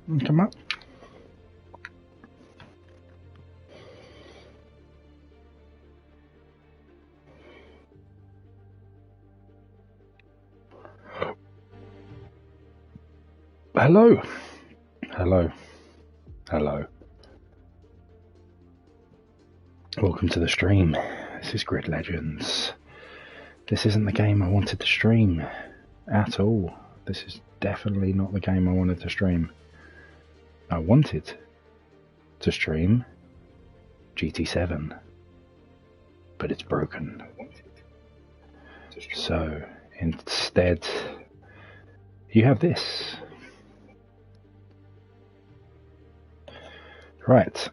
Come up. Hello. Hello. Hello. Welcome to the stream. This is Grid Legends. This isn't the game I wanted to stream at all. This is definitely not the game I wanted to stream. I wanted to stream GT7, but it's broken. So instead, you have this. Right.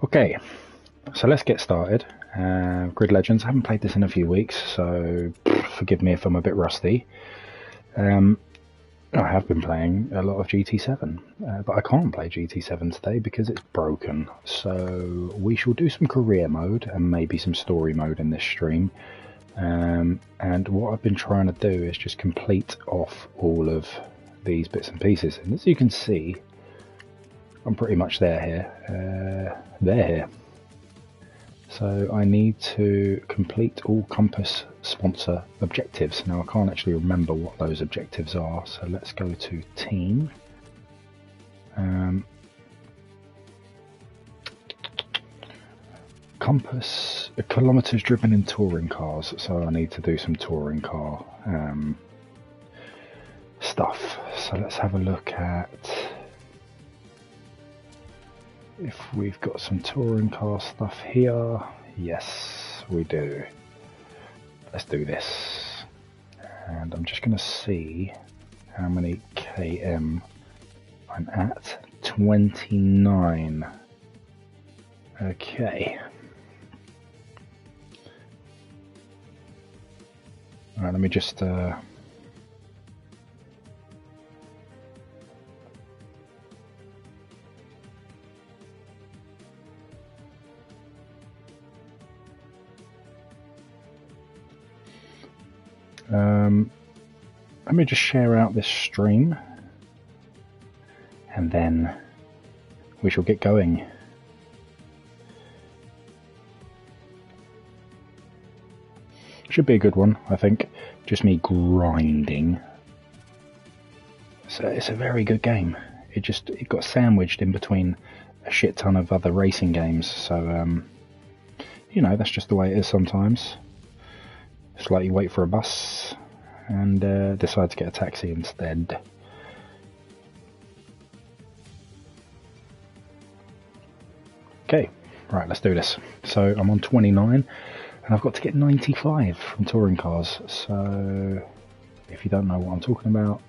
Okay, so let's get started. Grid Legends, I haven't played this in a few weeks, so forgive me if I'm a bit rusty. I have been playing a lot of GT7, but I can't play GT7 today because it's broken. So we shall do some career mode and maybe some story mode in this stream. And what I've been trying to do is just complete off all of these bits and pieces. And as you can see, I'm pretty much there here. So I need to complete all Compass sponsor objectives. Now I can't actually remember what those objectives are, so let's go to team. Compass kilometers driven in touring cars, so I need to do some touring car stuff. So let's have a look at if we've got some touring car stuff here. Yes, we do. Let's do this. And I'm just going to see how many km I'm at. 29. Okay. Alright, let me just let me just share out this stream and then we shall get going. Should be a good one, I think. Just me grinding. So it's a very good game. It got sandwiched in between a shit ton of other racing games. So you know, that's just the way it is sometimes. It's like you wait for a bus and decide to get a taxi instead. Okay, right, let's do this. So I'm on 29 and I've got to get 95 from touring cars. So if you don't know what I'm talking about,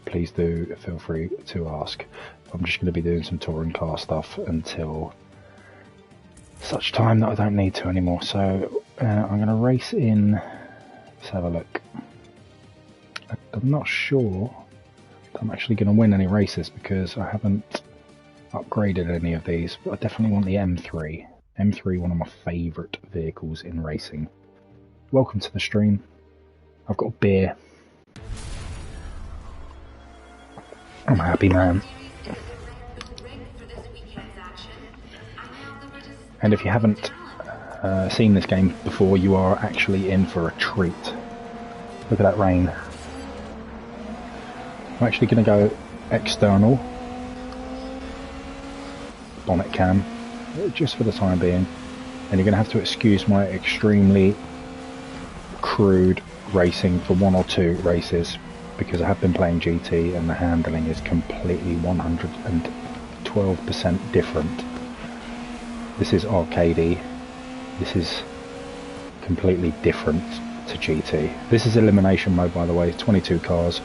please do feel free to ask. I'm just going to be doing some touring car stuff until such time that I don't need to anymore. So I'm going to race in. Let's have a look. I'm not sure that I'm actually going to win any races because I haven't upgraded any of these, but I definitely want the M3. M3, one of my favourite vehicles in racing. Welcome to the stream. I've got a beer. I'm a happy man. And if you haven't seen this game before, you are actually in for a treat. Look at that rain. I'm actually going to go external bonnet cam, just for the time being, and you're going to have to excuse my extremely crude racing for one or two races because I have been playing GT and the handling is completely 112% different. This is arcadey. This is completely different to GT. This is elimination mode, by the way. 22 cars,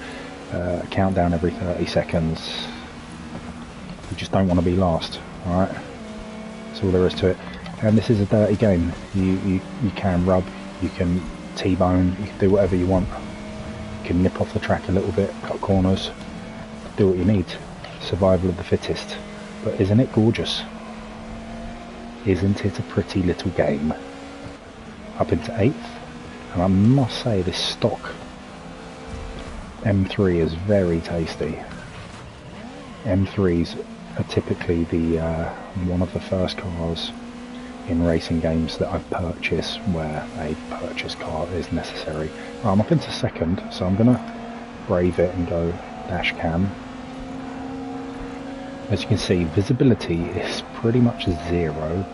countdown every 30 seconds. You just don't want to be last, alright? That's all there is to it. And this is a dirty game. You can rub, you can T-bone, you can do whatever you want. You can nip off the track a little bit, cut corners, do what you need. Survival of the fittest. But isn't it gorgeous? Isn't it a pretty little game? Up into 8th, And I must say this stock M3 is very tasty. M3s are typically the one of the first cars in racing games that I've purchased where a purchase car is necessary. Right, I'm up into second, so I'm going to brave it and go dash cam. As you can see, visibility is pretty much 0.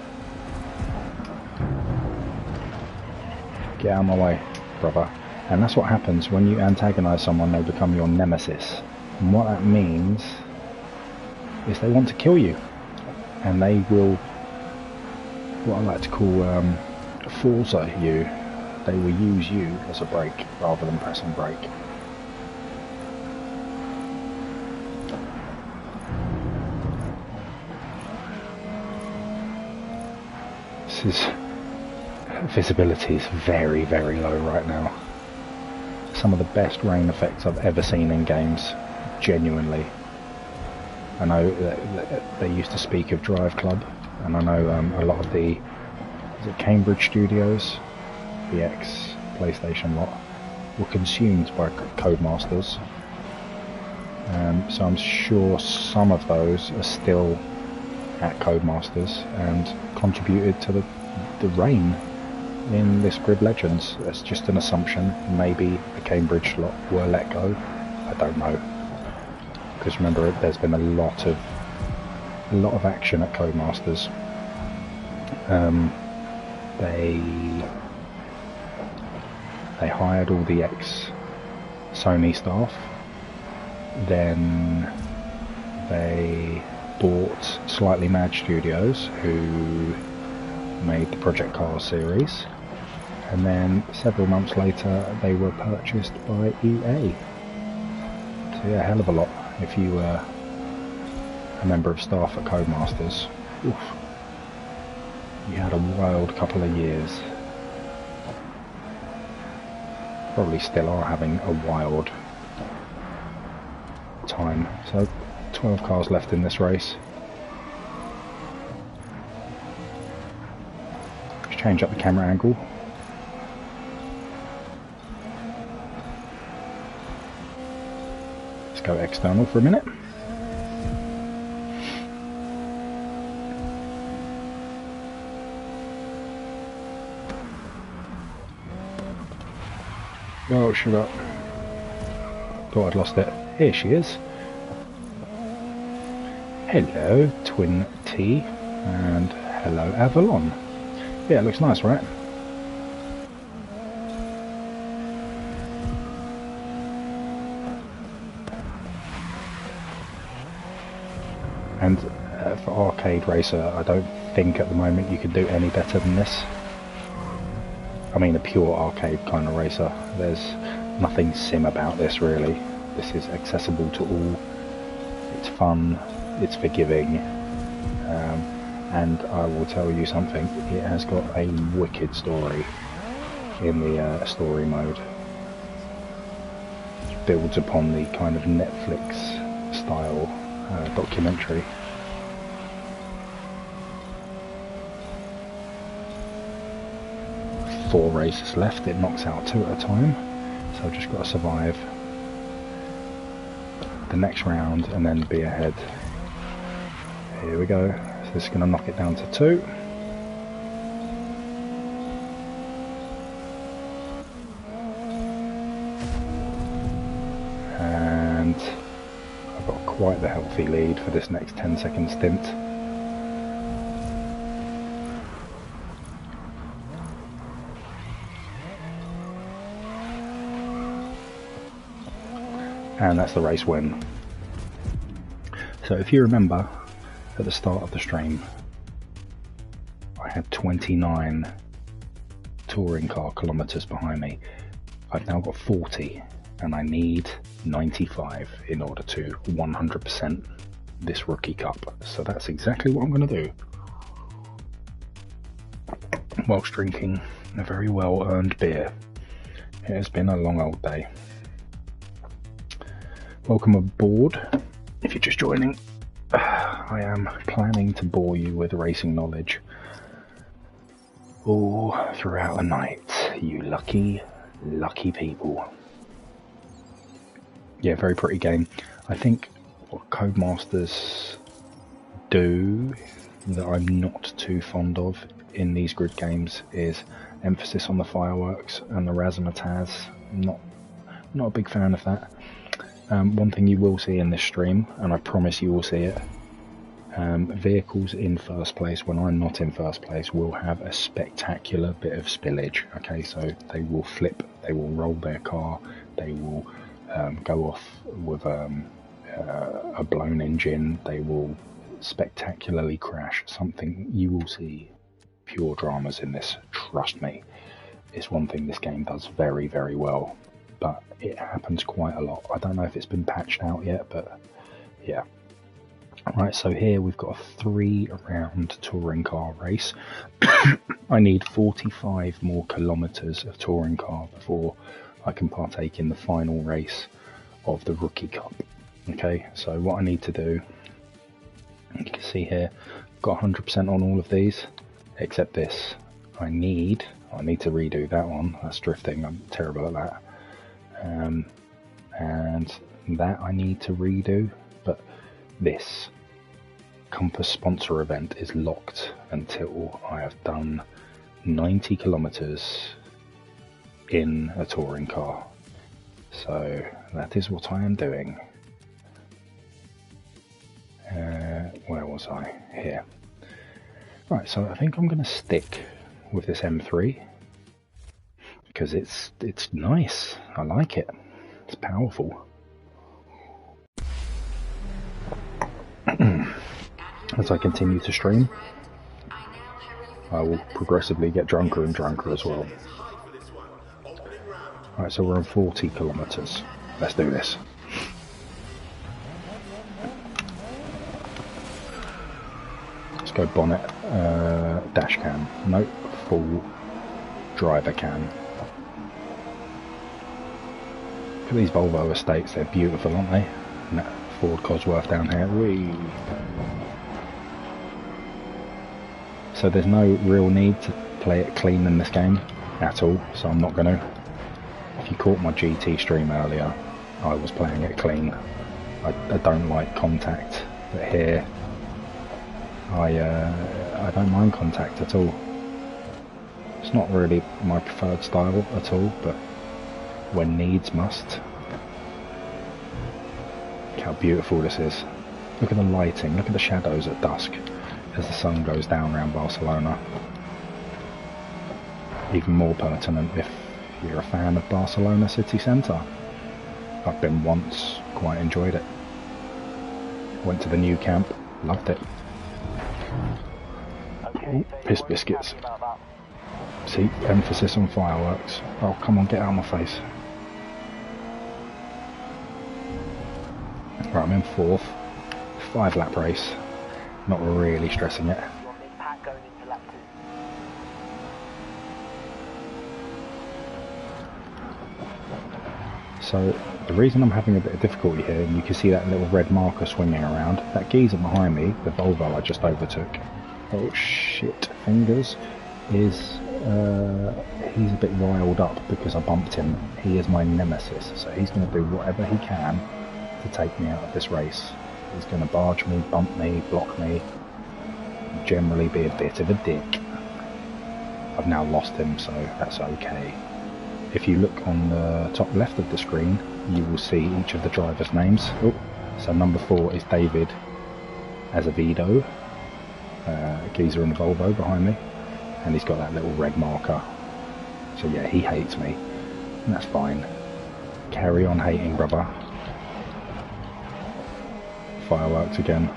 Get out of my way, brother. And that's what happens when you antagonise someone, they become your nemesis. And what that means is they want to kill you. And they will, what I like to call Forza you. They will use you as a brake rather than pressing brake. Visibility is very, very low right now. Some of the best rain effects I've ever seen in games, genuinely. I know that they used to speak of Drive Club, and I know a lot of the Cambridge studios, the ex-PlayStation lot, were consumed by Codemasters. So I'm sure some of those are still at Codemasters and contributed to the rain in this Grid Legends. It's just an assumption. Maybe the Cambridge lot were let go. I don't know. Because remember, there's been a lot of action at Codemasters. They hired all the ex-Sony staff. Then they bought Slightly Mad Studios, who made the Project Cars series, and then several months later they were purchased by EA. So yeah, a hell of a lot if you were a member of staff at Codemasters. Oof. You had a wild couple of years. Probably still are having a wild time. So 12 cars left in this race. Just change up the camera angle. Let's go external for a minute. Oh, shut up. Thought I'd lost it. Here she is. Hello, Twin T, and hello, Avalon. Yeah, it looks nice, right? And for Arcade Racer, I don't think at the moment you could do any better than this. I mean, a pure arcade kind of racer. There's nothing sim about this, really. This is accessible to all. It's fun, it's forgiving, and I will tell you something, it has got a wicked story in the story mode. It builds upon the kind of Netflix style documentary. Four races left, it knocks out 2 at a time, so I've just got to survive the next round and then be ahead. Here we go, so this is going to knock it down to 2. And I've got quite the healthy lead for this next 10-second stint. And that's the race win. So if you remember at the start of the stream, I had 29 touring car kilometers behind me. I've now got 40 and I need 95 in order to 100% this rookie cup. So that's exactly what I'm going to do, whilst drinking a very well earned beer. It has been a long old day. Welcome aboard. If you're just joining, I am planning to bore you with racing knowledge all throughout the night, you lucky Lucky people. Yeah, very pretty game. I think what Codemasters do that I'm not too fond of in these grid games is emphasis on the fireworks and the razzmatazz. Not a big fan of that. One thing you will see in this stream, and I promise you will see it, vehicles in first place, when I'm not in first place, will have a spectacular bit of spillage. Okay, so they will flip, they will roll their car, they will go off with a blown engine, they will spectacularly crash. Something you will see pure dramas in this, trust me. It's one thing this game does very, very well, but it happens quite a lot. I don't know if it's been patched out yet, but yeah. Right, so here we've got a 3-round touring car race. I need 45 more kilometres of touring car before I can partake in the final race of the Rookie Cup. Okay, so what I need to do, you can see here, I've got 100% on all of these, except this. I need to redo that one. That's drifting, I'm terrible at that. And that I need to redo, but this Compass sponsor event is locked until I have done 90 kilometers in a touring car. So that is what I am doing. Where was I? Here. Right, so I think I'm going to stick with this M3 because it's nice. I like it. It's powerful. As I continue to stream, I will progressively get drunker and drunker as well. Right, so we're on 40 kilometers. Let's do this. Let's go bonnet, dash cam. Nope, full driver cam. Look at these Volvo estates, they're beautiful, aren't they? And that Ford Cosworth down here. Whee! So there's no real need to play it clean in this game at all, so I'm not going to. If you caught my GT stream earlier, I was playing it clean. I don't like contact, but here I don't mind contact at all. It's not really my preferred style at all, but when needs must. Look how beautiful this is. Look at the lighting, look at the shadows at dusk as the sun goes down around Barcelona. Even more pertinent if you're a fan of Barcelona city centre. I've been once, quite enjoyed it. Went to the new camp, loved it. Oh, piss biscuits. See, emphasis on fireworks. Oh, come on, get out of my face. Right, I'm in 4th. 5-lap race. Not really stressing it. So the reason I'm having a bit of difficulty here, and you can see that little red marker swinging around, that geezer behind me, the Volvo I just overtook, oh shit fingers, is he's a bit riled up because I bumped him. He is my nemesis, so he's going to do whatever he can to take me out of this race. He's going to barge me, bump me, block me, generally be a bit of a dick. I've now lost him, so that's okay. If you look on the top left of the screen, you will see each of the drivers' names. Oh, so number 4 is David Azevedo, geezer in the Volvo behind me, and he's got that little red marker. So yeah, he hates me, and that's fine. Carry on hating, brother. Fireworks again.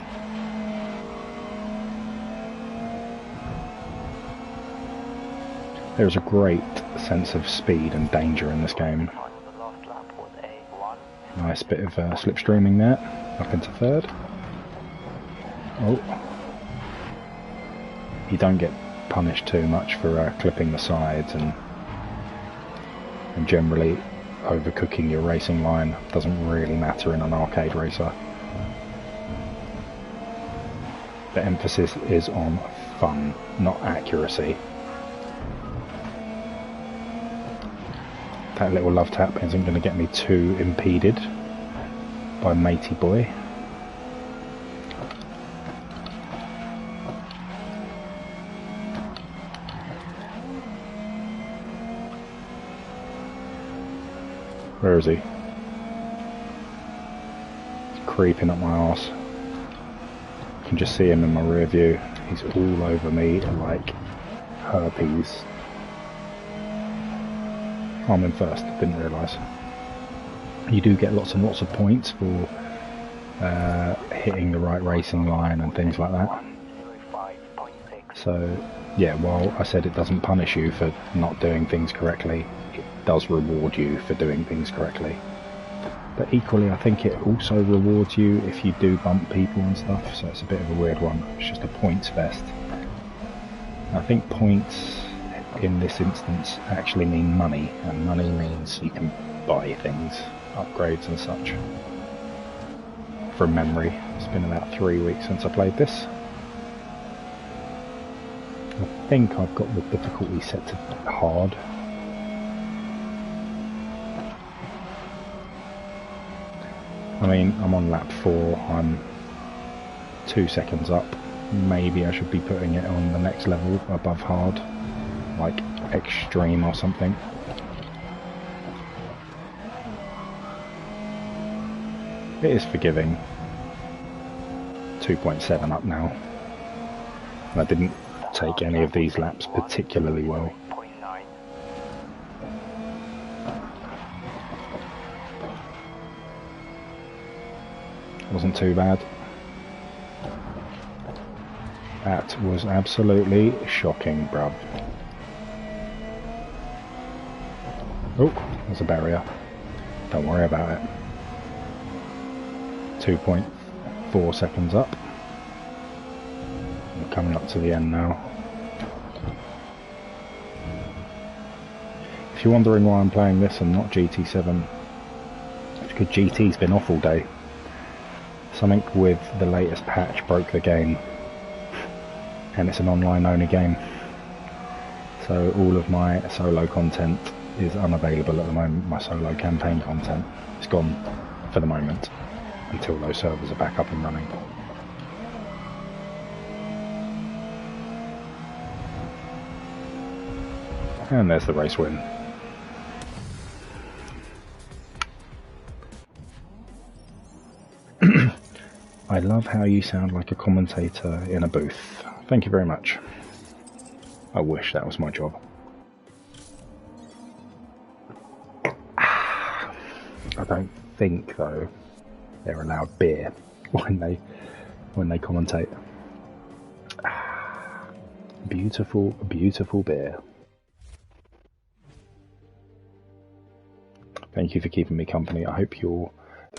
There's a great sense of speed and danger in this game. Nice bit of slipstreaming there, up into 3rd. Oh, you don't get punished too much for clipping the sides and generally overcooking your racing line. Doesn't really matter in an arcade racer. The emphasis is on fun, not accuracy. that little love tap isn't going to get me too impeded by matey boy. Where is he? He's creeping up my arse. I can just see him in my rear view. He's all over me like herpes. I'm in first, didn't realise. You do get lots and lots of points for hitting the right racing line and things like that. So, yeah, while I said it doesn't punish you for not doing things correctly, it does reward you for doing things correctly. But equally, I think it also rewards you if you do bump people and stuff, so it's a bit of a weird one. It's just a points fest. I think points in this instance actually mean money, and money means you can buy things, upgrades and such. From memory, it's been about 3 weeks since I played this. I think I've got the difficulty set to hard. I mean, I'm on lap 4, I'm 2 seconds up. Maybe I should be putting it on the next level above hard, like extreme or something. It is forgiving. 2.7 up now. And I didn't take any of these laps particularly well. Wasn't too bad. That was absolutely shocking, bruv. Oh, there's a barrier. Don't worry about it. 2.4 seconds up. We're coming up to the end now. If you're wondering why I'm playing this and not GT7, it's because GT's been off all day. Something with the latest patch broke the game, and it's an online only game, so all of my solo content is unavailable at the moment. My solo campaign content is gone for the moment until those servers are back up and running. And there's the race win. I love how you sound like a commentator in a booth. Thank you very much. I wish that was my job. I don't think, though, they're allowed beer when they commentate. Beautiful, beautiful beer. Thank you for keeping me company. I hope your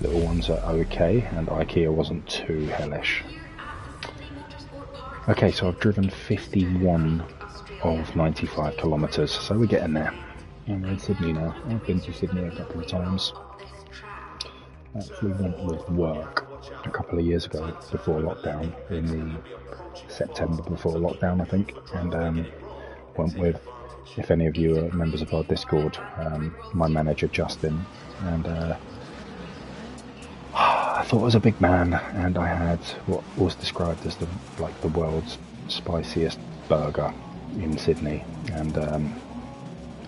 little ones are okay and IKEA wasn't too hellish. Okay, so I've driven 51 of 95 kilometres, so we're getting there. I'm in Sydney now. I've been to Sydney a couple of times. I actually went with work a couple of years ago before lockdown, in the September before lockdown I think, and went with, if any of you are members of our Discord, my manager Justin, and I thought I was a big man, and I had what was described as the world's spiciest burger in Sydney, and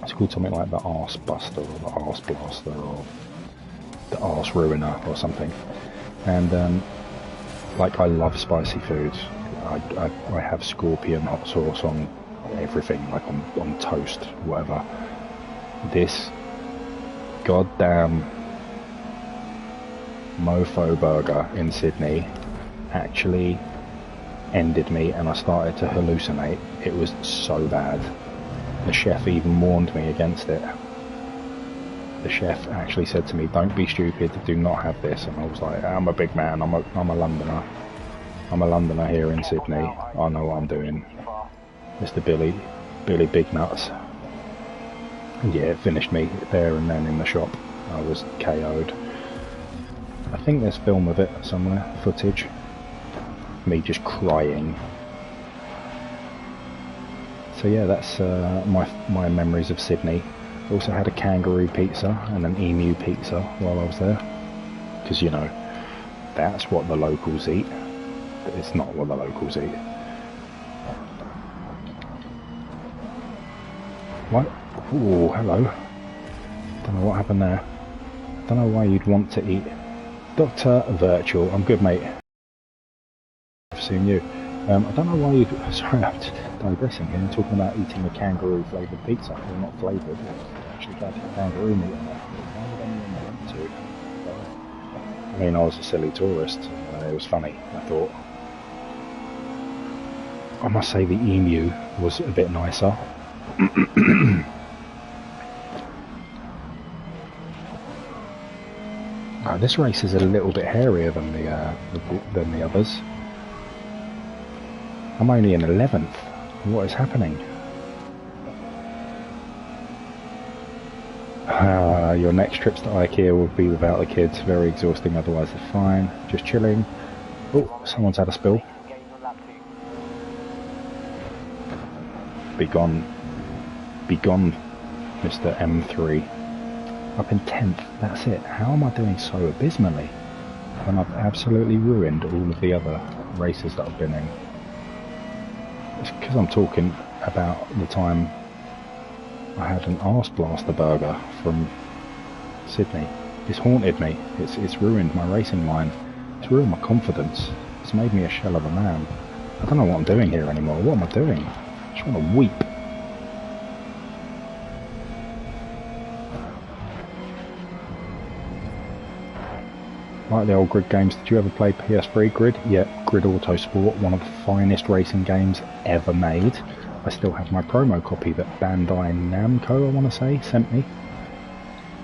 it's called something like the Arse Buster or the Arse Blaster or the Arse Ruiner or something. And like, I love spicy food. I have scorpion hot sauce on everything, like on toast, whatever. This goddamn mofo burger in Sydney actually ended me, and I started to hallucinate. It was so bad. The chef even warned me against it. The chef actually said to me, "Don't be stupid, do not have this." And I was like, I'm a big man, I'm a Londoner. I'm a Londoner here in Sydney. I know what I'm doing. Mr. Billy Big Nuts. Yeah, it finished me there and then in the shop. I was KO'd. I think there's film of it somewhere, footage. Me just crying. So yeah, that's my memories of Sydney. Also had a kangaroo pizza and an emu pizza while I was there. Because, you know, that's what the locals eat. But it's not what the locals eat. What? Oh, hello. Don't know what happened there. Don't know why you'd want to eat. Dr. Virtual, I'm good, mate. I've seen you. I don't know why you'd... Sorry, I'm just digressing here. I'm talking about eating a kangaroo flavoured pizza. Well, not flavoured, it's actually got kangaroo meat in there. Why would anyone want to? I mean, I was a silly tourist. It was funny, I thought. I must say the emu was a bit nicer. This race is a little bit hairier than the others. I'm only in 11th. What is happening? Your next trips to IKEA will be without the kids. Very exhausting, otherwise they're fine. Just chilling. Oh, someone's had a spill. Be gone. Be gone, Mr. M3. Up in 10th, that's it. How am I doing so abysmally when I've absolutely ruined all of the other races that I've been in? It's because I'm talking about the time I had an arse blaster burger from Sydney. It's haunted me. It's ruined my racing line. It's ruined my confidence. It's made me a shell of a man. I don't know what I'm doing here anymore. What am I doing? I just want to weep. Like the old Grid games, did you ever play PS3 Grid? Yeah, Grid Autosport, one of the finest racing games ever made. I still have my promo copy that Bandai Namco, I want to say, sent me.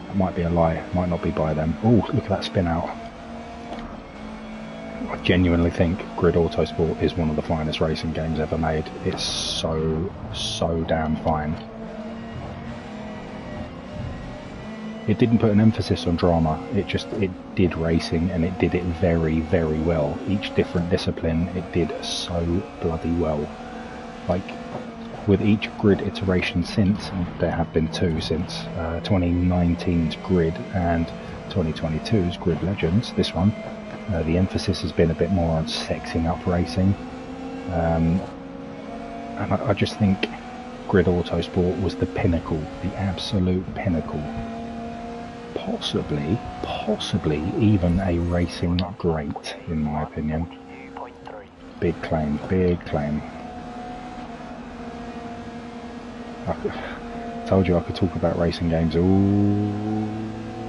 That might be a lie, might not be by them. Oh, look at that spin out. I genuinely think Grid Autosport is one of the finest racing games ever made. It's so damn fine. It didn't put an emphasis on drama, it did racing, and it did it very, very well. Each different discipline, it did so bloody well. Like, with each Grid iteration since, and there have been two since 2019's Grid and 2022's Grid Legends, this one, the emphasis has been a bit more on sexing up racing. And I just think Grid Autosport was the pinnacle, the absolute pinnacle. Possibly even a racing great, in my opinion. Big claim, big claim. I told you I could talk about racing games all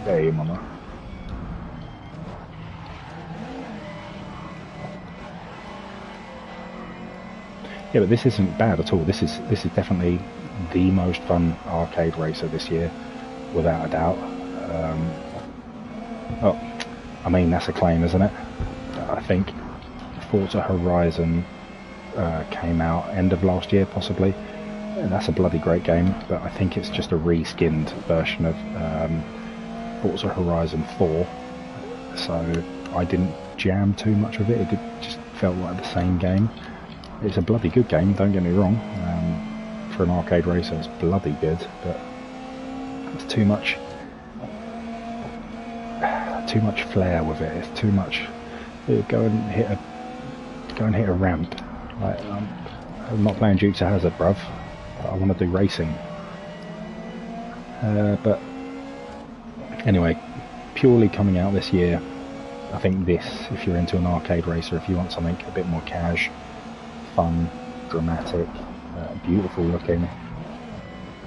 day, mama. Yeah, but this isn't bad at all. This is definitely the most fun arcade racer this year, without a doubt. Oh, I mean, that's a claim, isn't it? I think Forza Horizon came out end of last year, possibly. And that's a bloody great game, but I think it's just a reskinned version of Forza Horizon 4. So I didn't jam too much of it. It just felt like the same game. It's a bloody good game, don't get me wrong. For an arcade racer, it's bloody good, but it's too much flair with it. It's too much. Go and hit a ramp. Like, I'm not playing Dukes of Hazzard, bruv. I want to do racing. But anyway, purely coming out this year, I think this, if you're into an arcade racer, if you want something a bit more cash, fun, dramatic, beautiful looking,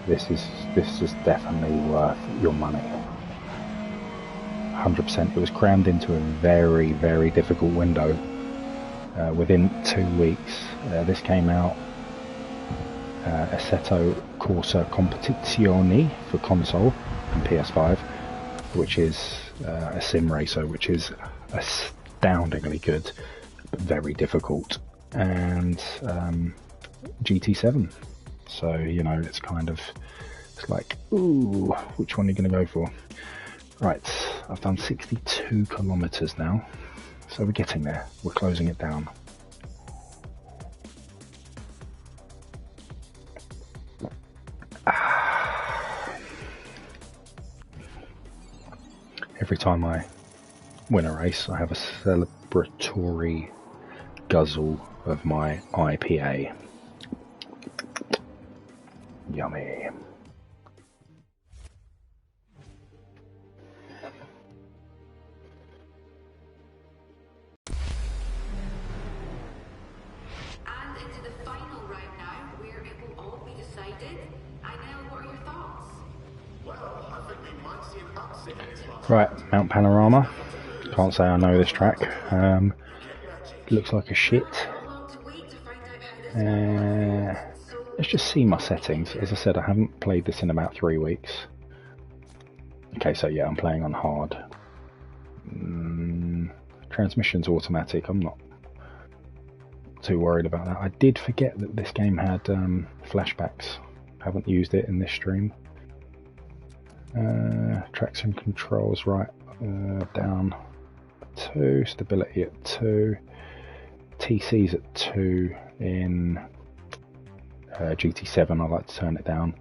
this is definitely worth your money. 100%. It was crammed into a very, very difficult window. Within 2 weeks, this came out. Assetto Corsa Competizione for console and PS5, which is a sim racer, which is astoundingly good, but very difficult, and GT7. So, you know, it's like, ooh, which one are you going to go for? Right, I've done 62 kilometers now, so we're getting there. We're closing it down. Every time I win a race, I have a celebratory guzzle of my IPA. Yummy. And into the final round now, where it will all be decided. I know, what are your thoughts? Well, I think we might see an upset in this last. Right, Mount Panorama. Can't say I know this track. Looks like a shit. Let's just see my settings. As I said, I haven't played this in about 3 weeks. Okay, so yeah, I'm playing on hard. Transmission's automatic. I'm not too worried about that. I did forget that this game had flashbacks. Haven't used it in this stream. Traction controls right down 2, stability at 2, TC's at 2 in GT7. I like to turn it down,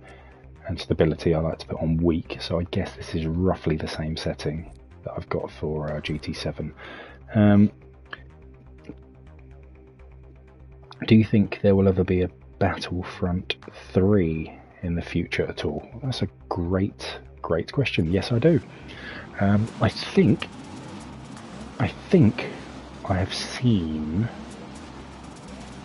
and stability I like to put on weak, so I guess this is roughly the same setting that I've got for GT7. Do you think there will ever be a Battlefront 3 in the future at all? That's a great question. Yes, I do. I think I have seen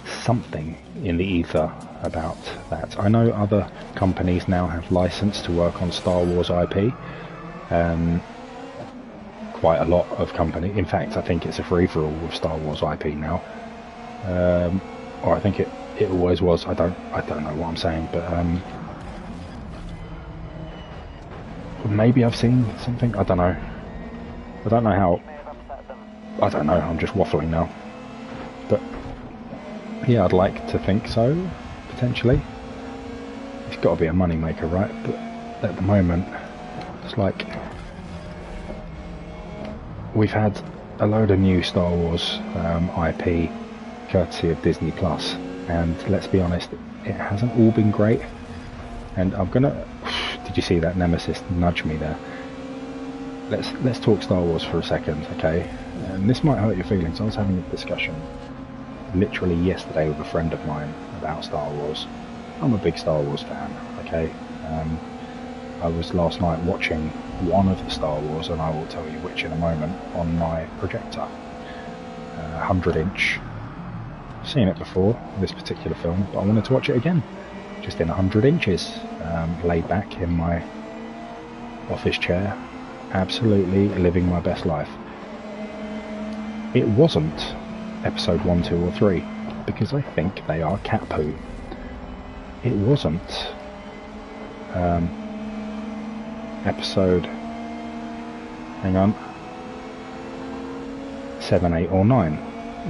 something in the ether about that. I know other companies now have license to work on Star Wars IP. Quite a lot of companies. In fact, I think it's a free-for-all with Star Wars IP now. Or I think it always was. I don't know what I'm saying, but maybe I've seen something. I don't know. I don't know how. I don't know. I'm just waffling now. But yeah, I'd like to think so. Potentially. It's got to be a moneymaker, right? But at the moment, it's like we've had a load of new Star Wars IP. Courtesy of Disney Plus, and let's be honest, it hasn't all been great. And I'm gonna. Did you see that Nemesis nudge me there? Let's talk Star Wars for a second, okay? And this might hurt your feelings. I was having a discussion literally yesterday with a friend of mine about Star Wars. I'm a big Star Wars fan, okay? I was last night watching one of the Star Wars, and I will tell you which in a moment, on my projector, 100-inch. Seen it before, this particular film, but I wanted to watch it again, just in 100 inches, laid back in my office chair, absolutely living my best life. It wasn't episode 1, 2 or 3, because I think they are cat poo. It wasn't episode, hang on, 7, 8 or 9.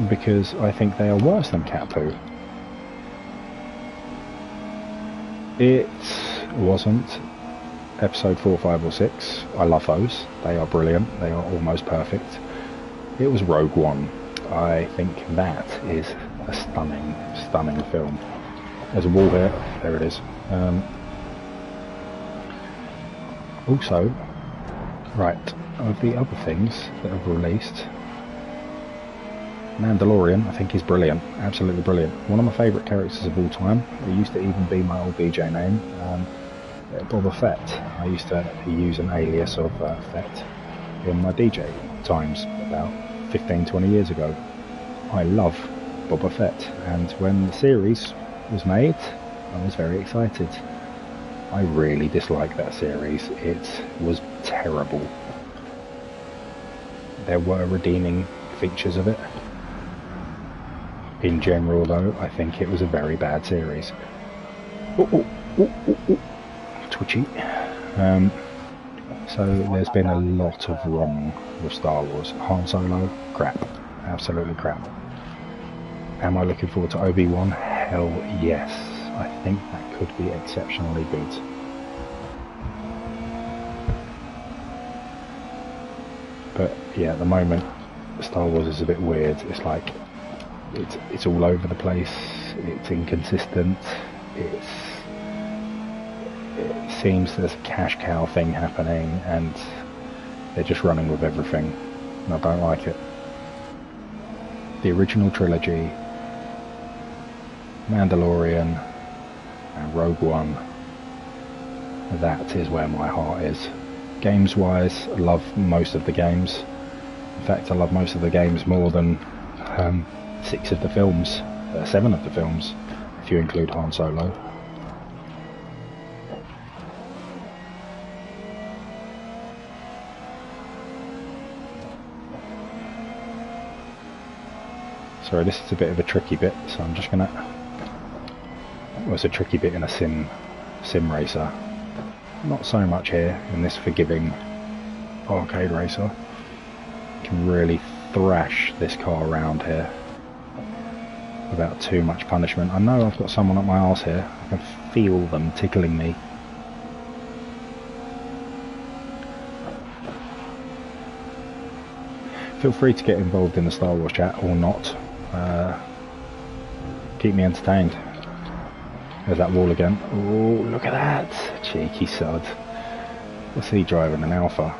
Because I think they are worse than cat poo. It wasn't episode 4, 5 or 6. I love those. They are brilliant. They are almost perfect. It was Rogue One. I think that is a stunning film. There's a wall here. There it is. Also, right, of the other things that have released, Mandalorian, I think, is brilliant, absolutely brilliant. One of my favourite characters of all time. It used to even be my old BJ name, Boba Fett. I used to use an alias of Fett in my DJ times about 15-20 years ago. I love Boba Fett, and when the series was made, I was very excited. I really disliked that series. It was terrible. There were redeeming features of it. In general, though, I think it was a very bad series. Twitchy. So there's been a lot of wrong with Star Wars. Han Solo, crap. Absolutely crap. Am I looking forward to Obi-Wan? Hell yes. I think that could be exceptionally good. But yeah, at the moment, Star Wars is a bit weird. It's like it's all over the place. It's inconsistent. It seems there's a cash cow thing happening, and They're just running with everything, and I don't like it. The original trilogy, Mandalorian, and Rogue One, that is where my heart is. Games-wise, I love most of the games. In fact, I love most of the games more than 6 of the films, 7 of the films, if you include Han Solo. Sorry, this is a bit of a tricky bit, so I'm just gonna... Well, it's a tricky bit in a sim racer. Not so much here in this forgiving arcade racer. You can really thrash this car around here without too much punishment. I know I've got someone up my arse here. I can feel them tickling me. Feel free to get involved in the Star Wars chat or not. Keep me entertained. There's that wall again. Oh, look at that! Cheeky sod. What's he driving? An Alpha.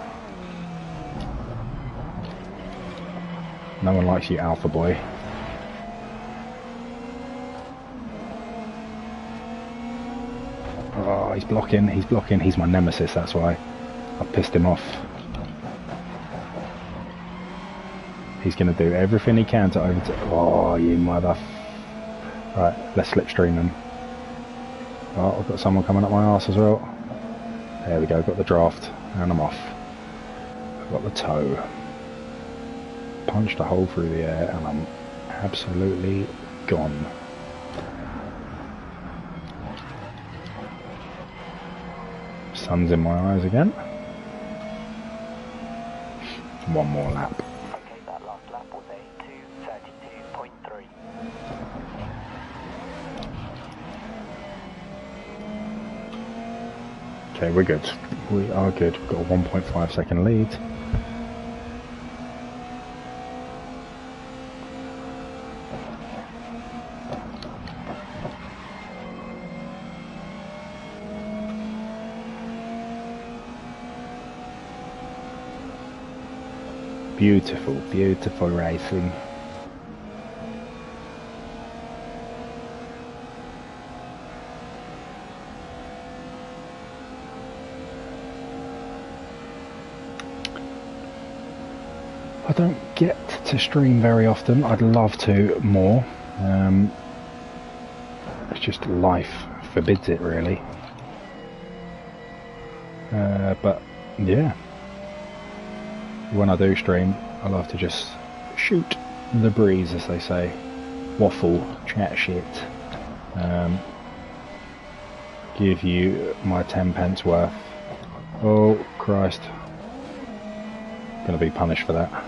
No one likes you, Alpha boy. Oh, he's blocking, he's blocking. He's my nemesis, that's why. I've pissed him off. He's going to do everything he can to overtake... Oh, you mother... Right, let's slipstream him. Oh, I've got someone coming up my arse as well. There we go, got the draft, and I'm off. I've got the toe. Punched a hole through the air, and I'm absolutely gone. Sun's in my eyes again. One more lap. Okay, we're good. We are good. We've got a 1.5 second lead. Beautiful, beautiful racing. I don't get to stream very often. I'd love to more. It's just life forbids it, really. But yeah, when I do stream, I love to just shoot the breeze, as they say. Waffle, chat shit. Give you my 10 pence worth. Oh Christ. Gonna be punished for that.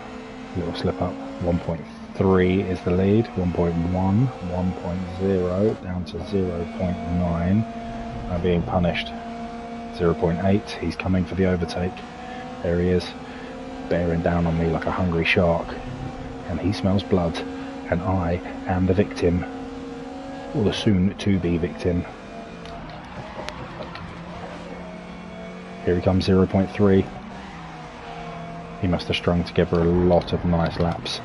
Little slip up. 1.3 is the lead. 1.1, 1.0 down to 0.9. I'm being punished. 0.8. He's coming for the overtake. There he is, bearing down on me like a hungry shark. And he smells blood. And I am the victim, or the soon-to-be victim. Here he comes, 0.3. He must have strung together a lot of nice laps.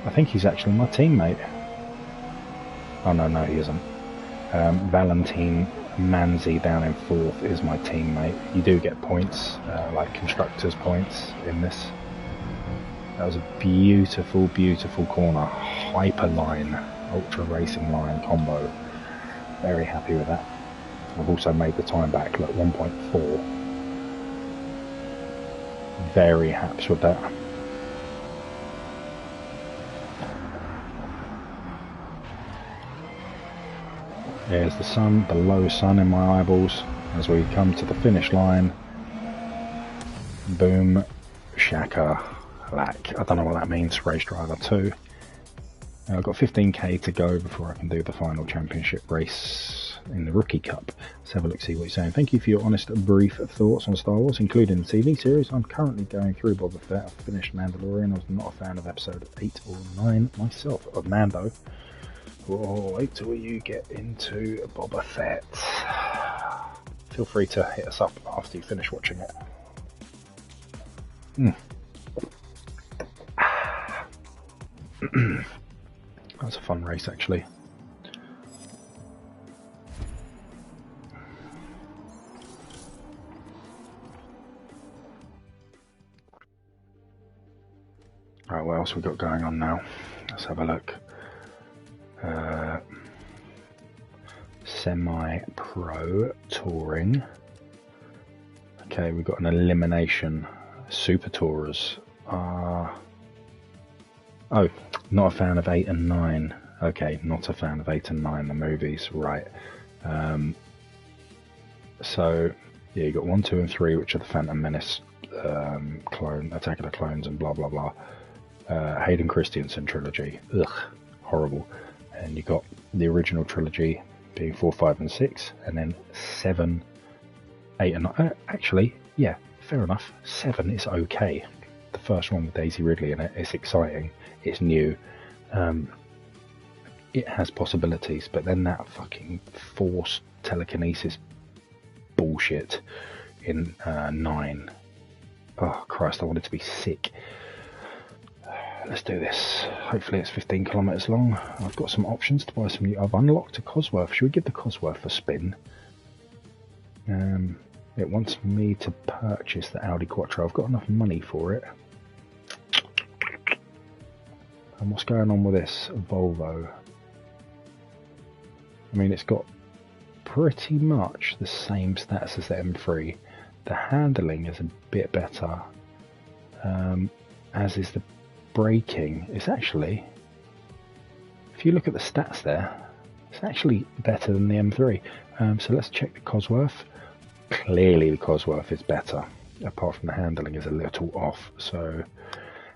I think he's actually my teammate. Oh no, he isn't. Valentine Manzi down in 4th is my teammate. You do get points, like constructors points in this. That was a beautiful, beautiful corner. Hyperline, ultra racing line combo. Very happy with that. I've also made the time back, look, 1.4. Very happy with that. There's the sun, the low sun in my eyeballs as we come to the finish line. Boom, shaka, lack. I don't know what that means, race driver 2. I've got 15k to go before I can do the final championship race in the Rookie Cup. Let's have a look, see what you're saying. Thank you for your honest, brief thoughts on Star Wars, including the TV series. I'm currently going through Boba Fett. I've finished Mandalorian. I was not a fan of episode 8 or 9 myself, of Mando. Oh, wait till you get into Boba Fett. Feel free to hit us up after you finish watching it. That's a fun race, actually. Right, what else we got going on now? Let's have a look. Semi-pro touring. Okay, we've got an elimination. Super tourers. Oh, not a fan of 8 and 9. Okay, not a fan of 8 and 9, the movies. Right. So, yeah, you got 1, 2, and 3, which are the Phantom Menace, clone, Attack of the Clones, and blah blah blah. Hayden Christensen trilogy. Ugh, horrible. And you got the original trilogy being 4, 5, and 6, and then 7, 8, and 9. Actually, yeah, fair enough. 7 is okay. The first one with Daisy Ridley in it is exciting. It's new. It has possibilities, but then that fucking forced telekinesis bullshit in 9. Oh Christ, I wanted to be sick. Let's do this. Hopefully it's 15 kilometres long. I've got some options to buy some new. I've unlocked a Cosworth. Should we give the Cosworth a spin? It wants me to purchase the Audi Quattro. I've got enough money for it. And what's going on with this Volvo? I mean, it's got pretty much the same stats as the M3. The handling is a bit better, as is the braking. It's actually, if you look at the stats there, it's actually better than the M3. So let's check the Cosworth. Clearly the Cosworth is better, apart from the handling is a little off. So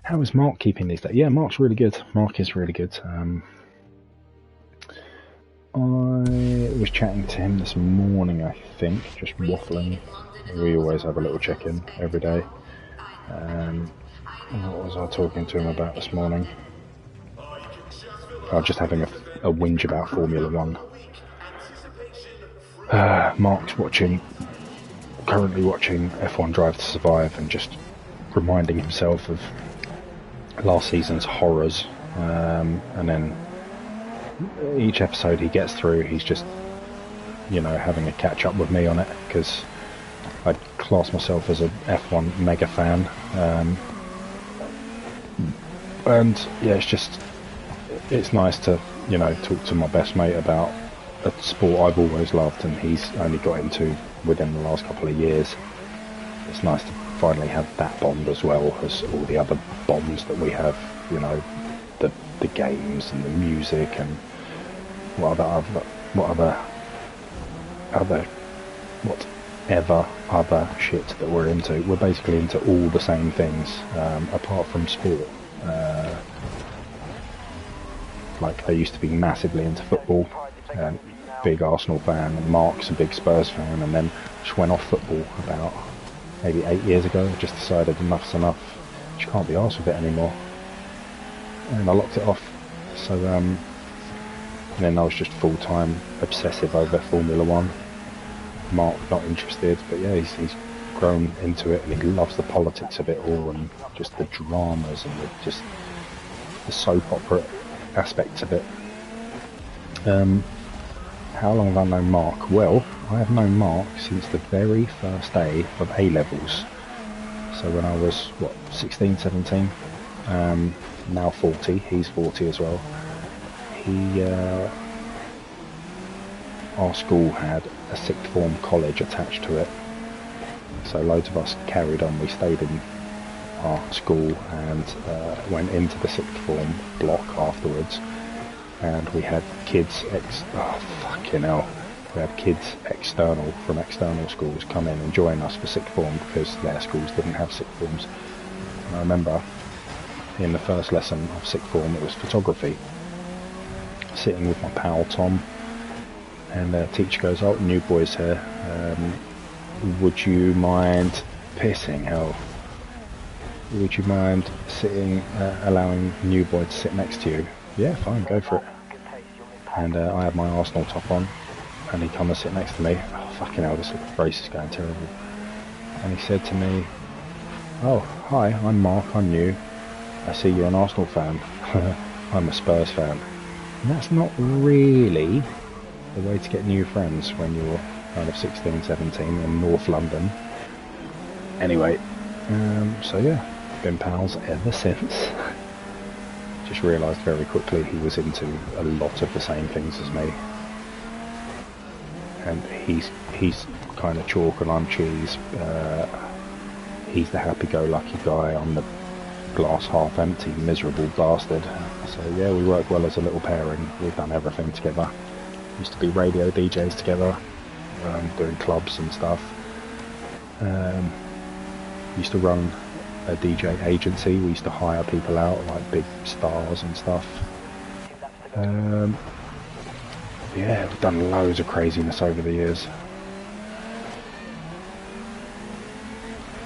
how is Mark keeping these days? Yeah, Mark's really good. Mark is really good. I was chatting to him this morning, I think, just waffling. We always have a little check-in every day. What was I talking to him about this morning? Oh, just having a whinge about Formula 1. Mark's currently watching F1 Drive to Survive and just reminding himself of last season's horrors. And then each episode he gets through, he's just, having a catch up with me on it, because I class myself as a F1 mega fan. And yeah, it's nice to, talk to my best mate about a sport I've always loved and he's only got into within the last couple of years. It's nice to finally have that bond as well as all the other bonds that we have, the games and the music and whatever other shit that we're into. We're basically into all the same things, apart from sport. Like I used to be massively into football, big Arsenal fan, and Mark's a big Spurs fan, and then just went off football about maybe 8 years ago. Just decided enough's enough. Just can't be arsed with it anymore, and I locked it off. So then I was just full-time obsessive over Formula 1. Mark not interested, but yeah, he's grown into it and he loves the politics of it all and just the dramas and the soap opera aspects of it. How long have I known Mark? Well, I have known Mark since the very first day of A-levels. So when I was, 16, 17, now 40, he's 40 as well. Our school had a sixth form college attached to it, so loads of us carried on. We stayed in our school and went into the sixth form block afterwards, and we had kids we had kids from external schools come in and join us for sixth form because their schools didn't have sixth forms. And I remember in the first lesson of sixth form it was photography, sitting with my pal Tom, and the teacher goes, "Oh, new boys here, would you mind pissing? Hell, would you mind sitting, allowing new boy to sit next to you?" "Yeah, fine, go for it." And I had my Arsenal top on, and he come and sit next to me. Oh, fucking hell, this race is going terrible. And he said to me, Oh, hi, I'm Mark, I'm new. I see you're an Arsenal fan. I'm a Spurs fan. And that's not really the way to get new friends when you're kind of 16, 17 in North London. Anyway, so yeah, been pals ever since. Just realised very quickly he was into a lot of the same things as me. And he's kind of chalk and I'm cheese. He's the happy-go-lucky guy. I'm the glass half empty, miserable bastard. So yeah, we work well as a little pairing. We've done everything together. Used to be radio DJs together, doing clubs and stuff. Used to run a DJ agency. We used to hire people out, like big stars and stuff. Yeah, we've done loads of craziness over the years.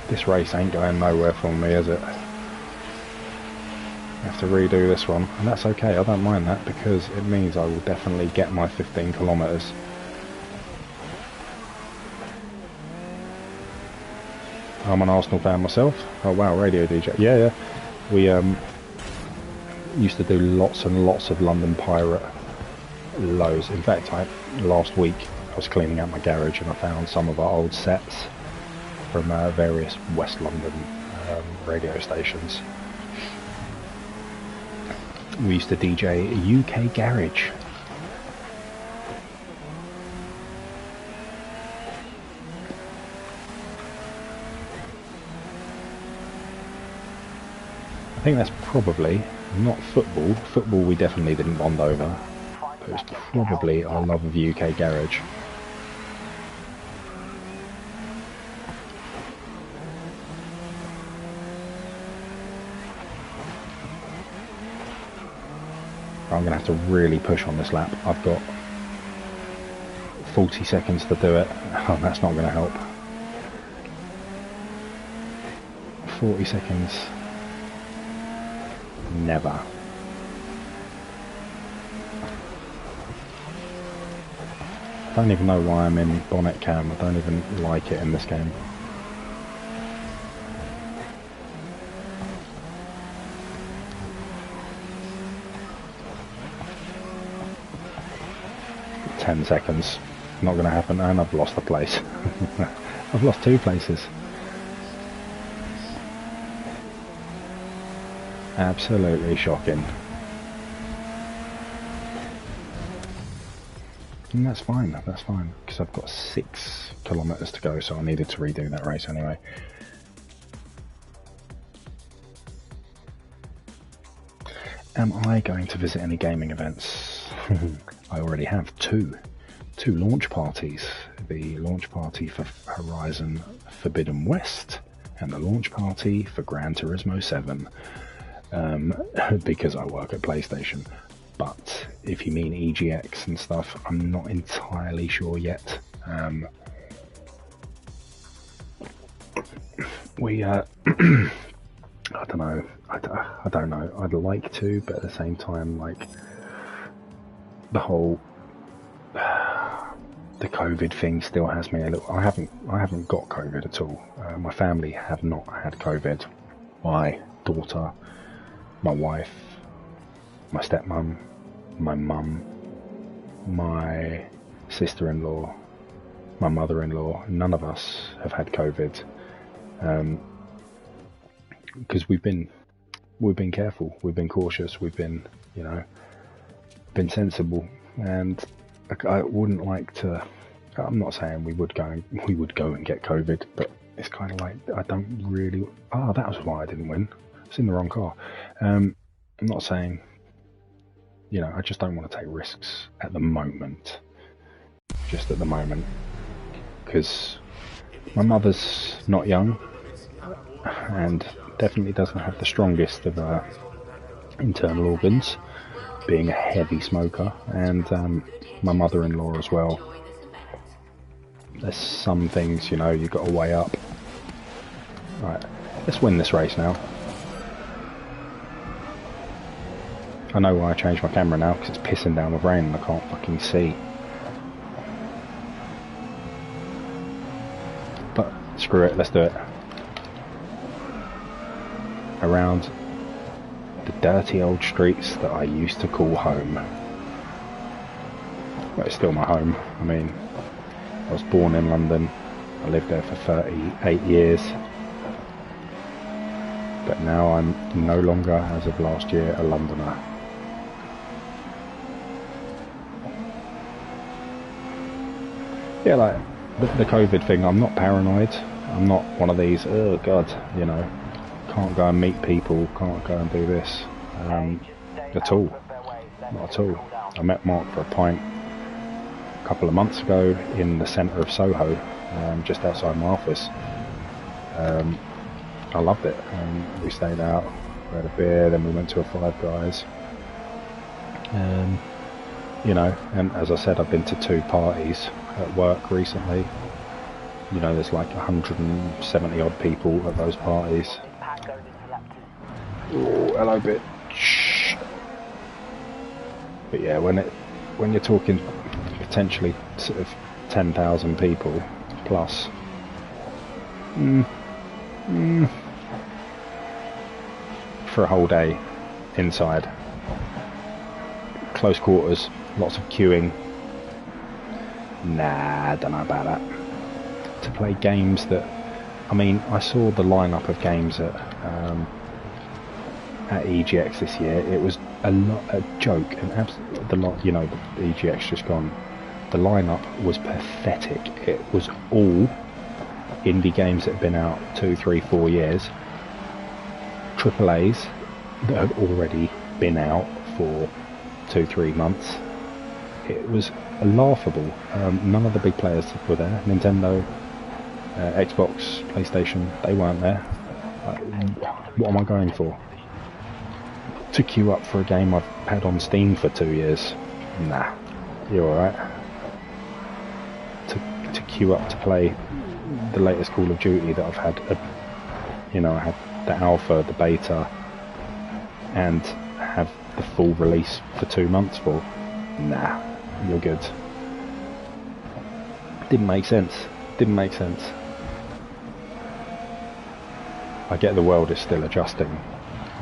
This race ain't going nowhere for me, is it? I have to redo this one, and that's okay, I don't mind that, because it means I will definitely get my 15 kilometres. I'm an Arsenal fan myself. Oh wow, radio DJ. Yeah. We used to do lots and lots of London Pirate. Loads. In fact, last week I was cleaning out my garage and I found some of our old sets from various West London radio stations. We used to DJ UK Garage. I think that's probably not football. Football we definitely didn't bond over. But it was probably our love of UK Garage. I'm going to have to really push on this lap. I've got 40 seconds to do it. Oh, that's not going to help. 40 seconds. Never. I don't even know why I'm in bonnet cam. I don't even like it in this game. Ten seconds. Not going to happen, and I've lost the place. I've lost 2 places. Absolutely shocking. And that's fine, because I've got 6 kilometres to go, so I needed to redo that race anyway. Am I going to visit any gaming events? I already have 2 launch parties. The launch party for Horizon Forbidden West, and the launch party for Gran Turismo 7. Because I work at PlayStation. But if you mean EGX and stuff, I'm not entirely sure yet. I don't know. I don't know. I'd like to, but at the same time, like the whole the COVID thing still has me a little. I haven't got COVID at all. My family have not had COVID. My daughter, my wife, my stepmom, my mum, my sister-in-law, my mother-in-law, none of us have had COVID. Because we've been careful, we've been cautious, we've been, been sensible, and I wouldn't like to. I'm not saying we would go and get COVID, but it's kind of like I don't really. That was why I didn't win. It's in the wrong car. I'm not saying. I just don't want to take risks at the moment. Just at the moment, because my mother's not young, and definitely doesn't have the strongest of internal organs, being a heavy smoker, and my mother-in-law as well. There's some things, you've got to weigh up. Right, let's win this race now. I know why I changed my camera now, because it's pissing down with rain and I can't fucking see. But screw it, let's do it. around the dirty old streets that I used to call home. Well, it's still my home. I mean, I was born in London. I lived there for 38 years. But now I'm no longer, as of last year, a Londoner. Yeah, like the COVID thing, I'm not paranoid. I'm not one of these, oh God, you know, can't go and meet people, can't go and do this. At all. Not at all. I met Mark for a pint a couple of months ago in the centre of Soho, just outside my office. I loved it. We stayed out, we had a beer, then we went to a Five Guys. You know, and as I said, I've been to 2 parties at work recently. You know, there's like 170 odd people at those parties. Oh, hello, bitch. But yeah, when you're talking potentially sort of 10,000 people plus, for a whole day inside, close quarters, lots of queuing. Nah, I don't know about that. To play games that, I mean, I saw the lineup of games at EGX this year. It was a joke, you know, the EGX just gone. The lineup was pathetic. It was all indie games that had been out 2, 3, 4 years. AAAs that had already been out for 2, 3 months. It was laughable. None of the big players were there. Nintendo, Xbox, PlayStation, they weren't there. What am I going for? To queue up for a game I've had on Steam for 2 years? Nah, you're alright. To queue up to play the latest Call of Duty that I've had, you know, I had the alpha, the beta, and have the full release for 2 months for? Nah, you're good. Didn't make sense. Didn't make sense. I get the world is still adjusting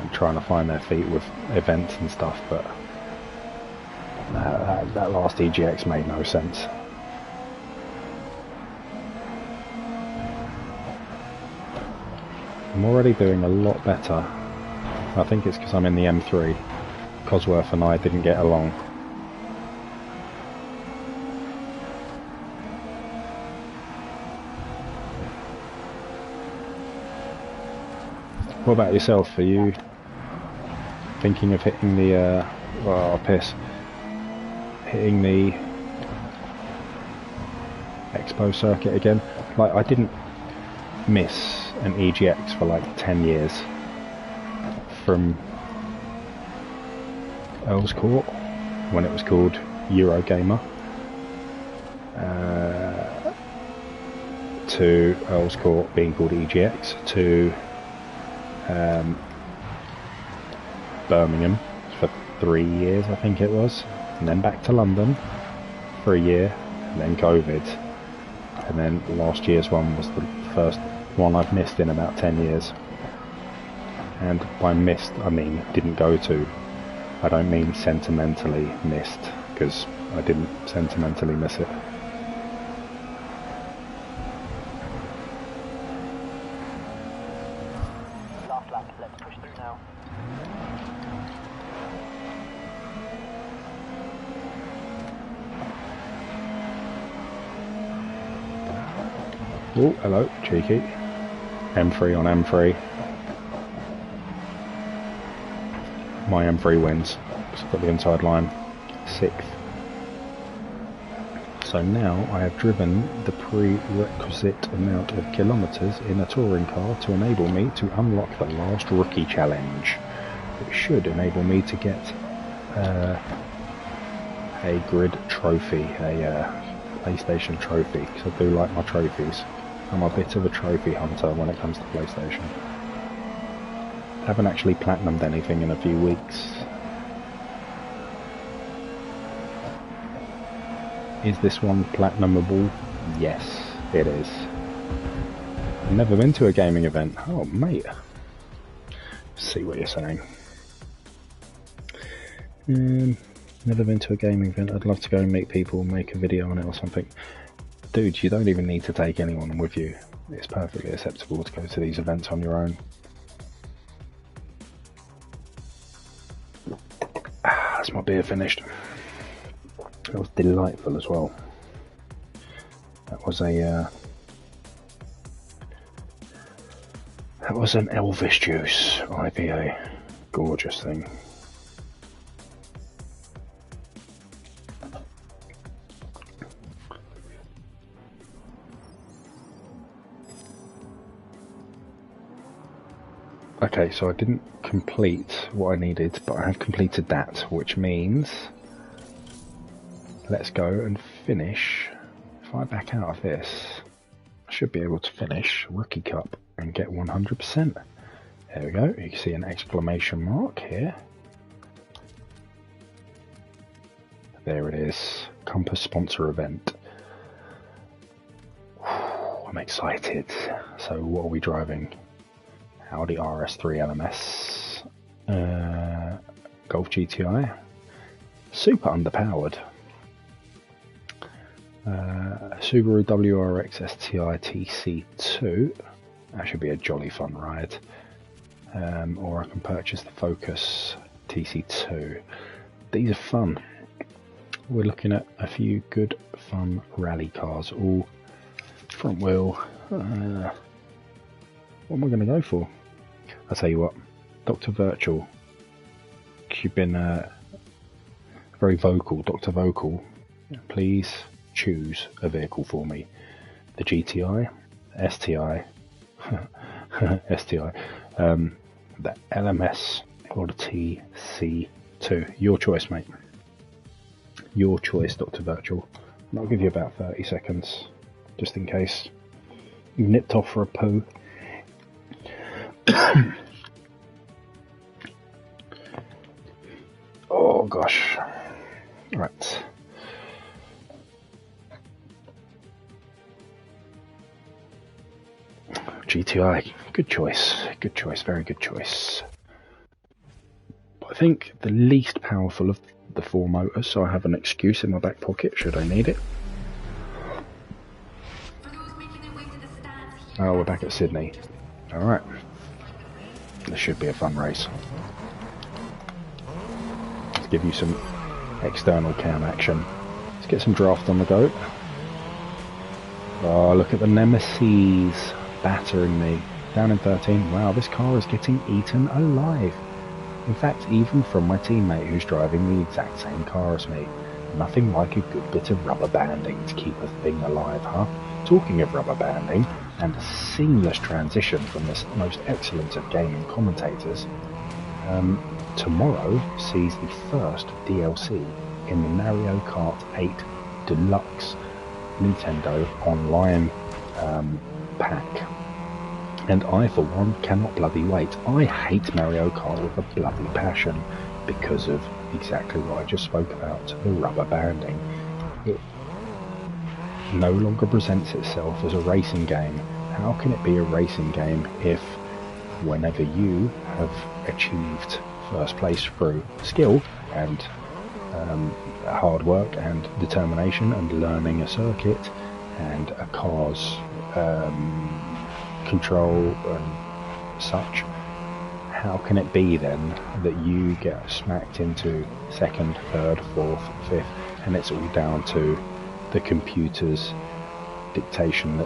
and trying to find their feet with events and stuff, but that last EGX made no sense. I'm already doing a lot better. I think it's because I'm in the M3. Cosworth and I didn't get along. What about yourself? Are you thinking of hitting the, hitting the Expo circuit again? Like, I didn't miss an EGX for like 10 years. From Earl's Court, when it was called Eurogamer, to Earl's Court being called EGX, to Birmingham for 3 years, I think it was, and then back to London for a year, and then COVID, and then last year's one was the first one I've missed in about 10 years. And by missed, I mean didn't go to. I don't mean sentimentally missed, because I didn't sentimentally miss it. Last lap, let's push through now. Oh, hello, cheeky. M3 on M3. My M3 wins, because I've got the inside line. 6th. So now I have driven the prerequisite amount of kilometres in a touring car to enable me to unlock the last rookie challenge. It should enable me to get a grid trophy, a PlayStation trophy, because I do like my trophies. I'm a bit of a trophy hunter when it comes to PlayStation. Haven't actually platinumed anything in a few weeks. Is this one platinumable? Yes, it is. I've never been to a gaming event. Oh, mate. See what you're saying. Never been to a gaming event. I'd love to go and meet people, make a video on it or something. Dude, you don't even need to take anyone with you. It's perfectly acceptable to go to these events on your own. That's my beer finished. It was delightful as well. That was a that was an Elvis Juice IPA. Gorgeous thing. Okay, so I didn't complete what I needed, but I have completed that, which means let's go and finish. If I back out of this, I should be able to finish Rookie Cup and get 100%. There we go. You can see an exclamation mark here. There it is. Compass sponsor event. I'm excited. So what are we driving? Audi RS3 LMS, Golf GTI, super underpowered, Subaru WRX STI TC2, that should be a jolly fun ride, or I can purchase the Focus TC2. These are fun. We're looking at a few good fun rally cars, all front wheel. What am I going to go for? I'll tell you what, Dr. Virtual, you've been very vocal. Dr. Vocal, please choose a vehicle for me. The GTI, STI, STI, the LMS, or the TC2. Your choice, mate. Your choice, Dr. Virtual. And I'll give you about 30 seconds, just in case you've nipped off for a poo. Oh gosh. Right. GTI, good choice, very good choice. I think the least powerful of the four motors, so I have an excuse in my back pocket should I need it. Oh, we're back at Sydney. Alright. This should be a fun race. Let's give you some external cam action. Let's get some draft on the go. Oh, look at the Nemesis battering me. Down in 13. Wow, this car is getting eaten alive. In fact, even from my teammate who's driving the exact same car as me. Nothing like a good bit of rubber banding to keep a thing alive, huh? Talking of rubber banding, and a seamless transition from this most excellent of gaming commentators, tomorrow sees the first DLC in the Mario Kart 8 Deluxe Nintendo Online pack. And I, for one, cannot bloody wait. I hate Mario Kart with a bloody passion because of exactly what I just spoke about, the rubber banding. It no longer presents itself as a racing game. How can it be a racing game if whenever you have achieved first place through skill and hard work and determination and learning a circuit and a car's control and such, how can it be then that you get smacked into second, third, fourth, fifth, and it's all down to the computer's dictation,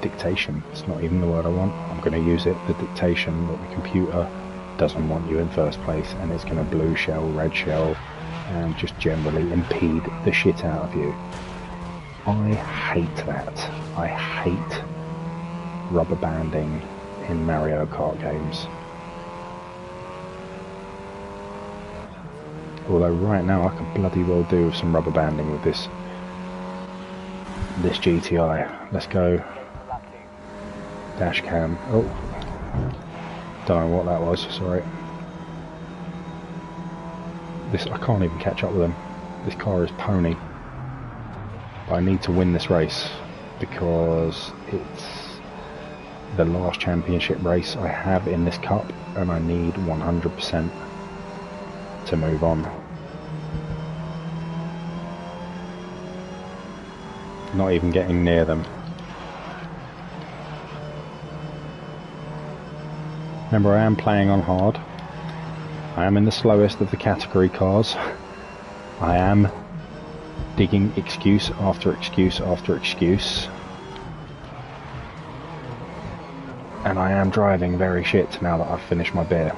dictation, it's not even the word I want, I'm going to use it, the dictation that the computer doesn't want you in first place, and it's going to blue shell, red shell, and just generally impede the shit out of you. I hate that. I hate rubber banding in Mario Kart games. Although right now I could bloody well do with some rubber banding with this GTI. Let's go. Dash cam. Oh, don't know what that was. Sorry. This, I can't even catch up with them. This car is pony. But I need to win this race because it's the last championship race I have in this cup, and I need 100% to move on. Not even getting near them. Remember, I am playing on hard. I am in the slowest of the category cars. I am digging excuse after excuse after excuse. And I am driving very shit now that I've finished my beer.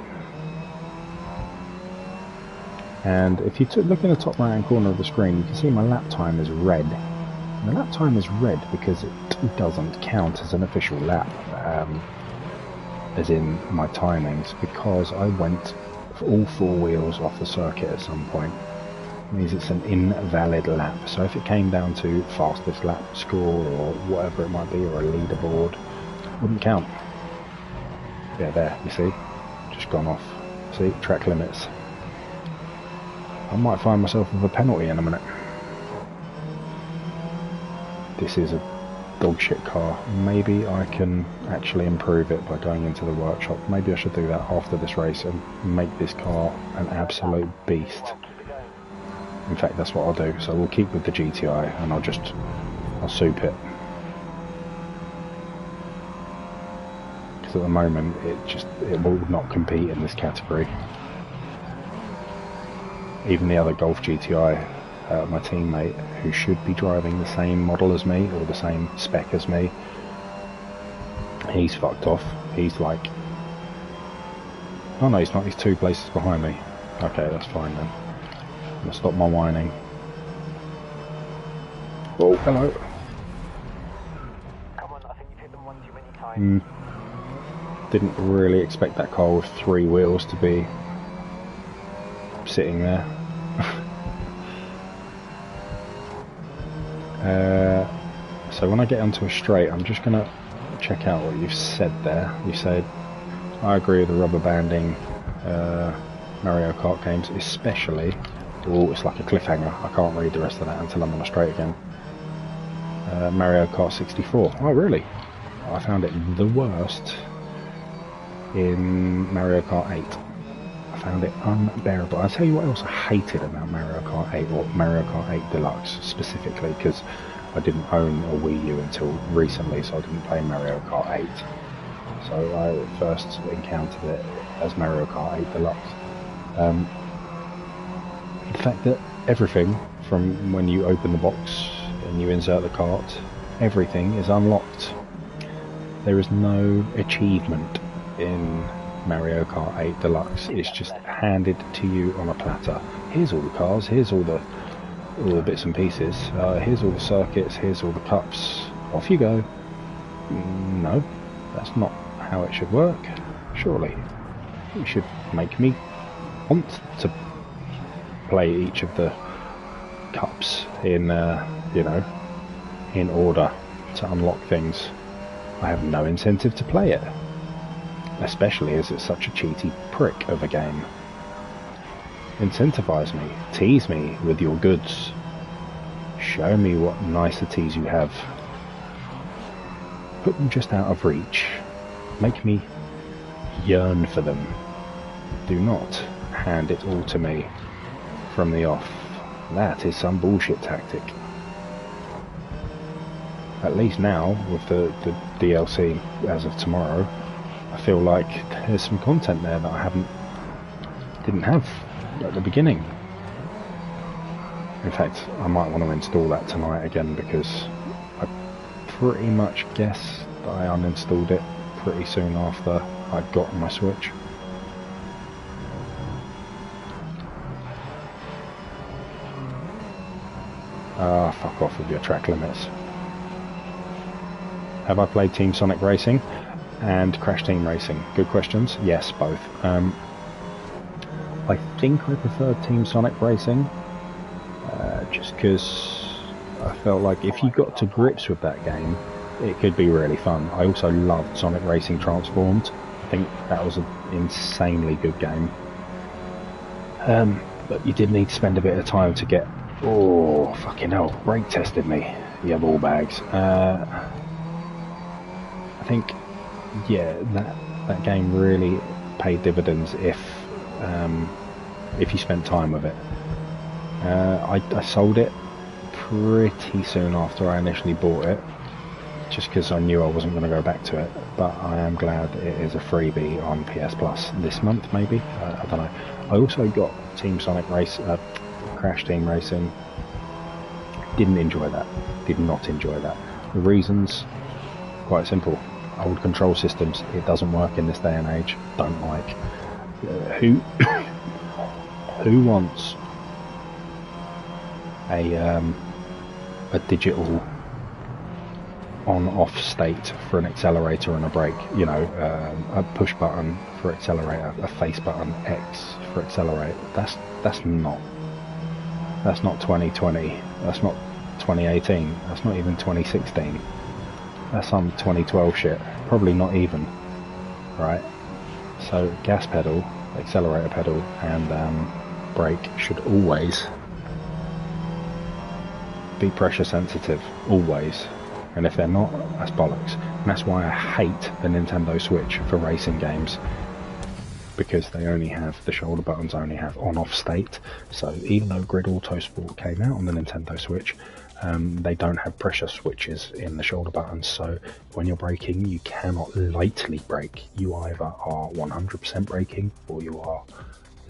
And if you look in the top right hand corner of the screen, you can see my lap time is red. And the lap time is red because it doesn't count as an official lap, as in my timings, because I went all four wheels off the circuit at some point. It means it's an invalid lap. So if it came down to fastest lap score or whatever it might be, or a leaderboard, it wouldn't count. Yeah, there, you see, just gone off. See, track limits. I might find myself with a penalty in a minute. This is a dog shit car. Maybe I can actually improve it by going into the workshop. Maybe I should do that after this race and make this car an absolute beast. In fact, that's what I'll do. So we'll keep with the GTI and I'll soup it. Because at the moment it will not compete in this category. Even the other Golf GTI, my teammate, who should be driving the same model as me, or the same spec as me, he's fucked off. He's like... Oh no, he's not, he's 2 places behind me. Okay, that's fine then. I'm gonna stop my whining. Oh, hello. Come on, I think you've hit them one too many times. Didn't really expect that car with 3 wheels to be sitting there. So when I get onto a straight, I'm just going to check out what you've said there. You said, I agree with the rubber banding Mario Kart games, especially... Oh, it's like a cliffhanger. I can't read the rest of that until I'm on a straight again. Mario Kart 64. Oh, really? I found it the worst in Mario Kart 8. I found it unbearable. I'll tell you what else I hated about Mario Kart 8, or Mario Kart 8 Deluxe specifically, because I didn't own a Wii U until recently, so I didn't play Mario Kart 8. So I first encountered it as Mario Kart 8 Deluxe. The fact that everything, from when you open the box and you insert the cart, everything is unlocked. There is no achievement in Mario Kart 8 Deluxe. It's just handed to you on a platter. Here's all the cars, here's all the bits and pieces, here's all the circuits, here's all the cups, off you go. No, that's not how it should work. Surely you should make me want to play each of the cups in you know, in order to unlock things. I have no incentive to play it, especially as it's such a cheaty prick of a game. Incentivize me, tease me with your goods, show me what niceties you have, put them just out of reach, make me yearn for them. Do not hand it all to me from the off. That is some bullshit tactic. At least now, with the DLC as of tomorrow, I feel like there's some content there that I didn't have at the beginning. In fact, I might want to install that tonight again, because I pretty much guess that I uninstalled it pretty soon after I'd got my Switch. Ah, fuck off with your track limits. Have I played Team Sonic Racing and Crash Team Racing? Good questions. Yes, both. I think I preferred Team Sonic Racing, just because I felt like if you got to grips with that game, it could be really fun. I also loved Sonic Racing Transformed. I think that was an insanely good game. But you did need to spend a bit of time to get... Oh, fucking hell, brake tested me, you ball bags. I think yeah, that game really paid dividends if you spent time with it. I sold it pretty soon after I initially bought it, just because I knew I wasn't going to go back to it. But I am glad it is a freebie on PS Plus this month, maybe. I don't know. I also got Team Sonic Race, Crash Team Racing. Didn't enjoy that. Did not enjoy that. The reasons, quite simple. Old control systems. It doesn't work in this day and age. Don't like. Who wants a digital on-off state for an accelerator and a brake? You know, a push button for accelerator, a face button X for accelerate. That's not 2020. That's not 2018. That's not even 2016. That's some 2012 shit. Probably not even. Right? So gas pedal, accelerator pedal, and brake should always be pressure sensitive. Always. And if they're not, that's bollocks. And that's why I hate the Nintendo Switch for racing games. Because they only have, the shoulder buttons only have on-off state. So even though Grid Autosport came out on the Nintendo Switch, they don't have pressure switches in the shoulder buttons. So when you're braking, you cannot lightly brake. You either are 100% braking or you are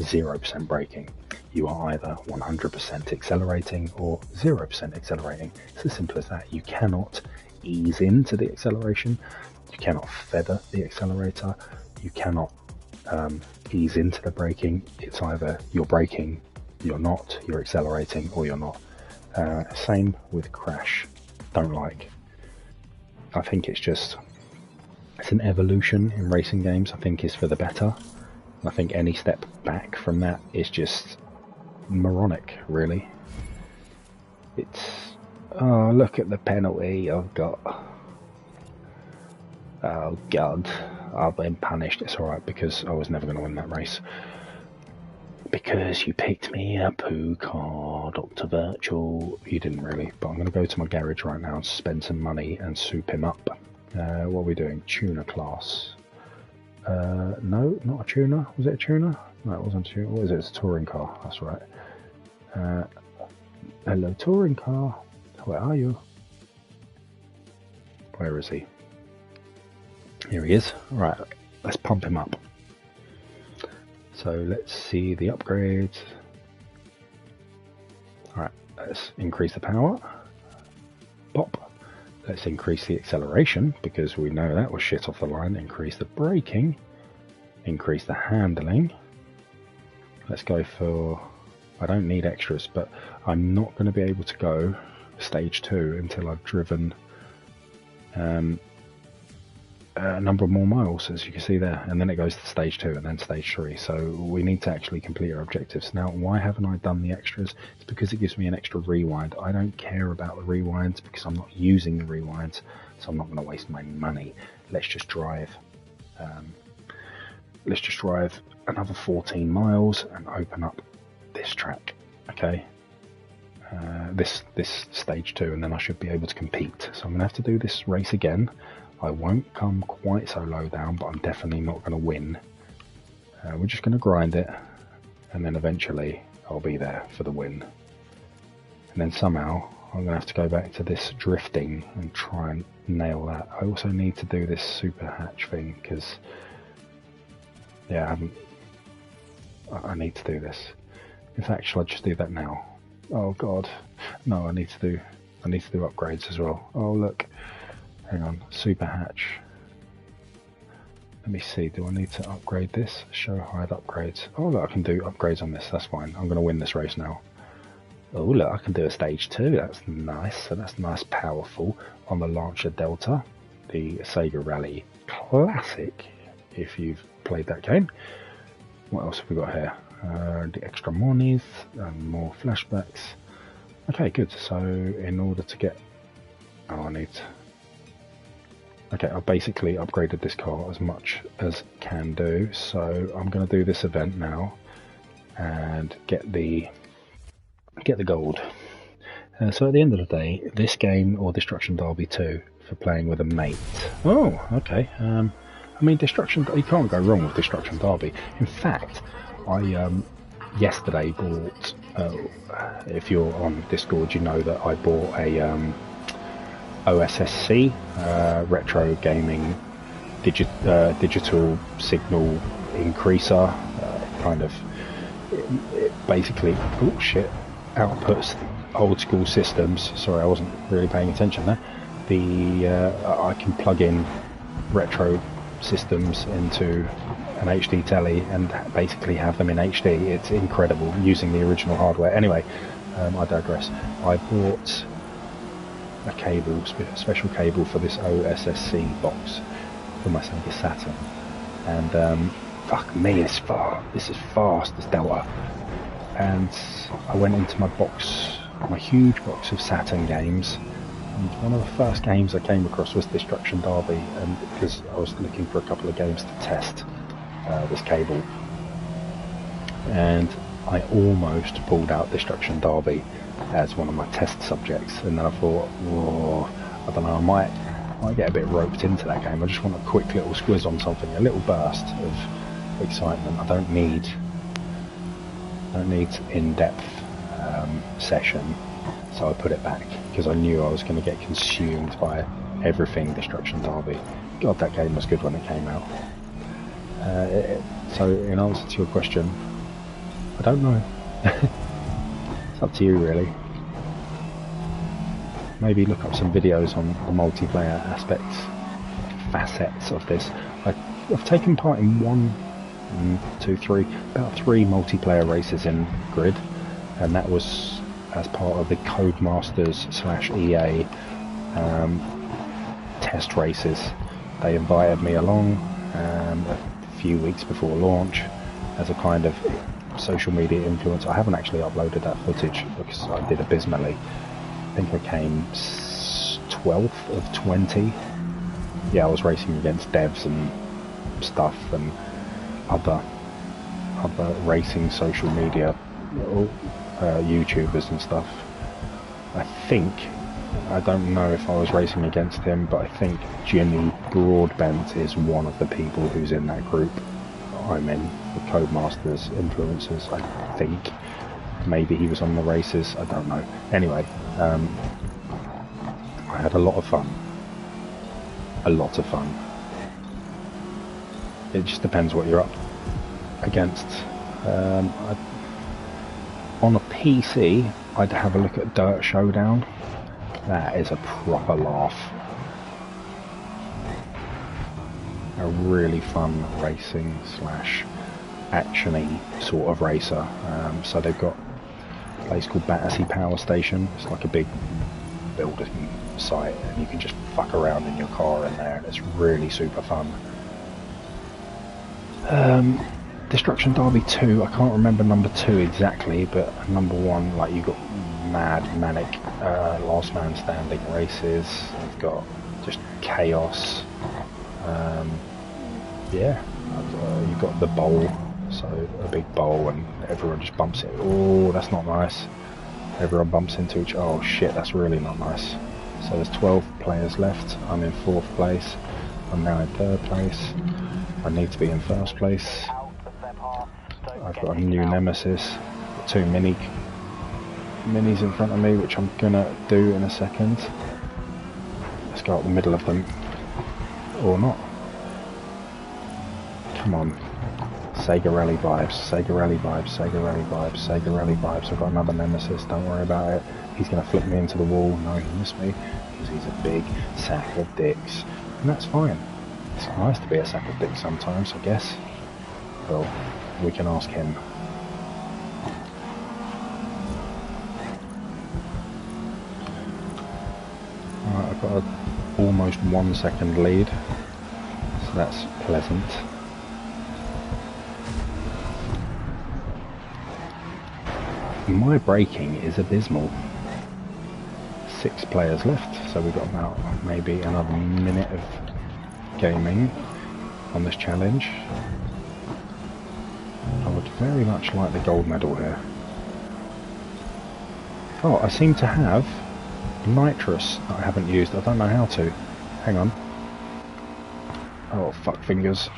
0% braking. You are either 100% accelerating or 0% accelerating. It's as simple as that. You cannot ease into the acceleration. You cannot feather the accelerator. You cannot ease into the braking. It's either you're braking, you're not, you're accelerating, or you're not. Same with Crash. Don't like. I think it's an evolution in racing games. I think it's for the better. I think any step back from that is just moronic, really. It's, oh, look at the penalty I've got. Oh God, I've been punished. It's alright, because I was never going to win that race. Because you picked me a poo car, Dr. Virtual. You didn't really, but I'm going to go to my garage right now and spend some money and soup him up. What are we doing? Tuner class. No, not a tuner. Was it a tuner? No, it wasn't a tuner. What is it? It's a touring car. That's right. Hello, touring car. Where are you? Where is he? Here he is. Right, let's pump him up. So let's see the upgrades. Alright, let's increase the power. Pop. Let's increase the acceleration, because we know that was shit off the line. Increase the braking. Increase the handling. Let's go for... I don't need extras, but I'm not going to be able to go stage 2 until I've driven a number of more miles, as you can see there, and then it goes to stage 2 and then stage 3. So we need to actually complete our objectives. Now, why haven't I done the extras? It's because it gives me an extra rewind. I don't care about the rewinds because I'm not using the rewinds, so I'm not going to waste my money. Let's just drive another 14 miles and open up this track. Okay, this stage 2, and then I should be able to compete. So I'm going to have to do this race again. I won't come quite so low down, but I'm definitely not going to win. We're just going to grind it, and then eventually I'll be there for the win. And then somehow I'm going to have to go back to this drifting and try and nail that. I also need to do this super hatch thing, because yeah, I need to do this. In fact, shall I just do that now? Oh God, no! I need to do upgrades as well. Oh look, hang on, super hatch. Let me see. Do I need to upgrade this? Show hide upgrades. Oh look, I can do upgrades on this. That's fine. I'm going to win this race now. Oh look, I can do a stage 2. That's nice. So that's nice, powerful on the Launcher Delta, the Sega Rally Classic. If you've played that game. What else have we got here? The extra monies and more flashbacks. Okay, good. So in order to get... Oh, I need... Okay, I've basically upgraded this car as much as can do. So I'm going to do this event now and get the gold. So at the end of the day, this game or Destruction Derby 2 for playing with a mate. Oh, okay. I mean, Destruction, you can't go wrong with Destruction Derby. In fact, I yesterday bought, if you're on Discord, you know that I bought a OSSC, retro gaming digital signal increaser, kind of, it basically, oh shit, outputs old school systems. Sorry, I wasn't really paying attention there. I can plug in retro systems into an HD telly and basically have them in HD. It's incredible using the original hardware. Anyway, I digress. I bought a cable, special cable for this OSSC box for my Sega Saturn, and fuck me, this is fast, this Delta. And I went into my box, my huge box of Saturn games, and one of the first games I came across was Destruction Derby, and because I was looking for a couple of games to test this cable, and I almost pulled out Destruction Derby as one of my test subjects, and then I thought, whoa, I don't know, I might get a bit roped into that game. I just want a quick little squiz on something, a little burst of excitement. I don't need in-depth session, so I put it back because I knew I was going to get consumed by everything Destruction Derby. God, that game was good when it came out. So in answer to your question, I don't know. It's up to you really. Maybe look up some videos on the multiplayer aspects, facets of this. I've taken part in about three multiplayer races in Grid, and that was as part of the Codemasters /EA test races. They invited me along a few weeks before launch as a kind of social media influencer. I haven't actually uploaded that footage because I did abysmally. I think I came 12th of 20. Yeah, I was racing against devs and stuff and other racing social media YouTubers and stuff. I don't know if I was racing against him, but I think Jimmy Broadbent is one of the people who's in that group I'm in, the Codemasters influencers. I think maybe he was on the races, I don't know. Anyway, I had a lot of fun. It just depends what you're up against. On a PC, I'd have a look at Dirt Showdown. That is a proper laugh. A really fun racing / action-y sort of racer. So they've got a place called Battersea Power Station. It's like a big building site, and you can just fuck around in your car in there, and it's really super fun. Destruction Derby 2, I can't remember number 2 exactly, but number 1, like, you got mad, manic, last man standing races. You've got just chaos. Yeah, you've got the bowl, so a big bowl, and everyone just bumps it. Oh, that's not nice. Everyone bumps into each other. Oh shit, that's really not nice. So there's 12 players left. I'm in 4th place. I'm now in 3rd place. I need to be in 1st place. I've got a new nemesis. Got 2 minis in front of me, which I'm gonna do in a second. Let's go up the middle of them. Or not. Come on. Sega Rally vibes, Sega Rally vibes, Sega Rally vibes, Sega Rally vibes. I've got another nemesis, don't worry about it. He's going to flip me into the wall. No, he missed me, because he's a big sack of dicks. And that's fine. It's nice to be a sack of dicks sometimes, I guess. Well, we can ask him. Alright, I've got almost 1 second lead, so that's pleasant. My braking is abysmal. 6 players left, so we've got about maybe another minute of gaming on this challenge. I would very much like the gold medal here. Oh, I seem to have nitrous that I haven't used. I don't know how to. Hang on. Oh, fuck fingers.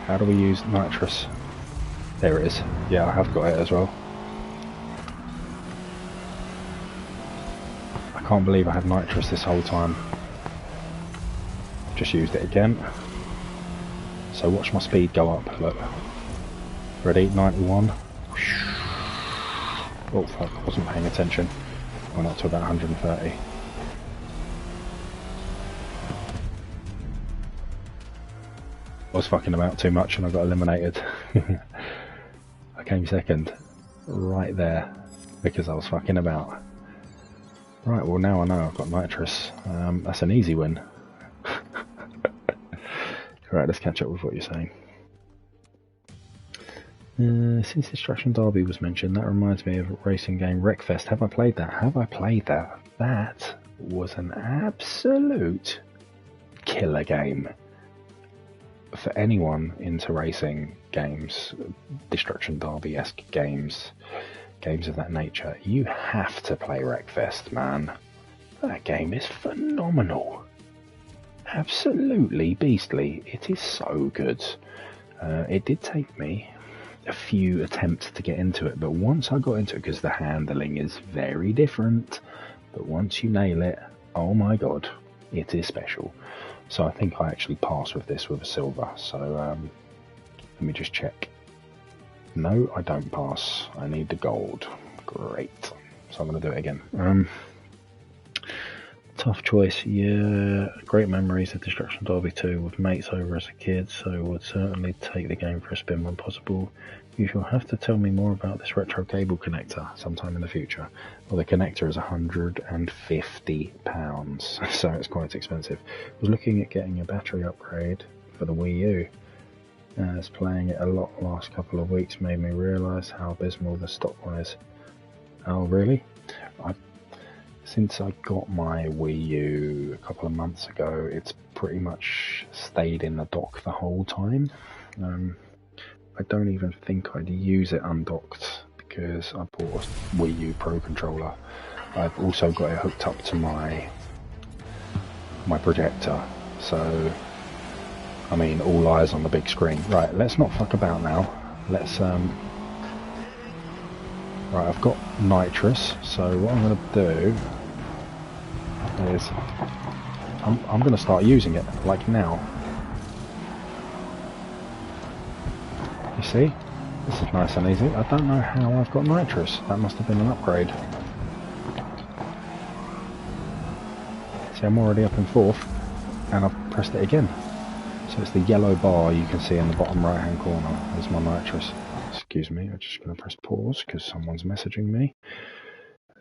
How do we use nitrous? There it is. Yeah, I have got it as well. I can't believe I had nitrous this whole time. Just used it again. So watch my speed go up, look. Ready? 91. Oh fuck, I wasn't paying attention. Went up to about 130. I was fucking about too much and I got eliminated. I came second. Right there. Because I was fucking about. Right, well now I know I've got nitrous. That's an easy win. Right, let's catch up with what you're saying. Since Destruction Derby was mentioned, that reminds me of a racing game, Wreckfest. Have I played that? Have I played that? That was an absolute killer game. For anyone into racing games, Destruction Derby-esque games, games of that nature, you have to play Wreckfest, man. That game is phenomenal. Absolutely beastly. It is so good. It did take me a few attempts to get into it, but once I got into it, because the handling is very different, but once you nail it, oh my god, it is special. So I think I actually passed with this with a silver, so let me just check. No, I don't pass. I need the gold. Great. So I'm going to do it again. Tough choice, yeah. Great memories of Destruction Derby 2 with mates over as a kid, so would certainly take the game for a spin when possible. You shall have to tell me more about this retro cable connector sometime in the future. Well, the connector is £150, so it's quite expensive. I was looking at getting a battery upgrade for the Wii U. As playing it a lot the last couple of weeks made me realise how abysmal the stock one is. Oh, really? Since I got my Wii U a couple of months ago, it's pretty much stayed in the dock the whole time. I don't even think I'd use it undocked because I bought a Wii U Pro controller. I've also got it hooked up to my projector, so I mean all eyes on the big screen. Right, let's not fuck about now. Let's right, I've got nitrous, so what I'm going to do is I'm going to start using it, like now. You see? This is nice and easy. I don't know how I've got nitrous. That must have been an upgrade. See, I'm already up in fourth, and I've pressed it again. So it's the yellow bar you can see in the bottom right hand corner is my nitrous. Excuse me, I'm just going to press pause because someone's messaging me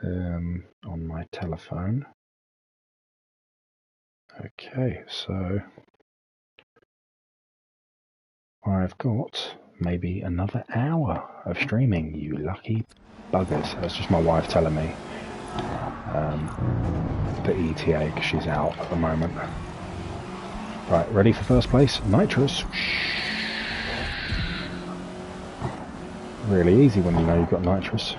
on my telephone. Okay, so I've got maybe another hour of streaming, you lucky buggers. That's just my wife telling me the ETA because she's out at the moment. Right, ready for first place? Nitrous. Really easy when you know you've got nitrous.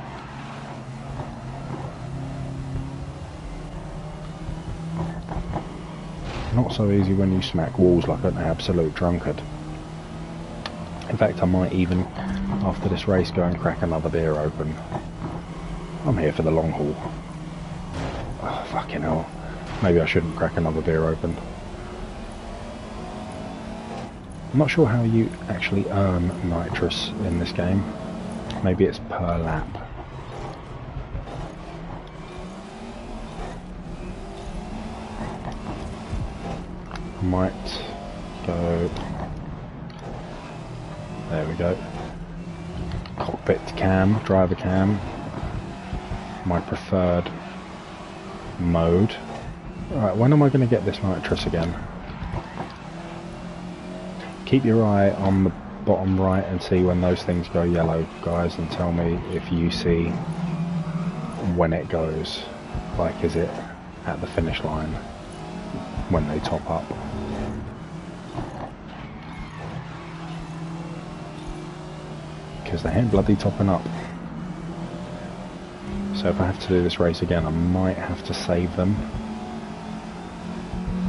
Not so easy when you smack walls like an absolute drunkard. In fact, I might even, after this race, go and crack another beer open. I'm here for the long haul. Oh, fucking hell. Maybe I shouldn't crack another beer open. I'm not sure how you actually earn nitrous in this game. Maybe it's per lap. I might go... There we go. Cockpit cam, driver cam. My preferred mode. Alright, when am I going to get this nitrous again? Keep your eye on the bottom right and see when those things go yellow, guys, and tell me if you see when it goes. Like, is it at the finish line when they top up? Because they ain't bloody topping up. So if I have to do this race again, I might have to save them.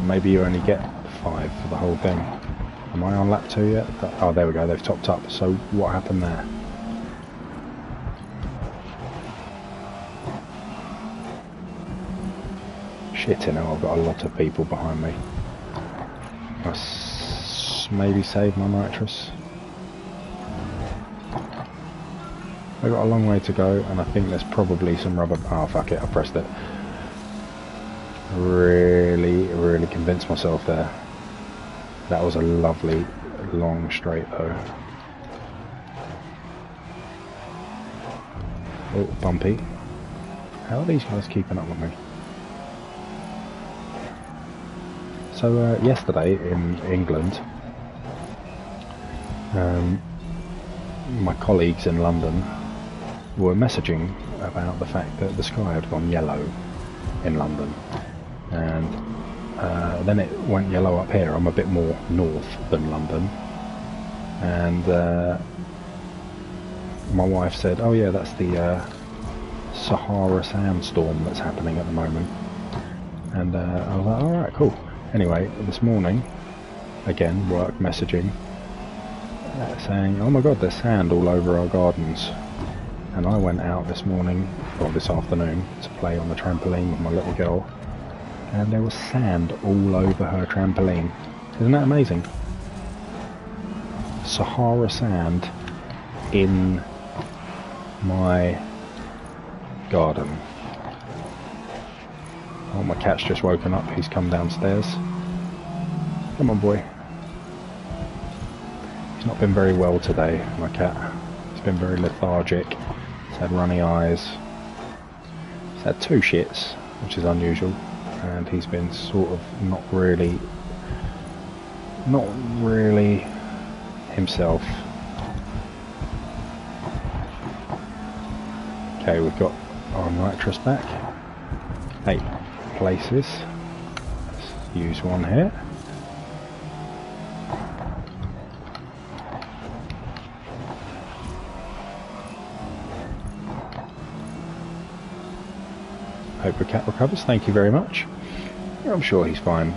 maybe you only get 5 for the whole thing. Am I on lap 2 yet? Oh, there we go, they've topped up. So what happened there? Shit, you know, I've got a lot of people behind me. Maybe save my nitrous. I've got a long way to go, and I think there's probably some rubber... Oh, fuck it, I pressed it. Really convinced myself there. That was a lovely long straight though. Oh, bumpy. How are these guys keeping up with me? So yesterday in England, my colleagues in London were messaging about the fact that the sky had gone yellow in London, and then it went yellow up here. I'm a bit more north than London, and my wife said, oh yeah, that's the Sahara sandstorm that's happening at the moment. And I was like, alright, cool. Anyway, this morning, again, work messaging, saying, oh my god, there's sand all over our gardens. And I went out this morning, or this afternoon, to play on the trampoline with my little girl, and there was sand all over her trampoline. Isn't that amazing? Sahara sand in my garden. Oh, my cat's just woken up. He's come downstairs. Come on, boy. He's not been very well today, my cat. He's been very lethargic. He's had runny eyes. He's had 2 shits, which is unusual. And he's been sort of not really himself. Okay, we've got our nitrous back. 8 places. Let's use one here. Hope the cat recovers. Thank you very much. I'm sure he's fine.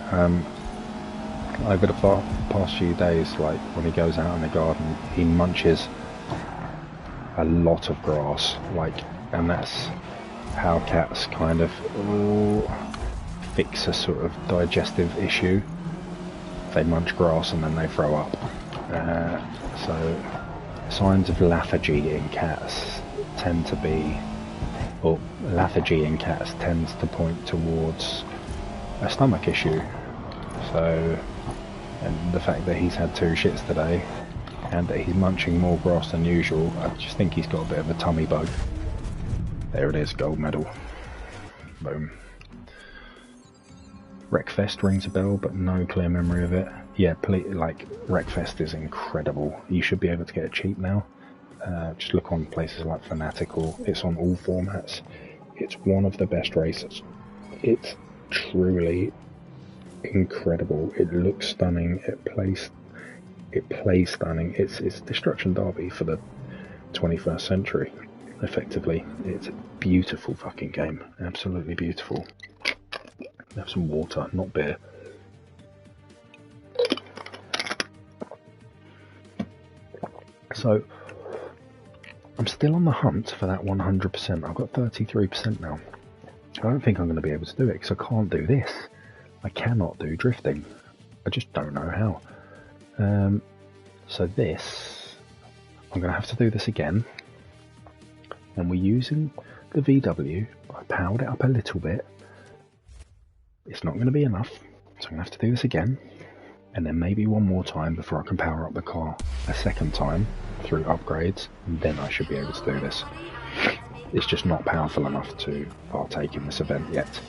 Over the past few days, like when he goes out in the garden, he munches a lot of grass, and that's how cats kind of fix a sort of digestive issue. They munch grass and then they throw up. So signs of lethargy in cats tend to be, or lethargy in cats tends to point towards a stomach issue. So, and the fact that he's had 2 shits today and that he's munching more grass than usual, I just think he's got a bit of a tummy bug. There it is, gold medal. Boom. Wreckfest rings a bell, but no clear memory of it. Yeah, Wreckfest is incredible. You should be able to get it cheap now. Just look on places like Fanatical. It's on all formats. It's one of the best races. It's truly incredible. It looks stunning. It plays stunning. It's Destruction Derby for the 21st century. Effectively, it's a beautiful fucking game. Absolutely beautiful. Have some water, not beer. So, I'm still on the hunt for that 100%. I've got 33% now. I don't think I'm going to be able to do it because I can't do this. I cannot do drifting. I just don't know how. So this, I'm going to have to do this again. And we're using the VW. I powered it up a little bit. It's not going to be enough, so I'm going to have to do this again. And then maybe one more time before I can power up the car a second time through upgrades. And then I should be able to do this. It's just not powerful enough to partake in this event yet.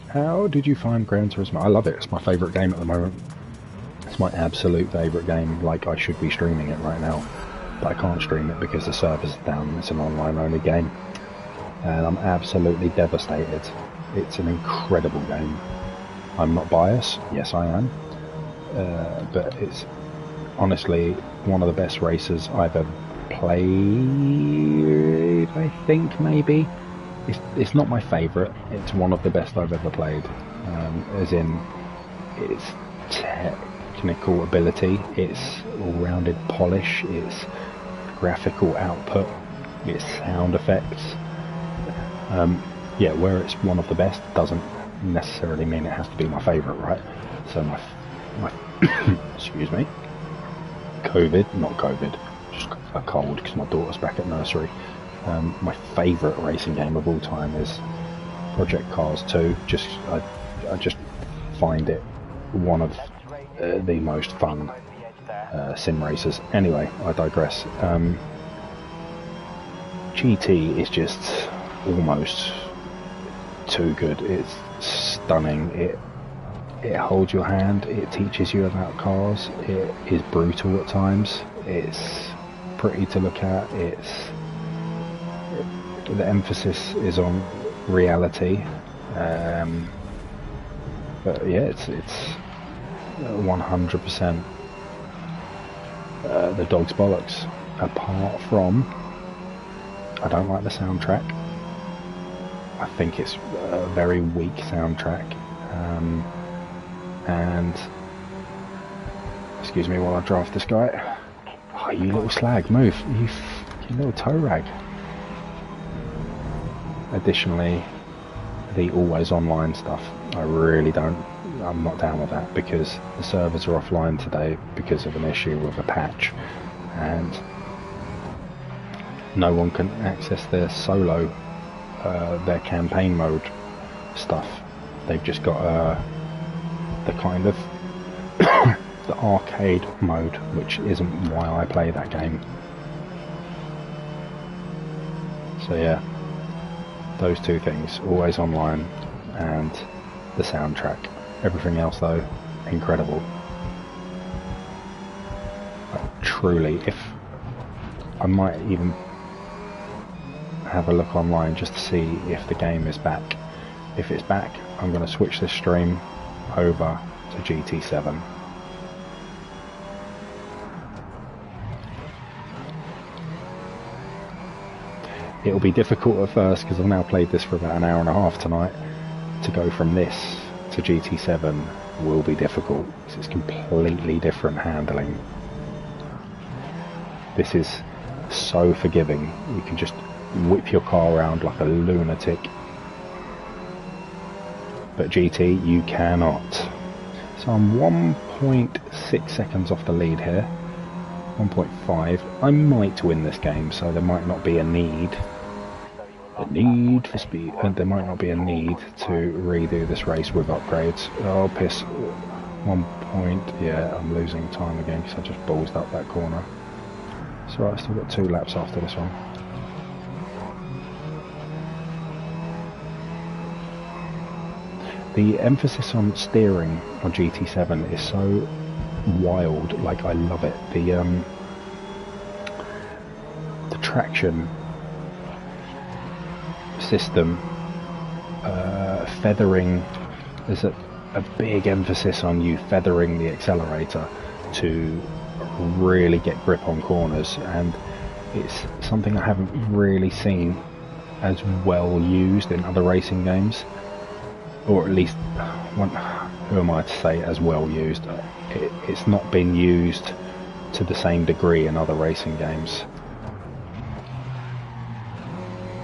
How did you find Gran Turismo? I love it. It's my favourite game at the moment. It's my absolute favourite game. Like, I should be streaming it right now. But I can't stream it because the server's down. It's an online only game. And I'm absolutely devastated. It's an incredible game. I'm not biased. Yes, I am. But it's honestly one of the best races I've played, I think, maybe. It's not my favourite. It's one of the best I've ever played. As in, its technical ability, its all-rounded polish, its graphical output, its sound effects. Yeah, where it's one of the best doesn't necessarily mean it has to be my favourite, right? So my excuse me, not COVID, just a cold because my daughter's back at nursery. My favourite racing game of all time is Project Cars 2. I just find it one of the most fun sim racers. Anyway, I digress. GT is just almost too good. It's stunning. It holds your hand. It teaches you about cars. It is brutal at times. It's pretty to look at. The emphasis is on reality. But yeah, it's 100% the dog's bollocks. Apart from, I don't like the soundtrack. I think it's a very weak soundtrack. And excuse me while I drive this guy. Oh, you little slag, move! You little toe rag. Additionally, the always online stuff, I'm not down with that, because the servers are offline today because of an issue with a patch, and no one can access their solo, their campaign mode stuff. They've just got the kind of the arcade mode, which isn't why I play that game. So yeah, those two things, always online and the soundtrack. Everything else though, incredible. Like, truly, if I might even have a look online just to see if the game is back. If it's back, I'm going to switch this stream over to GT7. It'll be difficult at first because I've now played this for about an hour and a half tonight. To go from this to GT7 will be difficult because it's completely different handling. This is so forgiving. You can just whip your car around like a lunatic. But GT, you cannot. So I'm 1.6 seconds off the lead here. 1.5. I might win this game, so there might not be a need. A need for speed, and there might not be a need to redo this race with upgrades. Oh, piss. 1 point. Yeah, I'm losing time again because I just ballsed up that corner. It's alright, I've still got 2 laps after this one. The emphasis on steering on GT7 is so wild, like I love it. The traction system, feathering, there's a big emphasis on you feathering the accelerator to really get grip on corners, and it's something I haven't really seen as well used in other racing games, or at least, who am I to say as well used? It's not been used to the same degree in other racing games.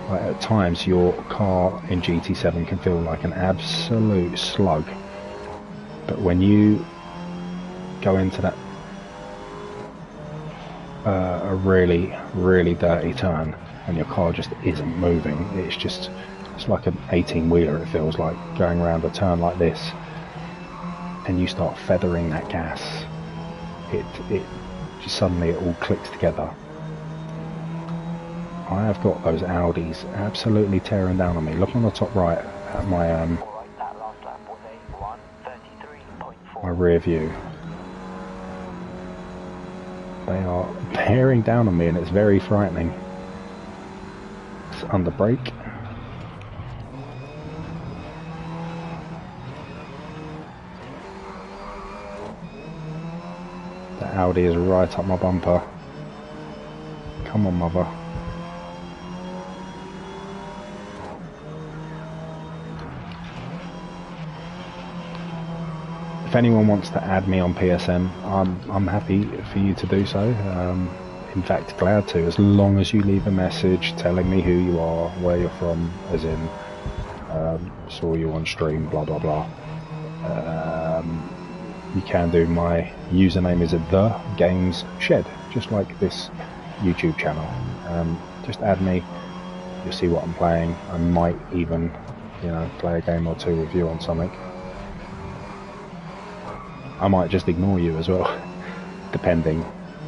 Like, at times your car in GT7 can feel like an absolute slug, but when you go into that a really dirty turn and your car just isn't moving, it's like an 18-wheeler, it feels like, going around a turn like this, and you start feathering that gas, it just suddenly it all clicks together. I have got those Audis absolutely tearing down on me. Look on the top right at my my rear view. They are bearing down on me, and it's very frightening. It's under brake. The Audi is right up my bumper. Come on, mother. If anyone wants to add me on PSN, I'm happy for you to do so. In fact, glad to, as long as you leave a message telling me who you are, where you're from, as in saw you on stream, blah blah blah. You can do. My username is The Games Shed, just like this YouTube channel. Just add me. You'll see what I'm playing. I might even, play a game or two with you on something. I might just ignore you as well, depending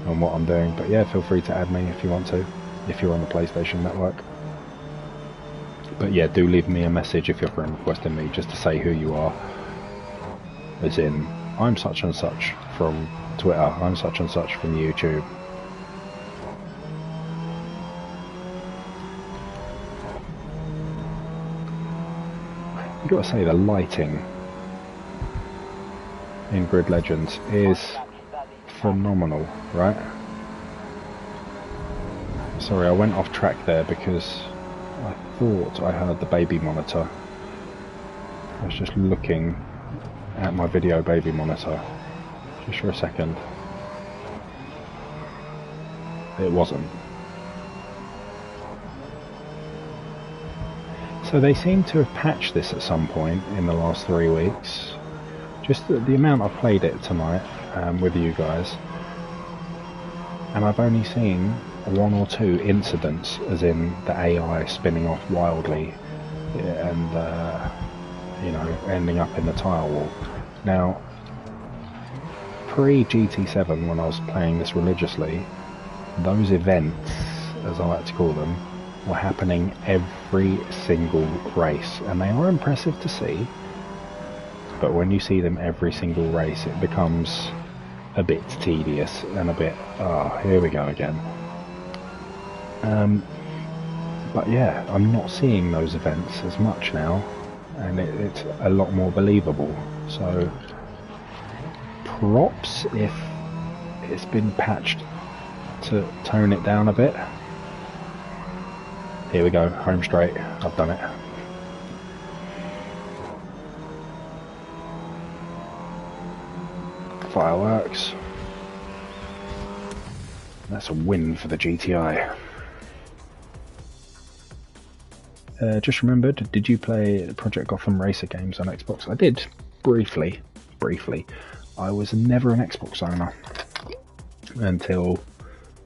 on what I'm doing. But yeah, feel free to add me if you want to, if you're on the PlayStation Network. But yeah, do leave me a message if you're friend requesting me, just to say who you are. As in, I'm such and such from Twitter, I'm such and such from YouTube. You've got to say, the lighting in Grid Legends is phenomenal, right? Sorry, I went off track there because I thought I heard the baby monitor. I was just looking at my video baby monitor just for a second. It wasn't. So they seem to have patched this at some point in the last 3 weeks. Just the amount I've played it tonight with you guys, and I've only seen 1 or 2 incidents, as in the AI spinning off wildly and ending up in the tile wall. Now, pre-GT7, when I was playing this religiously, those events, as I like to call them, were happening every single race, and they are impressive to see. But when you see them every single race, it becomes a bit tedious and a bit, here we go again. But yeah, I'm not seeing those events as much now, and it's a lot more believable. So, props if it's been patched to tone it down a bit. Here we go, home straight, I've done it. Fireworks. That's a win for the GTI. Just remembered, did you play Project Gotham Racer games on Xbox? I did, briefly. I was never an Xbox owner until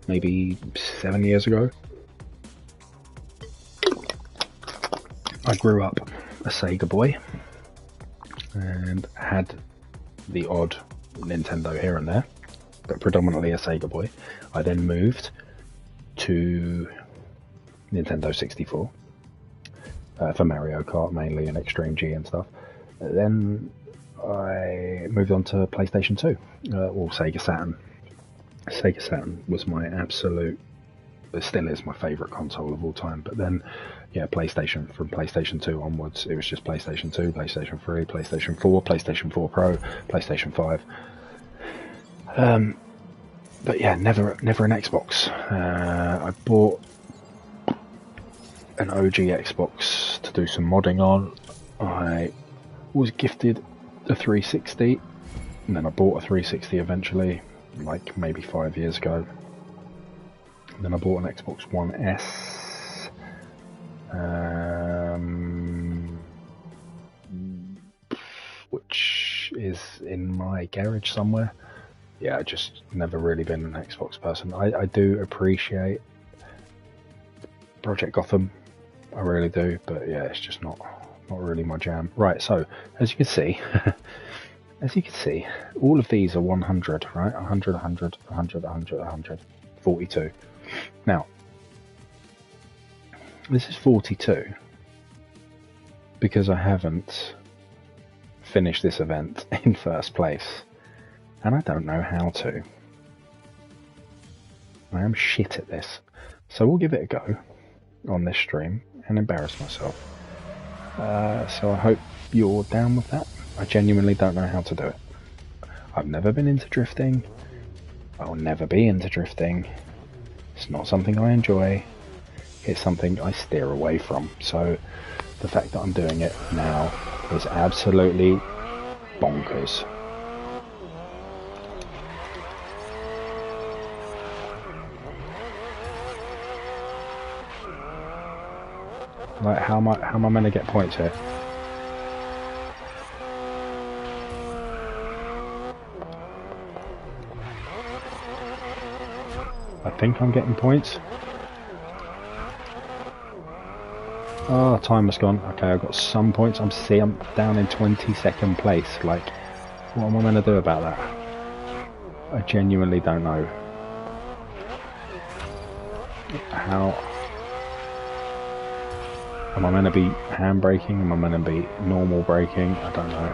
maybe 7 years ago. I grew up a Sega boy and had the odd Nintendo here and there, but predominantly a Sega boy. I then moved to Nintendo 64 for Mario Kart mainly and Extreme G and stuff. Then I moved on to PlayStation 2, or Sega Saturn. Sega Saturn was my absolute, it still is my favourite console of all time. But then, yeah, PlayStation, from PlayStation 2 onwards, it was just PlayStation 2, PlayStation 3, PlayStation 4, PlayStation 4 Pro, PlayStation 5. But yeah, never an Xbox. I bought an OG Xbox to do some modding on. I was gifted a 360, and then I bought a 360 eventually, like maybe 5 years ago. And then I bought an Xbox One S, which is in my garage somewhere. Yeah, I just never really been an Xbox person. I do appreciate Project Gotham, I really do, but yeah, it's just not really my jam. Right, so as you can see, all of these are 100, right? 100, 100, 100, 100, 100, 42. Now, this is 42 because I haven't finished this event in first place, and I don't know how to. I am shit at this, so we'll give it a go on this stream and embarrass myself. So I hope you're down with that. I genuinely don't know how to do it. I've never been into drifting. I'll never be into drifting. It's not something I enjoy. It's something I steer away from. So the fact that I'm doing it now is absolutely bonkers. Like, how am I meant to get points here? I think I'm getting points. Oh, timer's gone. Okay, I've got some points. I'm down in 22nd place. Like, what am I meant to do about that? I genuinely don't know. How am I meant to be handbraking? Am I meant to be normal braking? I don't know.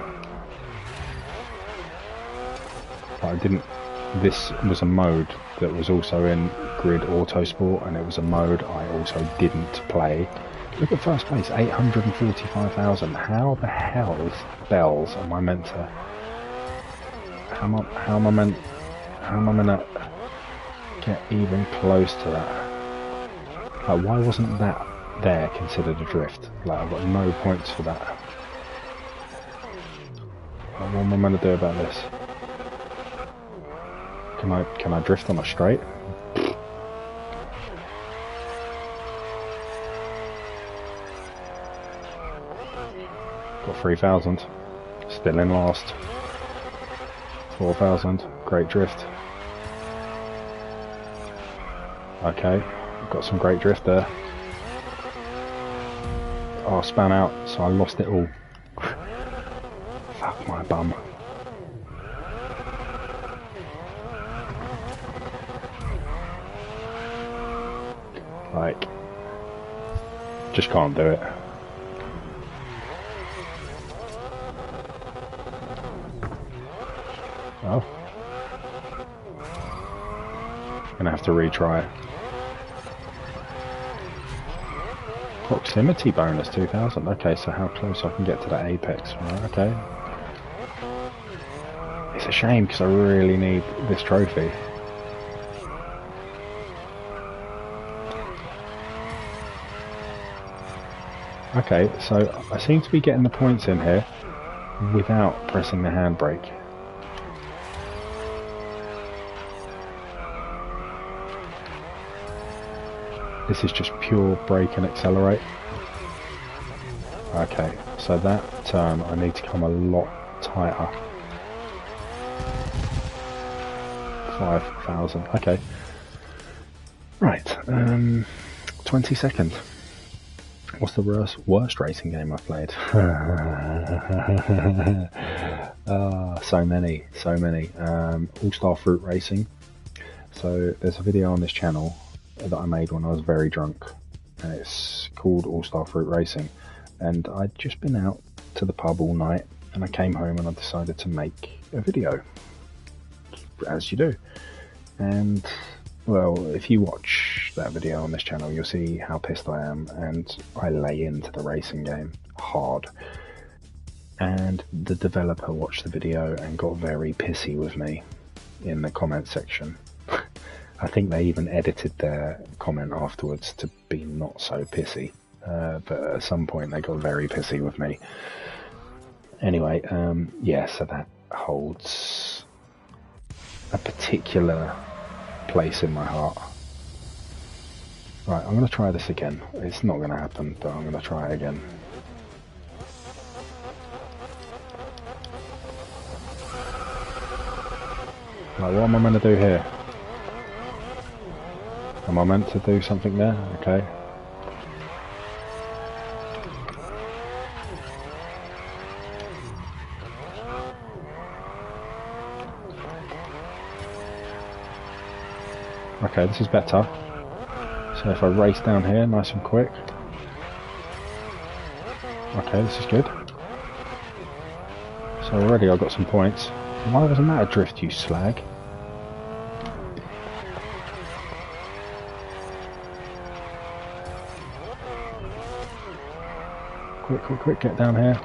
But I didn't. This was a mode that was also in Grid Autosport, and it was a mode I also didn't play. Look at first place, 845,000. How the hell's bells am I meant to? How am I meant to get even close to that? Like, why wasn't that there considered a drift? Like, I've got no points for that. Like, what am I meant to do about this? Can I drift on a straight? Got 3,000. Still in last. 4,000. Great drift. Okay, got some great drift there. Oh, I span out, so I lost it all. Fuck my bum. Like, just can't do it. Oh. Gonna have to retry it. Proximity bonus 2,000. Okay, so how close I can get to that apex. Right, okay. It's a shame because I really need this trophy. Okay, so I seem to be getting the points in here without pressing the handbrake. This is just pure brake and accelerate. Okay, so that turn I need to come a lot tighter. 5,000, okay. Right, 22nd. What's the worst racing game I've played? So many. All-Star Fruit Racing. So there's a video on this channel that I made when I was very drunk, and it's called All-Star Fruit Racing. And I'd just been out to the pub all night, and I came home and I decided to make a video, as you do. And well, if you watch that video on this channel, you'll see how pissed I am, and I lay into the racing game hard. And the developer watched the video and got very pissy with me in the comment section. I think they even edited their comment afterwards to be not so pissy, but at some point they got very pissy with me. Anyway, yeah, so that holds a particular place in my heart. Right, I'm going to try this again. It's not going to happen, but I'm going to try it again. Right, what am I meant to do here? Am I meant to do something there? Okay. Okay, this is better. So if I race down here nice and quick. Okay, this is good. So already I've got some points. Why wasn't that a drift, you slag? Quick, get down here.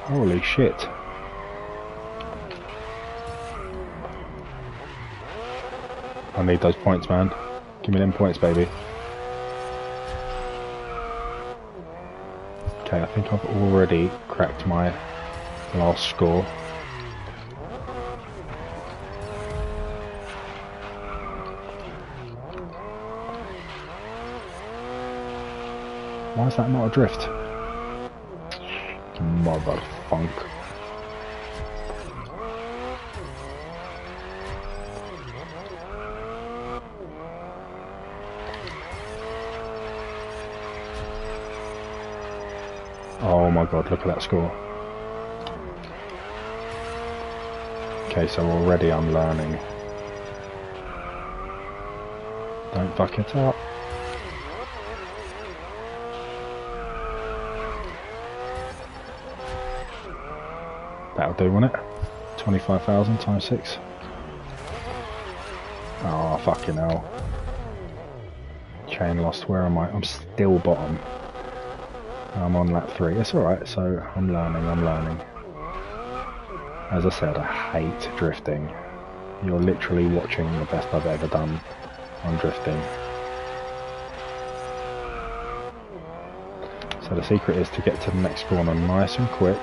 Holy shit. I need those points, man. Give me them points, baby. Okay, I think I've already cracked my last score. Why is that not a drift? Motherfunk. Oh my god, look at that score. Okay, so already I'm learning. Don't fuck it up. That'll do, won't it? 25,000 times 6. Oh, fucking hell. Chain lost, where am I? I'm still bottom. I'm on lap 3. It's alright, so I'm learning. As I said, I hate drifting. You're literally watching the best I've ever done on drifting. So the secret is to get to the next corner nice and quick.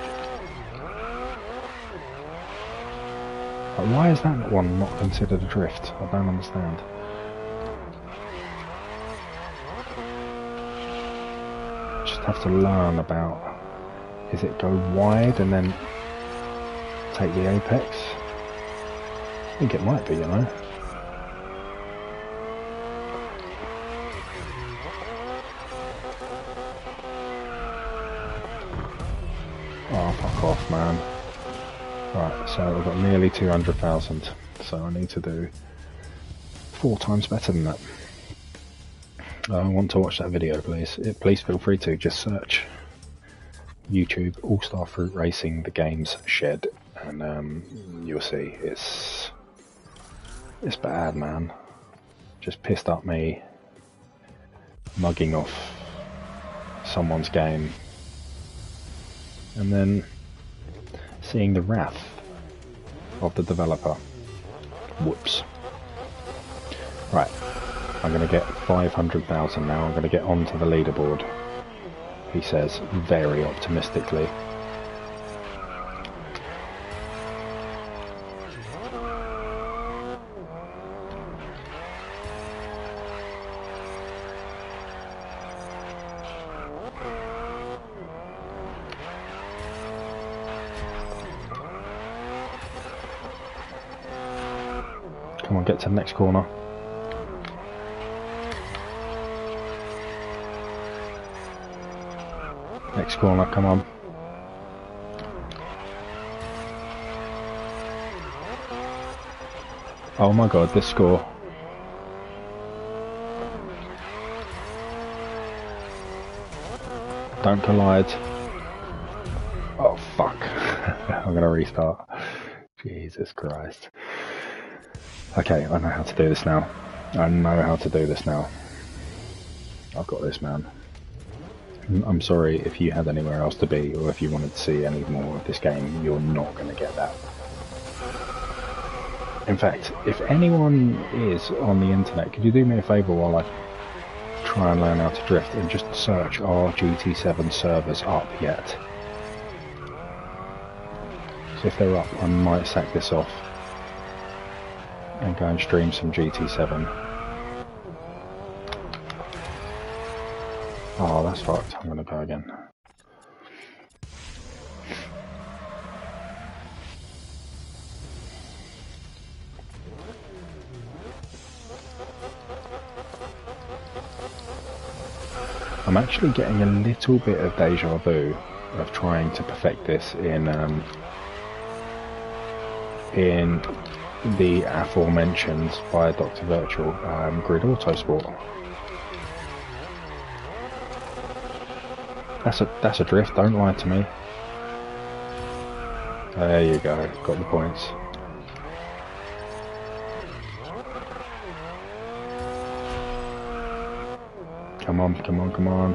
But why is that one not considered a drift? I don't understand. Just have to learn about, is it go wide and then take the apex? I think it might be, you know. Oh, fuck off, man. Right, so I've got nearly 200,000, so I need to do 4 times better than that. I want to watch that video, please. Please feel free to just search YouTube All-Star Fruit Racing the Games Shed, and you'll see it's bad, man. Just pissed up me mugging off someone's game, and then seeing the wrath of the developer. Whoops. Right, I'm going to get 500,000 now. I'm going to get onto the leaderboard, he says, very optimistically. Come on, get to the next corner. Next corner, come on. Oh my god, this score. Don't collide. Oh fuck. I'm gonna restart. Jesus Christ. Okay, I know how to do this now. I've got this, man. I'm sorry if you had anywhere else to be, or if you wanted to see any more of this game, you're not going to get that. In fact, if anyone is on the internet, could you do me a favour while I try and learn how to drift, and just search are GT7 servers up yet? So if they're up, I might sack this off and go and stream some GT7. Oh, that's fucked. I'm gonna go again. I'm actually getting a little bit of deja vu of trying to perfect this in the aforementioned by Dr. Virtual Grid Autosport. That's a drift, don't lie to me. There you go, got the points. Come on, come on, come on.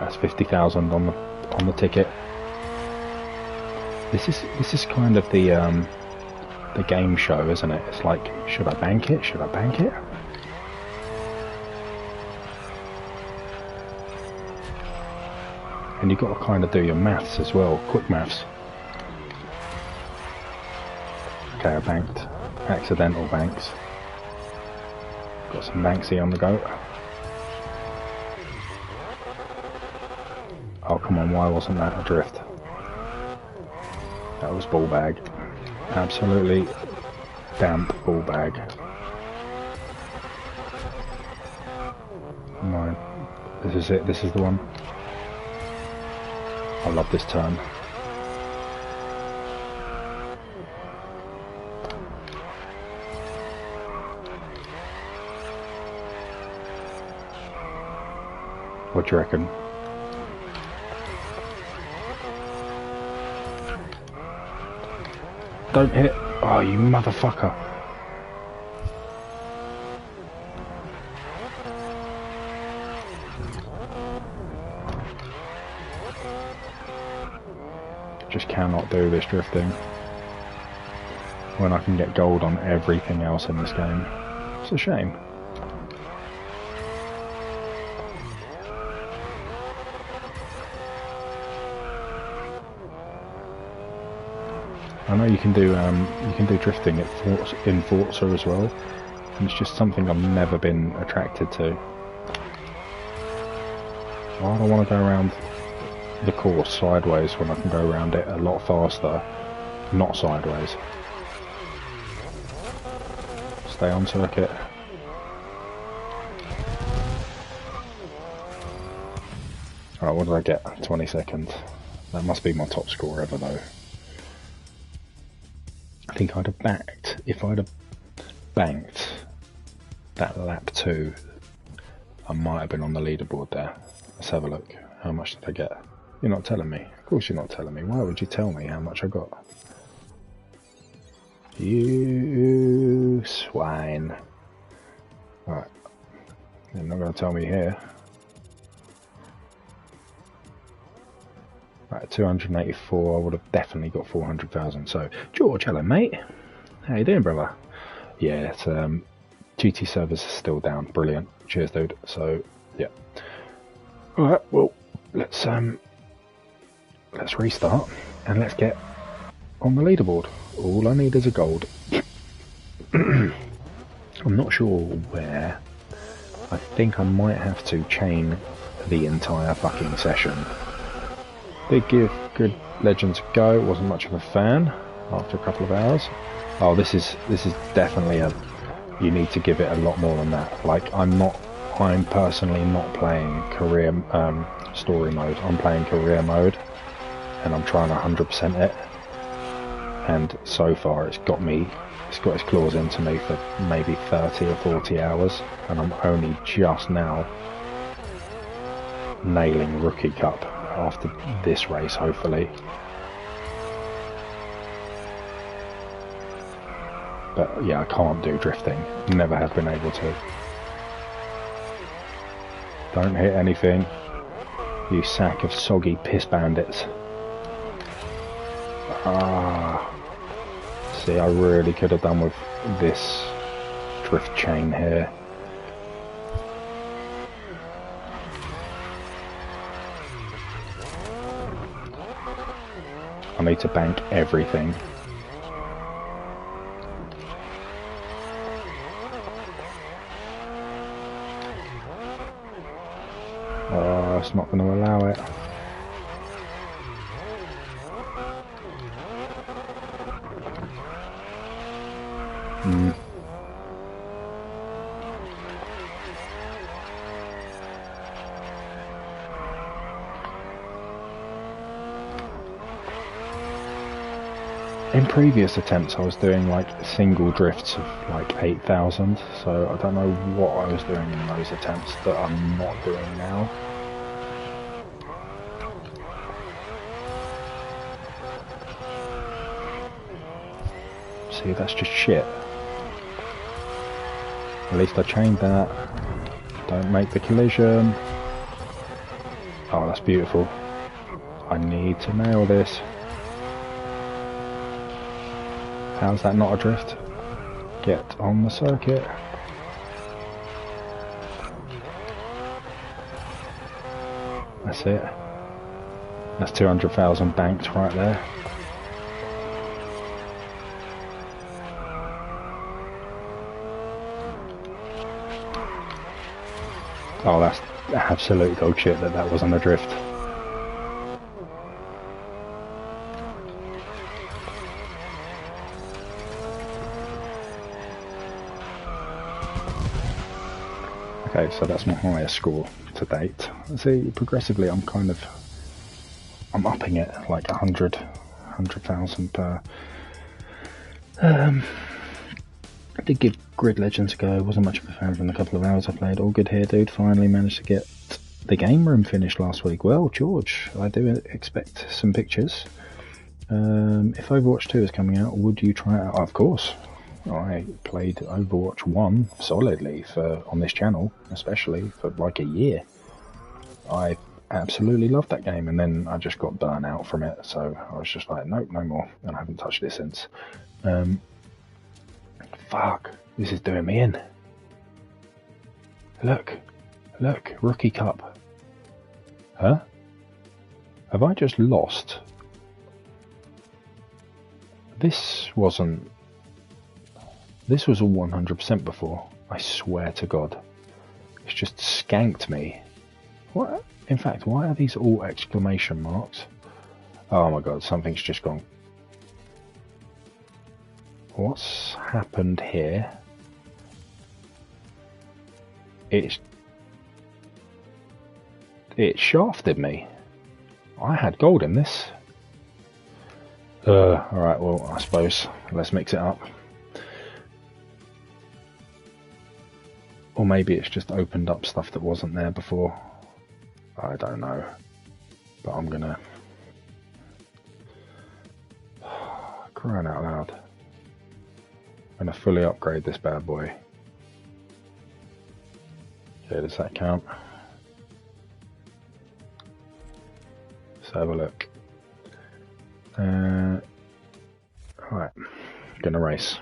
That's 50,000 on the ticket. This is kind of the game show, isn't it? It's like, should I bank it? Should I bank it? And you've got to kind of do your maths as well, quick maths. Okay, I banked. Accidental banks. Got some Banksy on the go. Oh, come on, why wasn't that a drift? That was ball bag. Absolutely damp ball bag. Come on. This is it, this is the one. I love this turn. What do you reckon? Don't hit. Oh, you motherfucker. Just cannot do this drifting when I can get gold on everything else in this game. It's a shame. I know you can do drifting in Forza as well, and it's just something I've never been attracted to. I don't want to go around the course sideways when I can go around it a lot faster, not sideways. Stay on circuit. Alright, what did I get? 22nd. That must be my top score ever though. I think I'd have backed, if I'd have banked that lap 2, I might have been on the leaderboard there. Let's have a look. How much did I get? You're not telling me. Of course you're not telling me. Why would you tell me how much I got? You swine. Alright. You're not going to tell me here. Right, 284, I would have definitely got 400,000. So, George, hello mate. How you doing, brother? Yeah, it's, GT servers are still down. Brilliant. Cheers, dude. So, yeah. Alright, well, let's restart and let's get on the leaderboard. All I need is a gold. I'm not sure where. I think I might have to chain the entire fucking session. Did give Good Legends a go. Wasn't much of a fan after a couple of hours. Oh, this is definitely a. You need to give it a lot more than that. Like I'm personally not playing career story mode. I'm playing career mode, and I'm trying to 100% it. And so far, it's got its claws into me for maybe 30 or 40 hours, and I'm only just now nailing Rookie Cup after this race, hopefully. But yeah, I can't do drifting. Never have been able to. Don't hit anything, you sack of soggy piss bandits. Ah. See, I really could have done with this drift chain here. I need to bank everything. Oh, it's not going to allow it. In previous attempts I was doing like single drifts of like 8,000, so I don't know what I was doing in those attempts that I'm not doing now. See, that's just shit. At least I chained that. Don't make the collision. Oh, that's beautiful. I need to nail this. How's that not a drift? Get on the circuit. That's it. That's 200,000 banked right there. Oh, that's absolute dog shit that wasn't a drift. Okay, so that's my highest score to date. See, progressively I'm upping it like 100,000 per. I did give Grid Legends a go, wasn't much of a fan from the couple of hours I played. All good here, dude. Finally managed to get the game room finished last week. Well, George, I do expect some pictures. If Overwatch 2 is coming out, would you try it out? Of course. I played Overwatch 1 solidly on this channel, especially for like a year. I absolutely loved that game, and then I just got burnt out from it, so I was just like, nope, no more, and I haven't touched it since. Fuck, this is doing me in. Look, Rookie Cup. Huh? Have I just lost? This was all 100% before. I swear to God. It's just skanked me. What? In fact, why are these all exclamation marks? Oh my God, something's just gone. What's happened here? It shafted me. I had gold in this. Alright, well, I suppose let's mix it up. Or maybe it's just opened up stuff that wasn't there before. I don't know. But I'm gonna... Crying out loud. I'm gonna fully upgrade this bad boy. Okay, does that count? Let's have a look. Right, gonna race.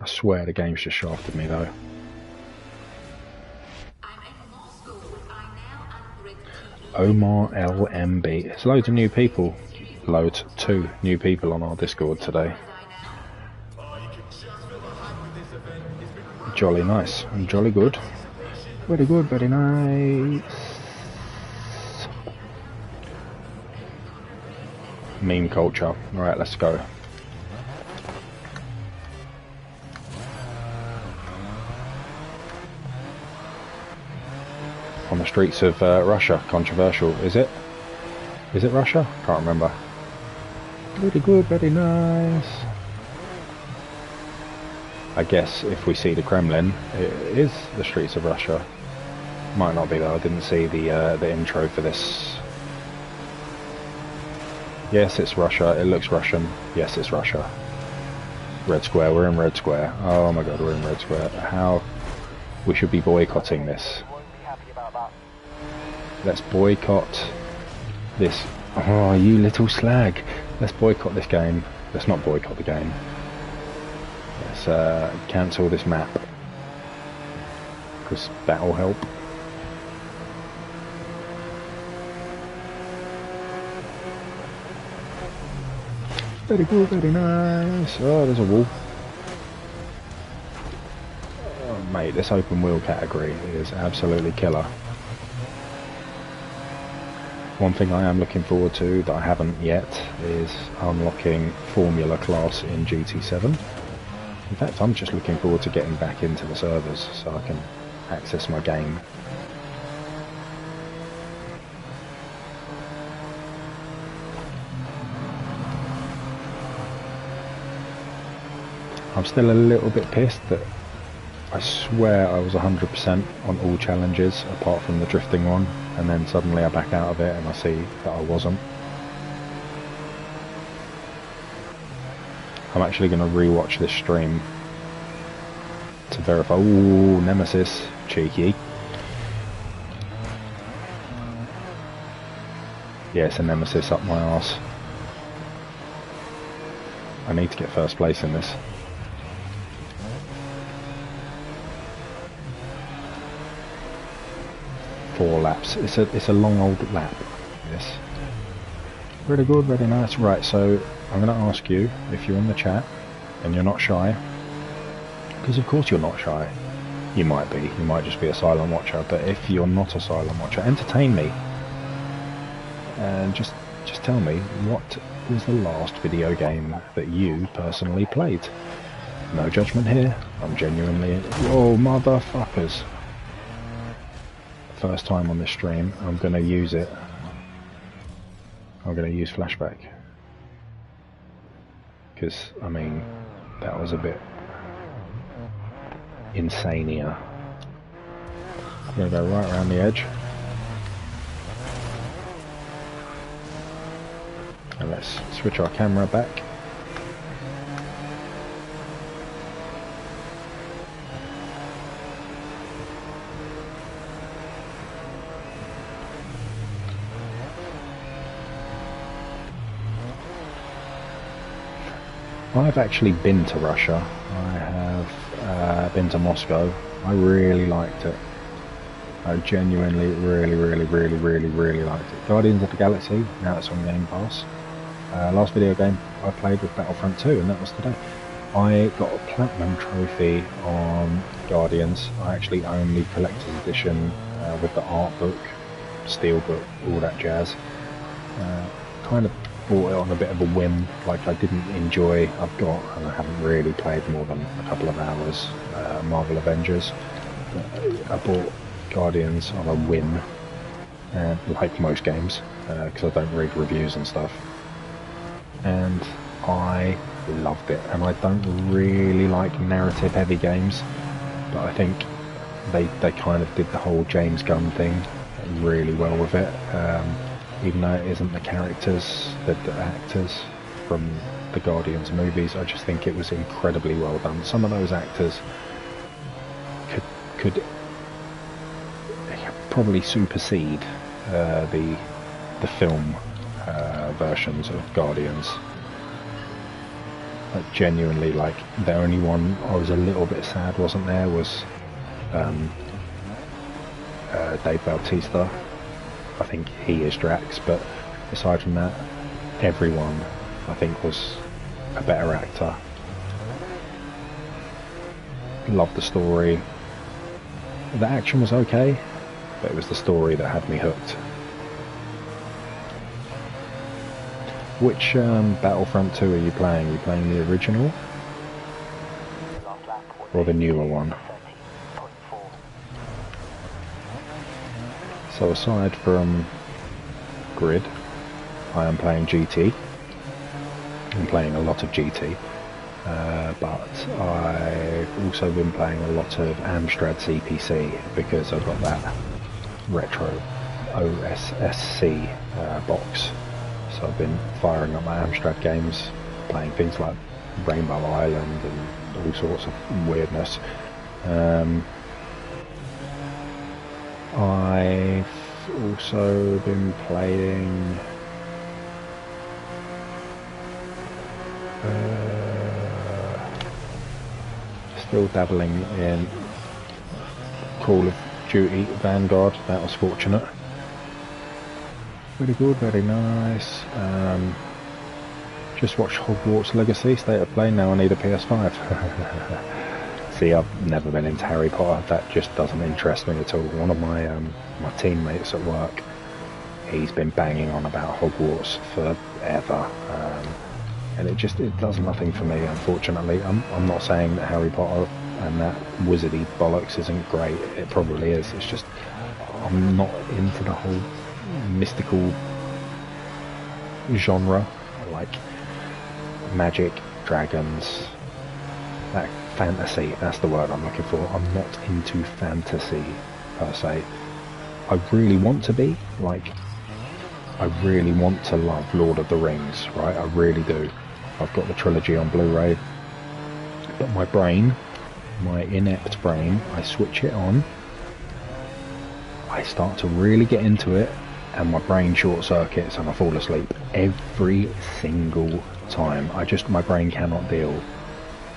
I swear the game's just shafted me though. Omar LMB. There's loads of new people. Loads. 2 new people on our Discord today. Jolly nice and jolly good. Very good, very nice. Meme culture. Alright, let's go. On the streets of Russia. Controversial, is it? Is it Russia? Can't remember. Very good, very nice. I guess if we see the Kremlin, it is the streets of Russia. Might not be though, I didn't see the intro for this. Yes, it's Russia, it looks Russian. Yes, it's Russia. Red Square, we're in Red Square. Oh my God, we're in Red Square. How? We should be boycotting this. Let's boycott this. Oh, you little slag. Let's boycott this game. Let's not boycott the game. Let's cancel this map. Because that'll help. Very good, very nice. Oh, there's a wall. Oh, mate, this open wheel category is absolutely killer. One thing I am looking forward to that I haven't yet is unlocking Formula class in GT7. In fact, I'm just looking forward to getting back into the servers so I can access my game. I'm still a little bit pissed that I swear I was 100% on all challenges apart from the drifting one, and then suddenly I back out of it and I see that I wasn't. I'm actually going to rewatch this stream to verify. Ooh, Nemesis, cheeky. Yeah, it's a Nemesis up my arse. I need to get first place in this. Four laps. It's a long old lap. Yes. Really good, really nice. Right, so I'm going to ask you if you're in the chat and you're not shy, because of course you're not shy. You might be. You might just be a silent watcher. But if you're not a silent watcher, entertain me. And just tell me, what was the last video game that you personally played? No judgment here. I'm genuinely... Whoa, motherfuckers. First time on this stream, I'm going to use it. I'm going to use flashback. Because, I mean, that was a bit... insania. I'm going to go right around the edge. And let's switch our camera back. I've actually been to Russia. I have been to Moscow. I really liked it. I genuinely, really liked it. Guardians of the Galaxy, now it's on Game Pass. Last video game I played was Battlefront 2, and that was today. I got a Platinum Trophy on Guardians. I actually own the Collector's Edition with the art book, Steelbook, all that jazz. Kind of bought it on a bit of a whim, like I didn't enjoy, and I haven't really played more than a couple of hours, Marvel Avengers. I bought Guardians on a whim, like most games, because I don't read reviews and stuff. And I loved it, and I don't really like narrative heavy games, but I think they kind of did the whole James Gunn thing really well with it, even though it isn't the characters, the actors from the Guardians movies. I just think it was incredibly well done. Some of those actors could probably supersede the film versions of Guardians. Like, genuinely, like, the only one I was a little bit sad wasn't there was Dave Bautista. I think he is Drax, but aside from that, everyone I think was a better actor. Loved the story. The action was okay, but it was the story that had me hooked. Which Battlefront 2 are you playing? Are you playing the original? Or the newer one? So aside from Grid, I am playing GT. I'm playing a lot of GT. But I've also been playing a lot of Amstrad CPC because I've got that retro OSSC box. So I've been firing up my Amstrad games, playing things like Rainbow Island and all sorts of weirdness. I've also been playing still dabbling in Call of Duty Vanguard. That was fortunate. Very good, very nice. Just watched Hogwarts Legacy State of Play. Now I need a PS5. See, I've never been into Harry Potter. That just doesn't interest me at all. One of my my teammates at work, he's been banging on about Hogwarts forever, and it does nothing for me, unfortunately. I'm not saying that Harry Potter and that wizardy bollocks isn't great. It probably is. It's just I'm not into the whole mystical genre, like magic, dragons, that fantasy. That's the word I'm looking for. I'm not into fantasy per se. I really want to be, like, I really want to love Lord of the Rings, right? I really do. I've got the trilogy on Blu-ray, but my brain, my inept brain, I switch it on, I start to really get into it, and my brain short circuits and I fall asleep every single time. My brain cannot deal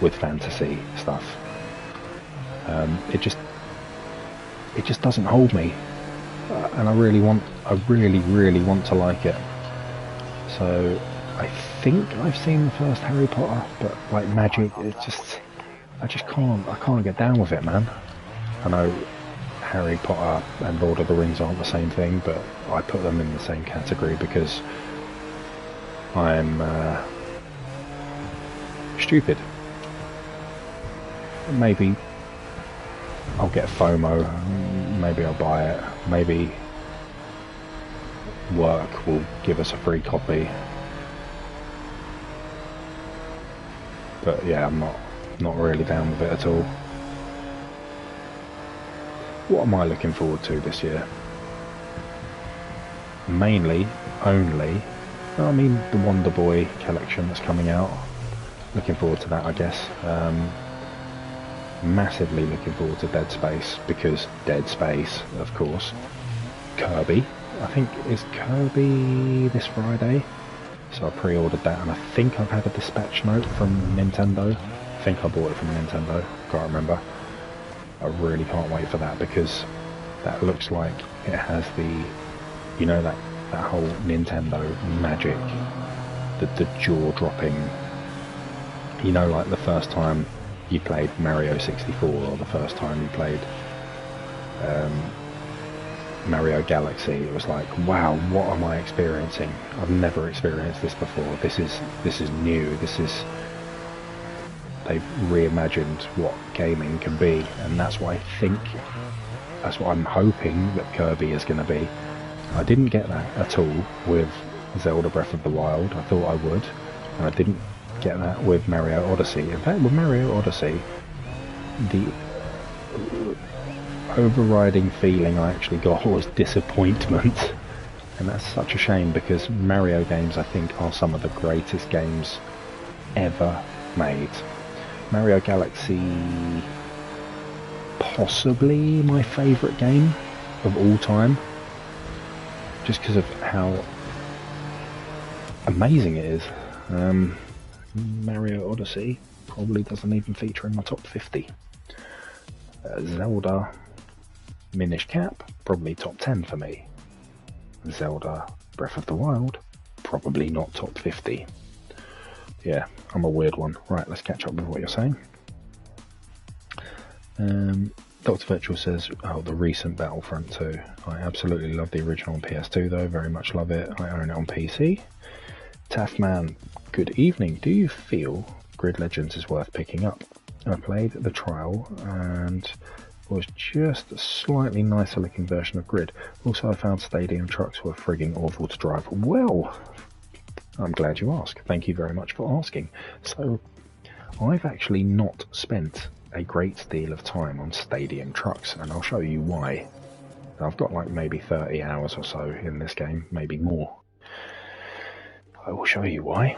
with fantasy stuff. It just doesn't hold me, and I really want to like it. So I think I've seen the first Harry Potter, but like magic, I can't get down with it, man. I know Harry Potter and Lord of the Rings aren't the same thing, but I put them in the same category because I'm stupid. Maybe I'll get FOMO, maybe I'll buy it, maybe work will give us a free copy. But yeah, I'm not really down with it at all. What am I looking forward to this year? Mainly, only, I mean, the Wonder Boy collection that's coming out. Looking forward to that, I guess. Massively looking forward to Dead Space, because Dead Space, of course. Kirby, I think, is Kirby this Friday? So I pre-ordered that, and I think I've had a dispatch note from Nintendo. I think I bought it from Nintendo, can't remember. I really can't wait for that, because that looks like it has the, you know, that whole Nintendo magic, the jaw-dropping, you know, like the first time you played Mario 64, or the first time you played Mario Galaxy, it was like, wow, what am I experiencing? I've never experienced this before. This is new. They've reimagined what gaming can be, and that's what I'm hoping that Kirby is going to be. I didn't get that at all with Zelda Breath of the Wild. I thought I would, and I didn't get that with Mario Odyssey. In fact, with Mario Odyssey, the overriding feeling I actually got was disappointment, and that's such a shame, because Mario games, I think, are some of the greatest games ever made. Mario Galaxy, possibly my favourite game of all time, just because of how amazing it is. Mario Odyssey probably doesn't even feature in my top 50. Zelda Minish Cap, probably top 10 for me. Zelda Breath of the Wild, probably not top 50. Yeah, I'm a weird one. Right, let's catch up with what you're saying. Dr. Virtual says, oh, the recent Battlefront 2. I absolutely love the original on PS2 though, very much love it. I own it on PC. Taffman, good evening. Do you feel Grid Legends is worth picking up? I played the trial and was just a slightly nicer looking version of Grid. Also, I found stadium trucks were frigging awful to drive. Well, I'm glad you asked. Thank you very much for asking. So, I've actually not spent a great deal of time on stadium trucks, and I'll show you why. I've got like maybe 30 hours or so in this game, maybe more. I will show you why.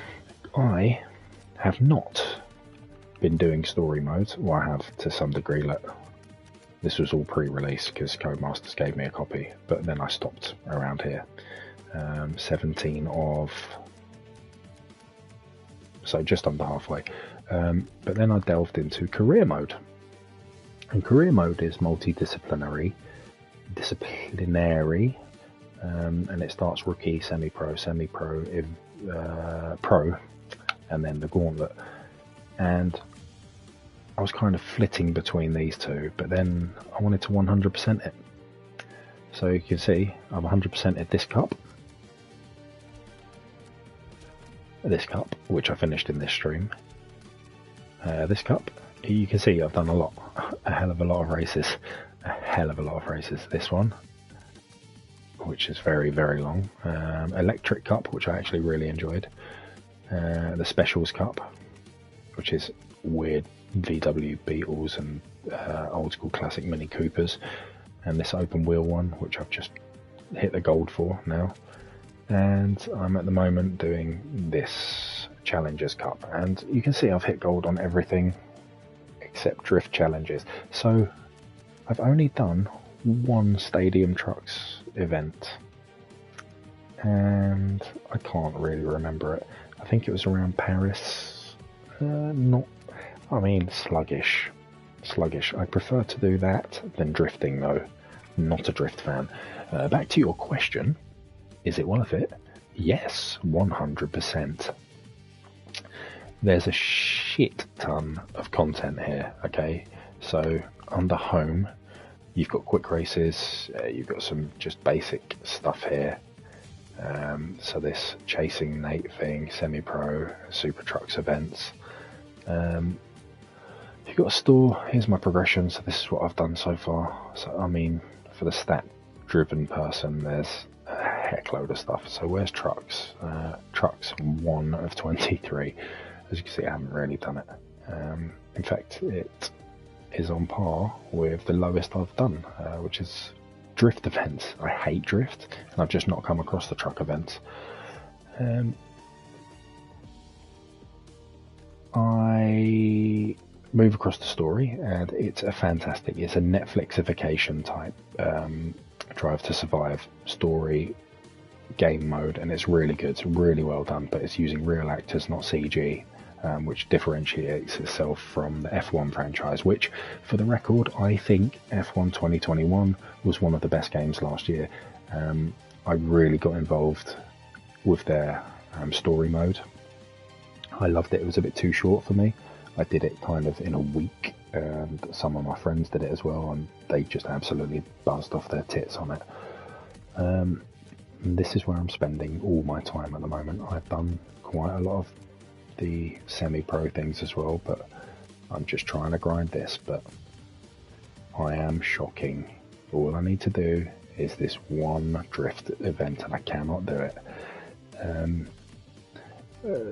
I have not been doing story mode. Well, I have to some degree. This was all pre-release because Codemasters gave me a copy, but then I stopped around here. 17 of... so just under halfway. But then I delved into career mode. And career mode is multidisciplinary, and it starts rookie, semi-pro, pro, and then the gauntlet. And I was kind of flitting between these two, but then I wanted to 100% it. So you can see I've 100%ed this cup, which I finished in this stream. This cup, you can see I've done a hell of a lot of races. This one, which is very, very long. Electric Cup, which I actually really enjoyed. The Specials Cup, which is weird VW Beetles and old school classic Mini Coopers. And this open wheel one, which I've just hit the gold for now. And I'm at the moment doing this Challengers Cup. And you can see I've hit gold on everything except Drift Challenges. So I've only done one Stadium Trucks event, and I can't really remember it. I think it was around Paris. Not, I mean, sluggish. Sluggish. I prefer to do that than drifting, though. Not a drift fan. Back to your question. Is it worth it? Yes, 100%. There's a shit ton of content here, okay? So, under home, you've got quick races, you've got some just basic stuff here. So this Chasing Nate thing, semi-pro, super trucks events. You've got a store, here's my progression, so this is what I've done so far. So, I mean, for the stat-driven person, there's a heck load of stuff. So where's trucks? Trucks 1 of 23. As you can see, I haven't really done it. In fact, it is on par with the lowest I've done, which is drift events. I hate drift, and I've just not come across the truck events. I move across the story, and it's a fantastic, it's a Netflixification type Drive to Survive story game mode, and it's really good, it's really well done, but it's using real actors, not CG, which differentiates itself from the F1 franchise, which, for the record, I think F1 2021 was one of the best games last year. I really got involved with their story mode. I loved it. It was a bit too short for me. I did it kind of in a week, and some of my friends did it as well, and they just absolutely buzzed off their tits on it. And this is where I'm spending all my time at the moment. I've done quite a lot of the semi-pro things as well, but I'm just trying to grind this, but I am shocking. All I need to do is this one drift event, and I cannot do it.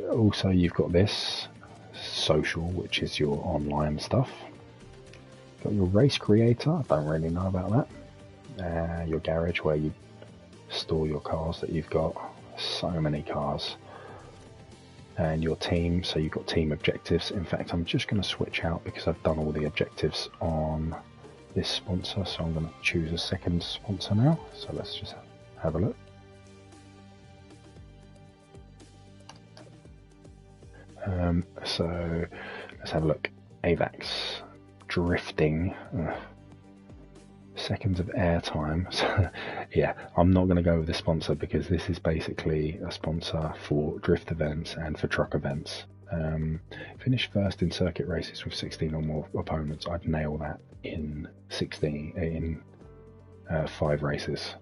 Also, you've got this social, which is your online stuff. Got your race creator, I don't really know about that. Your garage, where you store your cars that you've got, so many cars. And your team, so you've got team objectives. In fact, I'm just going to switch out because I've done all the objectives on this sponsor, so I'm going to choose a second sponsor now. So let's just have a look. So let's have a look. AVAX drifting. Seconds of airtime. So, yeah, I'm not going to go with the sponsor because this is basically a sponsor for drift events and for truck events. Finish first in circuit races with 16 or more opponents. I'd nail that in 5 races.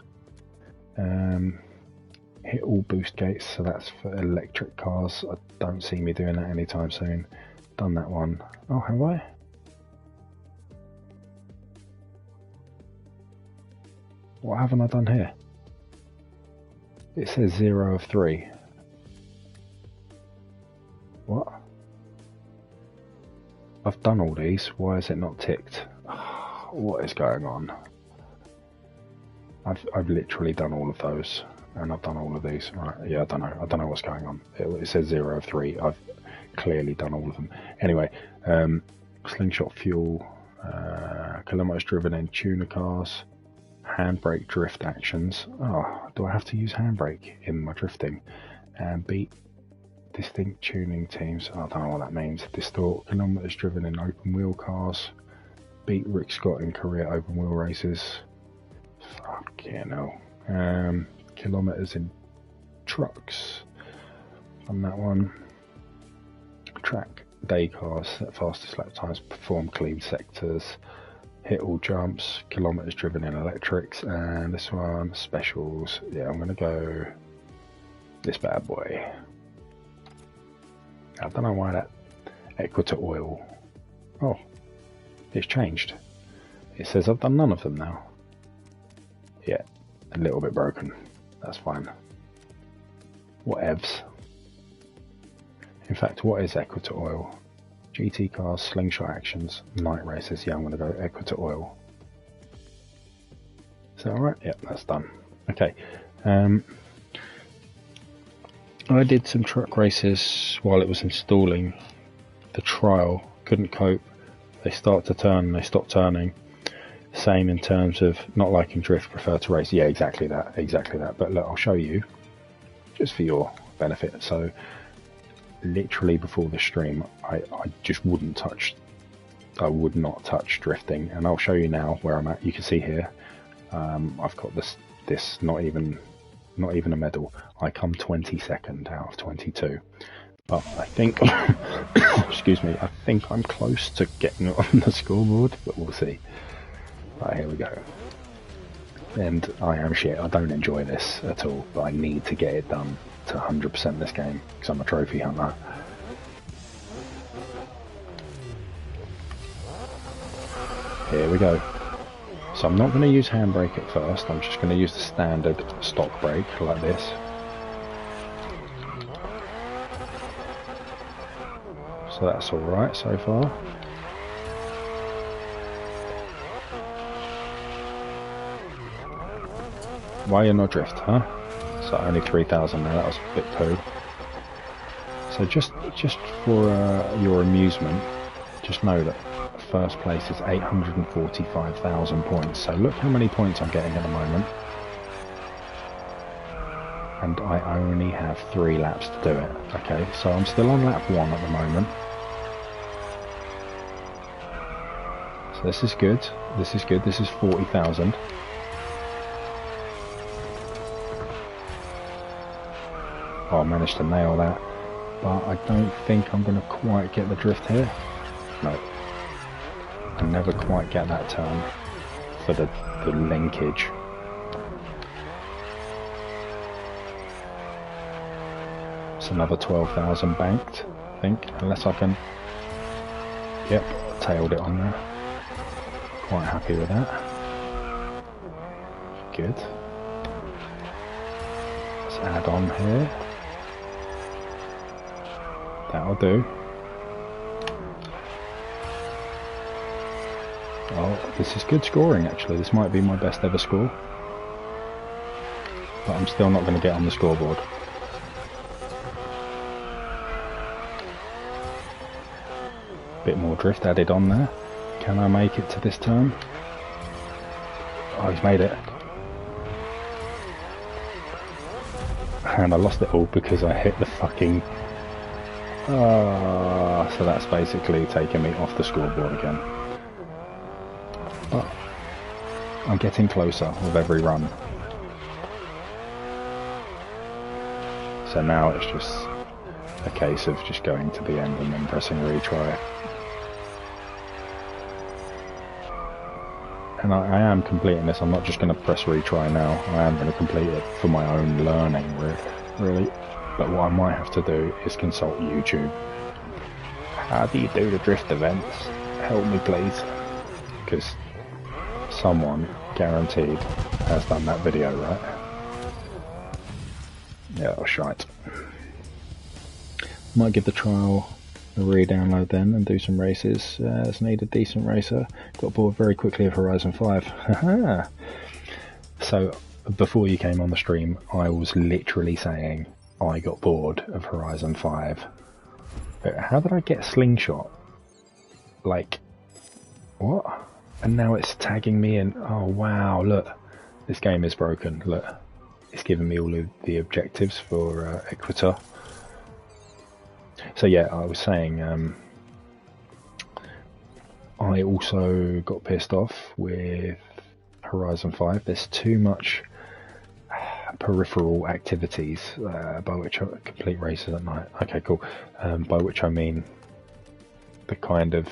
Hit all boost gates, so that's for electric cars. I don't see me doing that anytime soon. Done that one. Oh, have I? What haven't I done here? It says 0 of 3. What? I've done all these. Why is it not ticked? What is going on? I've literally done all of those, and I've done all of these. Right? Yeah, I don't know. I don't know what's going on. It says 0 of 3. I've clearly done all of them. Anyway, slingshot fuel, kilometers driven in tuner cars. Handbrake drift actions. Oh, do I have to use handbrake in my drifting? And beat distinct tuning teams. I don't know what that means. Distort kilometers driven in open wheel cars. Beat Rick Scott in career open wheel races. Fuck yeah, no. Kilometers in trucks. On that one. Track day cars, set fastest lap times, perform clean sectors. Hit all jumps, kilometers driven in electrics, and this one, specials. Yeah, I'm going to go this bad boy. I don't know why that Equator Oil. Oh, it's changed. It says I've done none of them now. Yeah, a little bit broken. That's fine. Whatevs. In fact, what is Equator Oil? GT cars, slingshot actions, night races. Yeah, I'm going to go Equator Oil. Is that alright? Yep, that's done. Okay. I did some truck races while it was installing the trial. Couldn't cope. They start to turn, they stop turning. Same in terms of not liking drift, prefer to race. Yeah, exactly that. Exactly that. But look, I'll show you just for your benefit. So literally before the stream, I just wouldn't touch. I would not touch drifting, and I'll show you now where I'm at. You can see here, I've got this not even a medal. I come 22nd out of 22. But I think, excuse me, I think I'm close to getting it on the scoreboard, but we'll see. Right, here we go. And I am shit. I don't enjoy this at all, but I need to get it done to 100% this game because I'm a trophy hunter. Here we go. So I'm not going to use handbrake at first. I'm just going to use the standard stock brake like this. So that's alright so far. Why you not drift, huh? So only 3,000 there, that was a bit poo. So just for your amusement, just know that first place is 845,000 points. So look how many points I'm getting at the moment. And I only have 3 laps to do it. Okay, so I'm still on lap 1 at the moment. So this is good. This is good. This is 40,000. Oh, I managed to nail that. But I don't think I'm going to quite get the drift here. No. I never quite get that turn for the linkage. It's another 12,000 banked, I think, unless I can... Yep, tailed it on there. Quite happy with that. Good. Let's add on here. That'll do. Oh, this is good scoring actually. This might be my best ever score. But I'm still not going to get on the scoreboard. Bit more drift added on there. Can I make it to this turn? Oh, he's made it. And I lost it all because I hit the fucking... so that's basically taking me off the scoreboard again. But I'm getting closer with every run. So now it's just a case of just going to the end and then pressing retry. And I am completing this. I'm not just going to press retry now. I am going to complete it for my own learning, really. But what I might have to do is consult YouTube. How do you do the drift events? Help me, please. Because someone, guaranteed, has done that video, right? Yeah, oh, shite. Might give the trial a re-download then and do some races as needed. Decent racer. Got bored very quickly of Horizon 5. So before you came on the stream, I was literally saying I got bored of Horizon 5. But how did I get Slingshot? Like, what? And now it's tagging me in. Oh wow, look. This game is broken. Look. It's giving me all of the objectives for Equator. So yeah, I was saying, I also got pissed off with Horizon 5. There's too much peripheral activities, by which I complete races at night. Okay, cool. By which I mean the kind of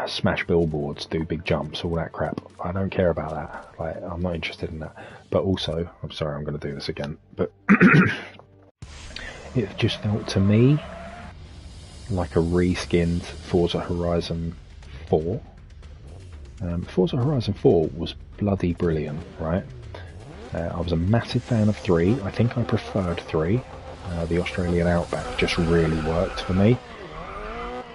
smash billboards, do big jumps, all that crap. I don't care about that. Like, I'm not interested in that. But also, I'm sorry, I'm going to do this again, but it just felt to me like a reskinned Forza Horizon 4. Forza Horizon 4 was bloody brilliant, right? I was a massive fan of 3. I think I preferred 3. The Australian Outback just really worked for me.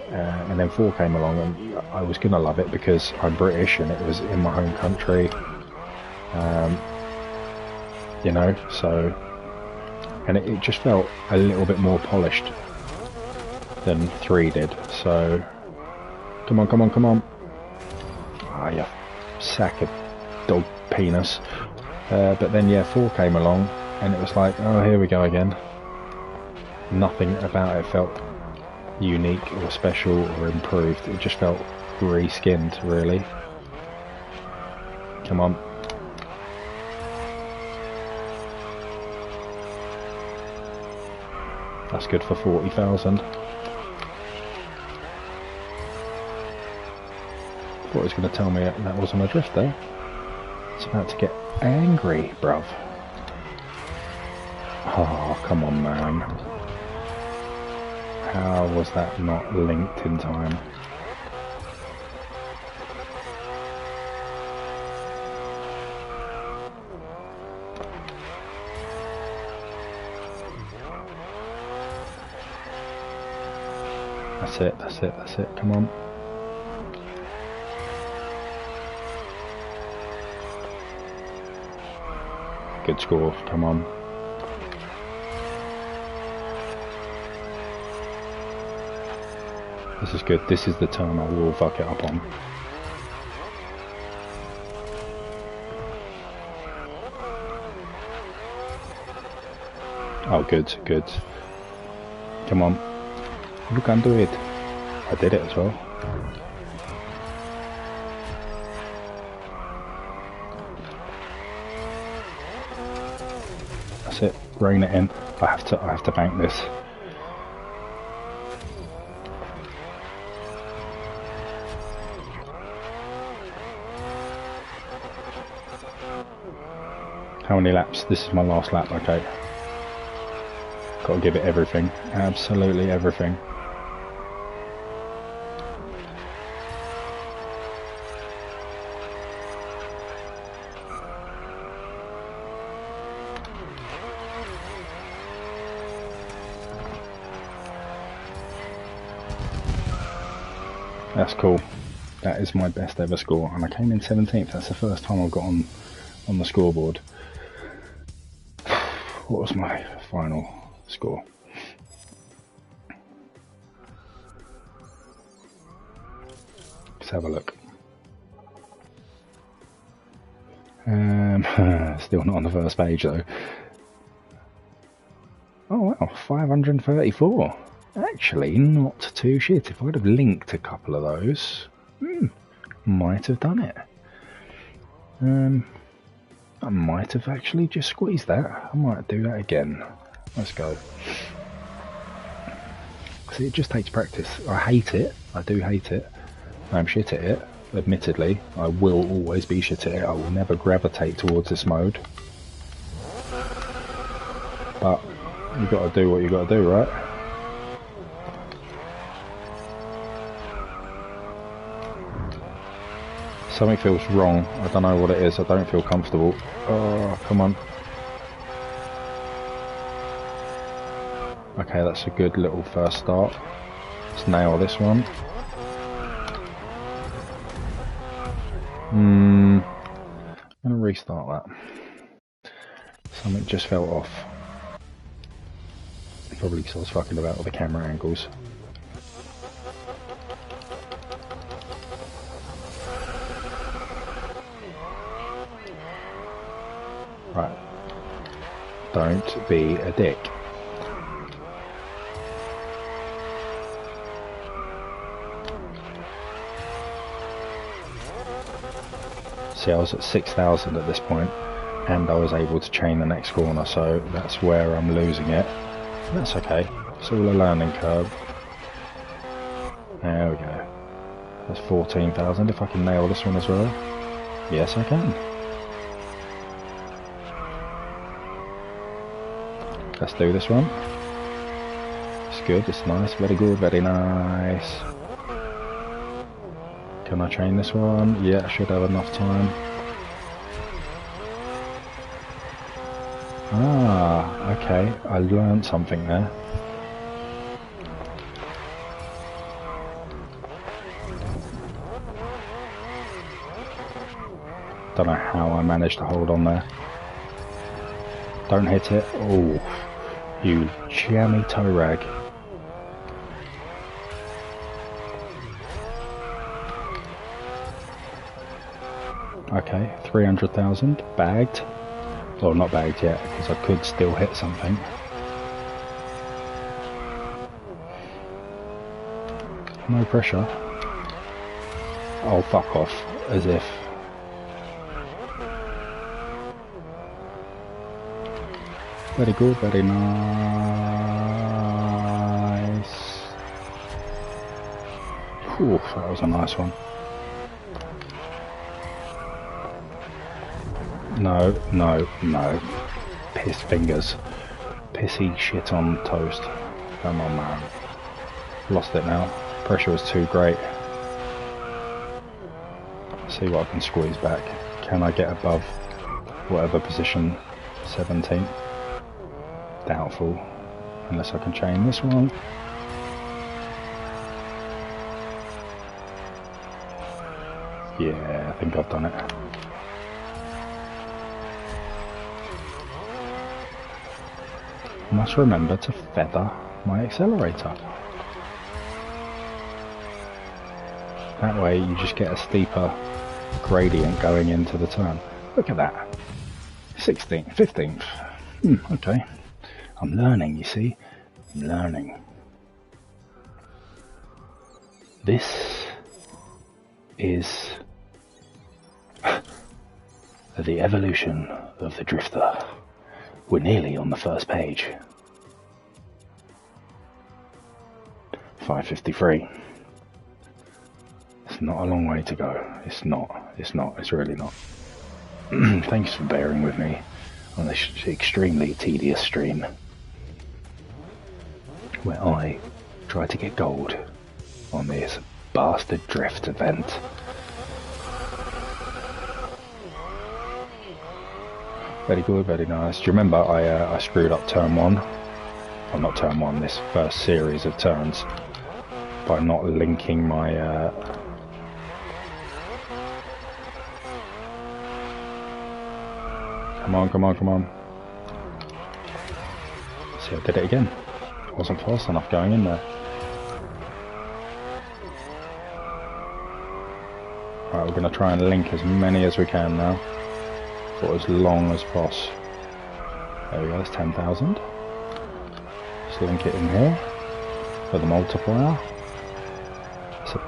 And then 4 came along and I was going to love it because I'm British and it was in my home country. You know, so... And it just felt a little bit more polished than 3 did. So, come on, come on, come on. Ah, you sack of dog penis. But then, yeah, 4 came along and it was like, oh, here we go again. Nothing about it felt unique or special or improved. It just felt reskinned, really. Come on. That's good for 40,000. Thought he was going to tell me that wasn't a drifter. It's about to get angry, bruv. Oh, come on, man. How was that not linked in time? That's it, that's it, that's it, come on. Good score, come on. This is good, this is the turn I will fuck it up on. Oh, good, good. Come on. You can do it. I did it as well. That's it. Rein it in. I have to bank this. How many laps? This is my last lap, okay. Gotta give it everything. Absolutely everything. That's cool. That is my best ever score, and I came in 17th. That's the first time I've got on the scoreboard. What was my final score? Let's have a look. Still not on the first page though. Oh wow, 534. Actually, not too shit. If I'd have linked a couple of those, might have done it. I might have actually just squeezed that. I might do that again. Let's go. See, it just takes practice. I hate it. I do hate it. I'm shit at it. Admittedly, I will always be shit at it. I will never gravitate towards this mode. But you got to do what you got to do, right? Something feels wrong. I don't know what it is. I don't feel comfortable. Oh, come on. Okay, that's a good little first start. Let's nail this one. I'm going to restart that. Something just fell off. Probably because I was fucking about with the camera angles. Right. Don't be a dick. See, I was at 6,000 at this point, and I was able to chain the next corner, so that's where I'm losing it. That's okay. It's all a learning curve. There we go. That's 14,000. If I can nail this one as well. Yes, I can. Let's do this one. It's good, it's nice, very good, very nice. Can I chain this one? Yeah, I should have enough time. Ah, okay, I learned something there. Don't know how I managed to hold on there. Don't hit it. Oh, you jammy toe rag. Okay, 300,000 bagged. Well, not bagged yet, because I could still hit something. No pressure. Oh, fuck off. As if. Very good, very nice. Whew, that was a nice one. No, no, no. Piss fingers. Pissy shit on toast. Come on, man. Lost it now. Pressure was too great. See what I can squeeze back. Can I get above whatever position? 17th? Doubtful. Unless I can chain this one. Yeah, I think I've done it. Must remember to feather my accelerator. That way you just get a steeper gradient going into the turn. Look at that. 16th, 15th. Okay. I'm learning, you see. I'm learning. This is the evolution of the drifter. We're nearly on the first page. 5:53. It's not a long way to go. It's not. It's really not. Thanks for bearing with me on this extremely tedious stream, where I try to get gold on this bastard drift event. Very good, very nice. Do you remember I screwed up turn one? Well, not turn one, this first series of turns, by not linking my... Come on, come on, come on. See, I did it again. I wasn't fast enough going in there. Right, we're going to try and link as many as we can now, for as long as possible. There we go, that's 10,000. Just link it in here for the multiplier. So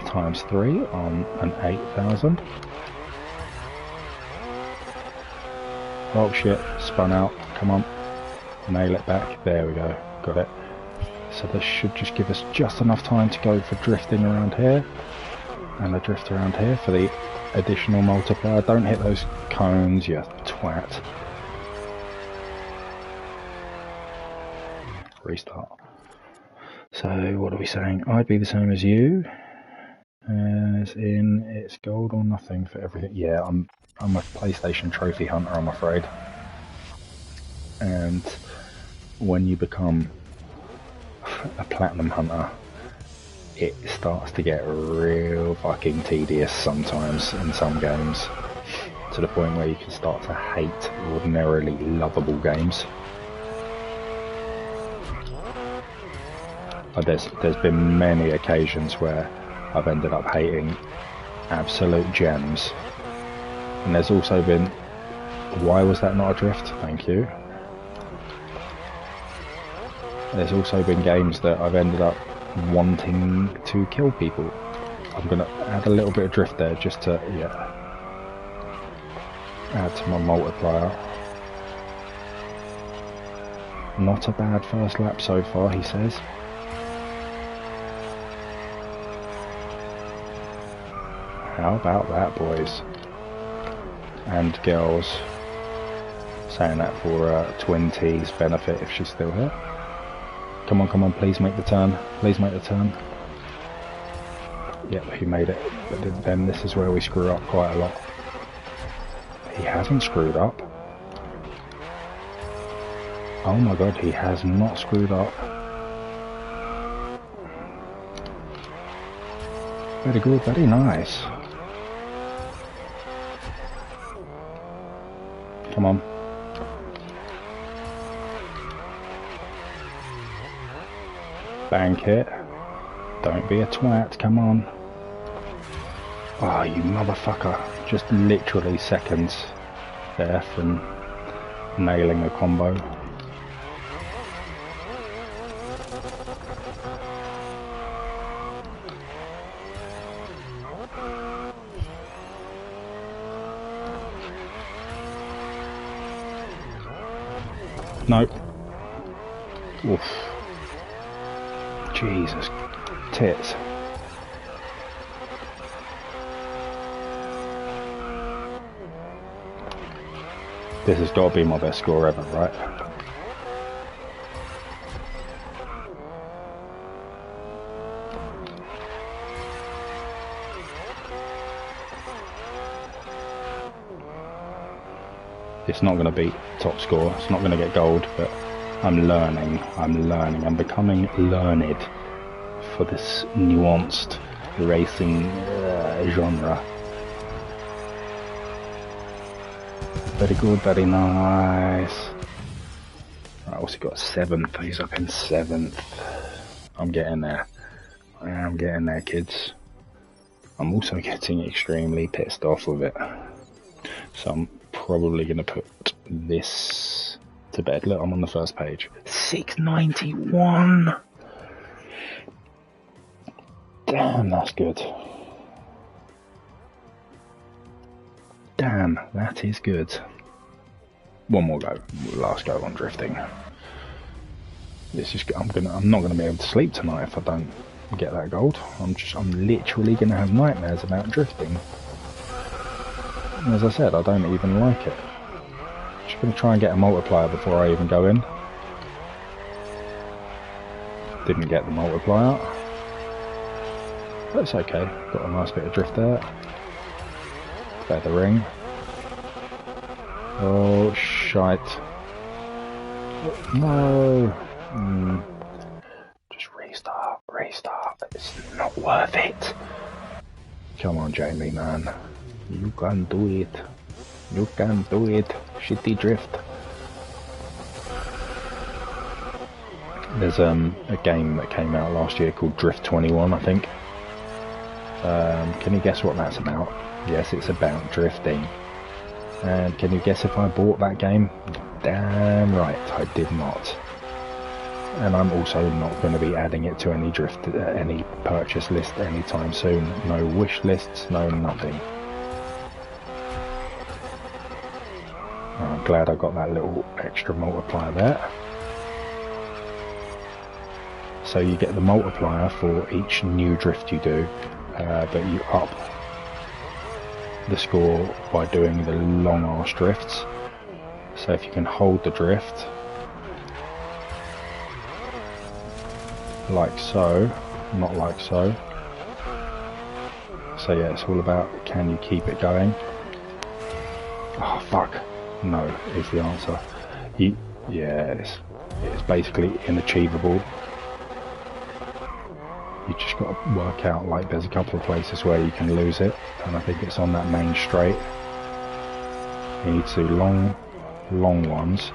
times 3 on an 8,000. Oh shit, spun out, come on. Nail it back, there we go, got it. So this should just give us just enough time to go for drifting around here. And a drift around here for the additional multiplier. Don't hit those cones, you twat. Restart. So what are we saying? I'd be the same as you, as in it's gold or nothing for everything. Yeah, I'm a PlayStation trophy hunter, I'm afraid. And when you become a platinum hunter, it starts to get real fucking tedious sometimes in some games, to the point where you can start to hate ordinarily lovable games. But there's been many occasions where I've ended up hating absolute gems, and there's also been, why was that not a drift? Thank you. There's also been games that I've ended up wanting to kill people. I'm gonna add a little bit of drift there just to, yeah, add to my multiplier. Not a bad first lap so far, he says. How about that, boys and girls? Saying that for Twin T's benefit if she's still here. Come on, come on, please make the turn. Please make the turn. Yep, he made it. But then this is where we screw up quite a lot. He hasn't screwed up. Oh my god, he has not screwed up. Very good, very nice. Come on. Bank it. Don't be a twat, come on. Oh, you motherfucker. Just literally seconds there from nailing a combo. Nope. Oof. Jesus. Tits. This has got to be my best score ever, right? It's not going to beat top score, it's not going to get gold, but I'm learning, I'm becoming learned for this nuanced racing genre. Very good, very nice. I also got 7th, he's up in 7th. I'm getting there. I am getting there, kids. I'm also getting extremely pissed off with it. So I'm probably going to put this to bed. Look, I'm on the first page. 691! Damn, that's good. Damn, that is good. One more go. Last go on drifting. This is. I'm not gonna be able to sleep tonight if I don't get that gold. I'm literally gonna have nightmares about drifting. And as I said, I don't even like it. Just gonna try and get a multiplier before I even go in. Didn't get the multiplier. That's okay. Got a nice bit of drift there. Feathering. Oh, shite. No. Just restart. It's not worth it. Come on, Jamie, man. You can do it. You can do it. Shitty drift. There's a game that came out last year called Drift 21, I think. Can you guess what that's about? Yes, it's about drifting. And can you guess if I bought that game? Damn right, I did not. And I'm also not going to be adding it to any any purchase list anytime soon. No wish lists, no nothing. I'm glad I got that little extra multiplier there. So you get the multiplier for each new drift you do, but you up the score by doing the long arse drifts. So if you can hold the drift like so, not like so. So yeah, it's all about can you keep it going. Oh fuck, no is the answer. Yeah, it's basically inachievable. You just got to work out, like there's a couple of places where you can lose it, and I think it's on that main straight. You need to do long ones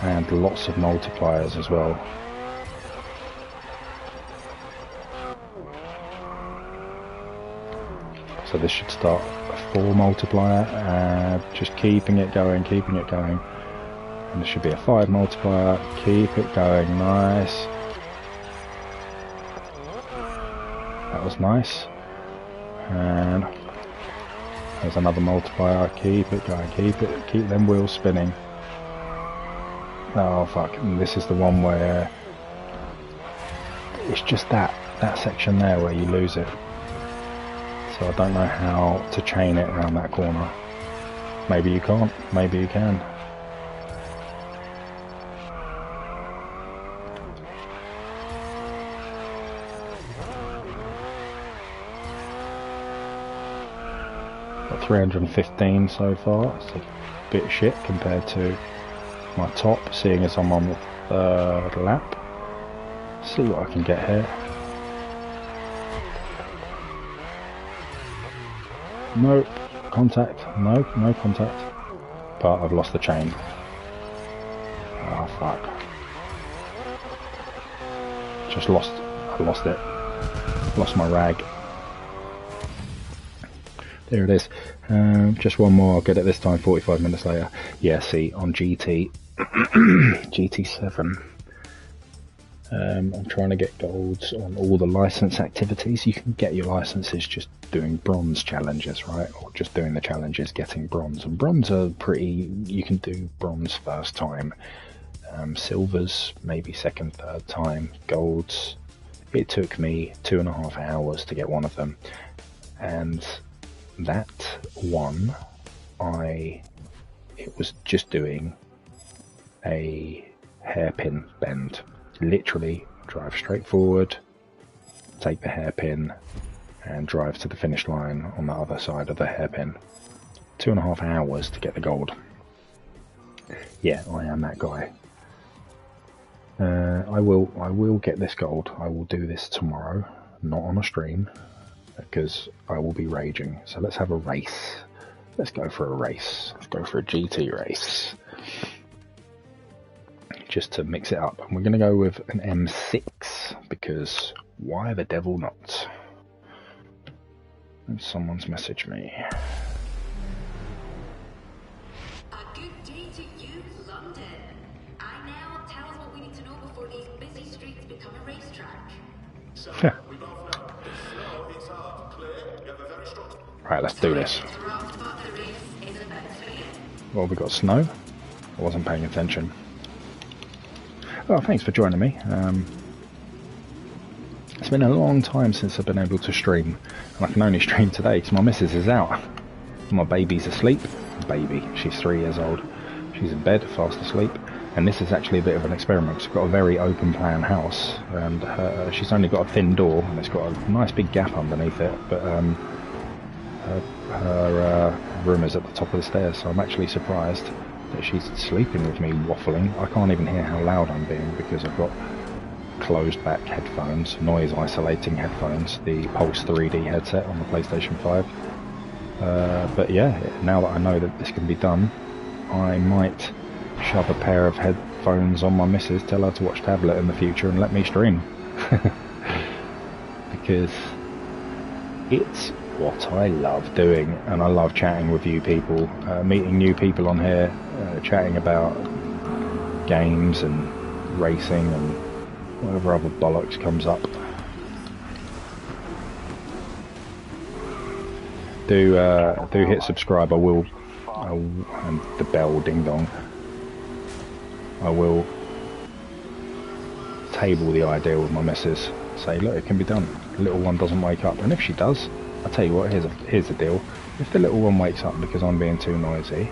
and lots of multipliers as well. So this should start a 4 multiplier, just keeping it going, and there should be a 5 multiplier, keep it going, nice. That was nice. And there's another multiplier, keep it going, keep them wheels spinning. Oh fuck, and this is the one where it's just that section there where you lose it. So I don't know how to chain it around that corner. Maybe you can't, maybe you can. Got 315 so far. It's a bit shit compared to my top, seeing as I'm on the 3rd lap. See what I can get here. Nope, contact, no contact. But I've lost the chain. Oh fuck. I lost it. Lost my rag. There it is. Just one more, I'll get it this time, 45 minutes later. Yeah, see, on GT7, I'm trying to get golds on all the license activities. You can get your licenses just doing bronze challenges, right? Or just doing the challenges, getting bronze. And bronze are pretty, you can do bronze first time. Silvers, maybe second, third time. Golds, it took me 2.5 hours to get one of them. And that one, it was just doing a hairpin bend. Literally drive straight forward, take the hairpin, and drive to the finish line on the other side of the hairpin. 2.5 hours to get the gold. Yeah, I am that guy. I will get this gold. I will do this tomorrow, not on a stream, because I will be raging. So let's have a race. Let's go for a race. Let's go for a GT race. Just to mix it up. And we're going to go with an M6, because why the devil not? And someone's messaged me. A good day to you, London. I now tell us what we need to know before these busy streets become a racetrack. So, we both know. It's slow, it's hard, clear, you have a very strong... Right, let's do this. The rock spot of the race is about to begin. Well, we got snow. I wasn't paying attention. Oh, thanks for joining me. It's been a long time since I've been able to stream, and I can only stream today because my missus is out. My baby's asleep. Baby, she's 3 years old. She's in bed, fast asleep. And this is actually a bit of an experiment because I've got a very open plan house, and she's only got a thin door, and it's got a nice big gap underneath it, but her room is at the top of the stairs, so I'm actually surprised that she's sleeping with me waffling. I can't even hear how loud I'm being because I've got closed back headphones, noise isolating headphones, the Pulse 3D headset on the PlayStation 5. But yeah, now that I know that this can be done, I might shove a pair of headphones on my missus, tell her to watch tablet in the future and let me stream. Because it's what I love doing, and I love chatting with you people, meeting new people on here, chatting about games and racing and whatever other bollocks comes up. Do hit subscribe. I will, and the bell ding dong. I will table the idea with my missus. Say, look, it can be done. The little one doesn't wake up, and if she does, I'll tell you what. Here's the deal. If the little one wakes up because I'm being too noisy,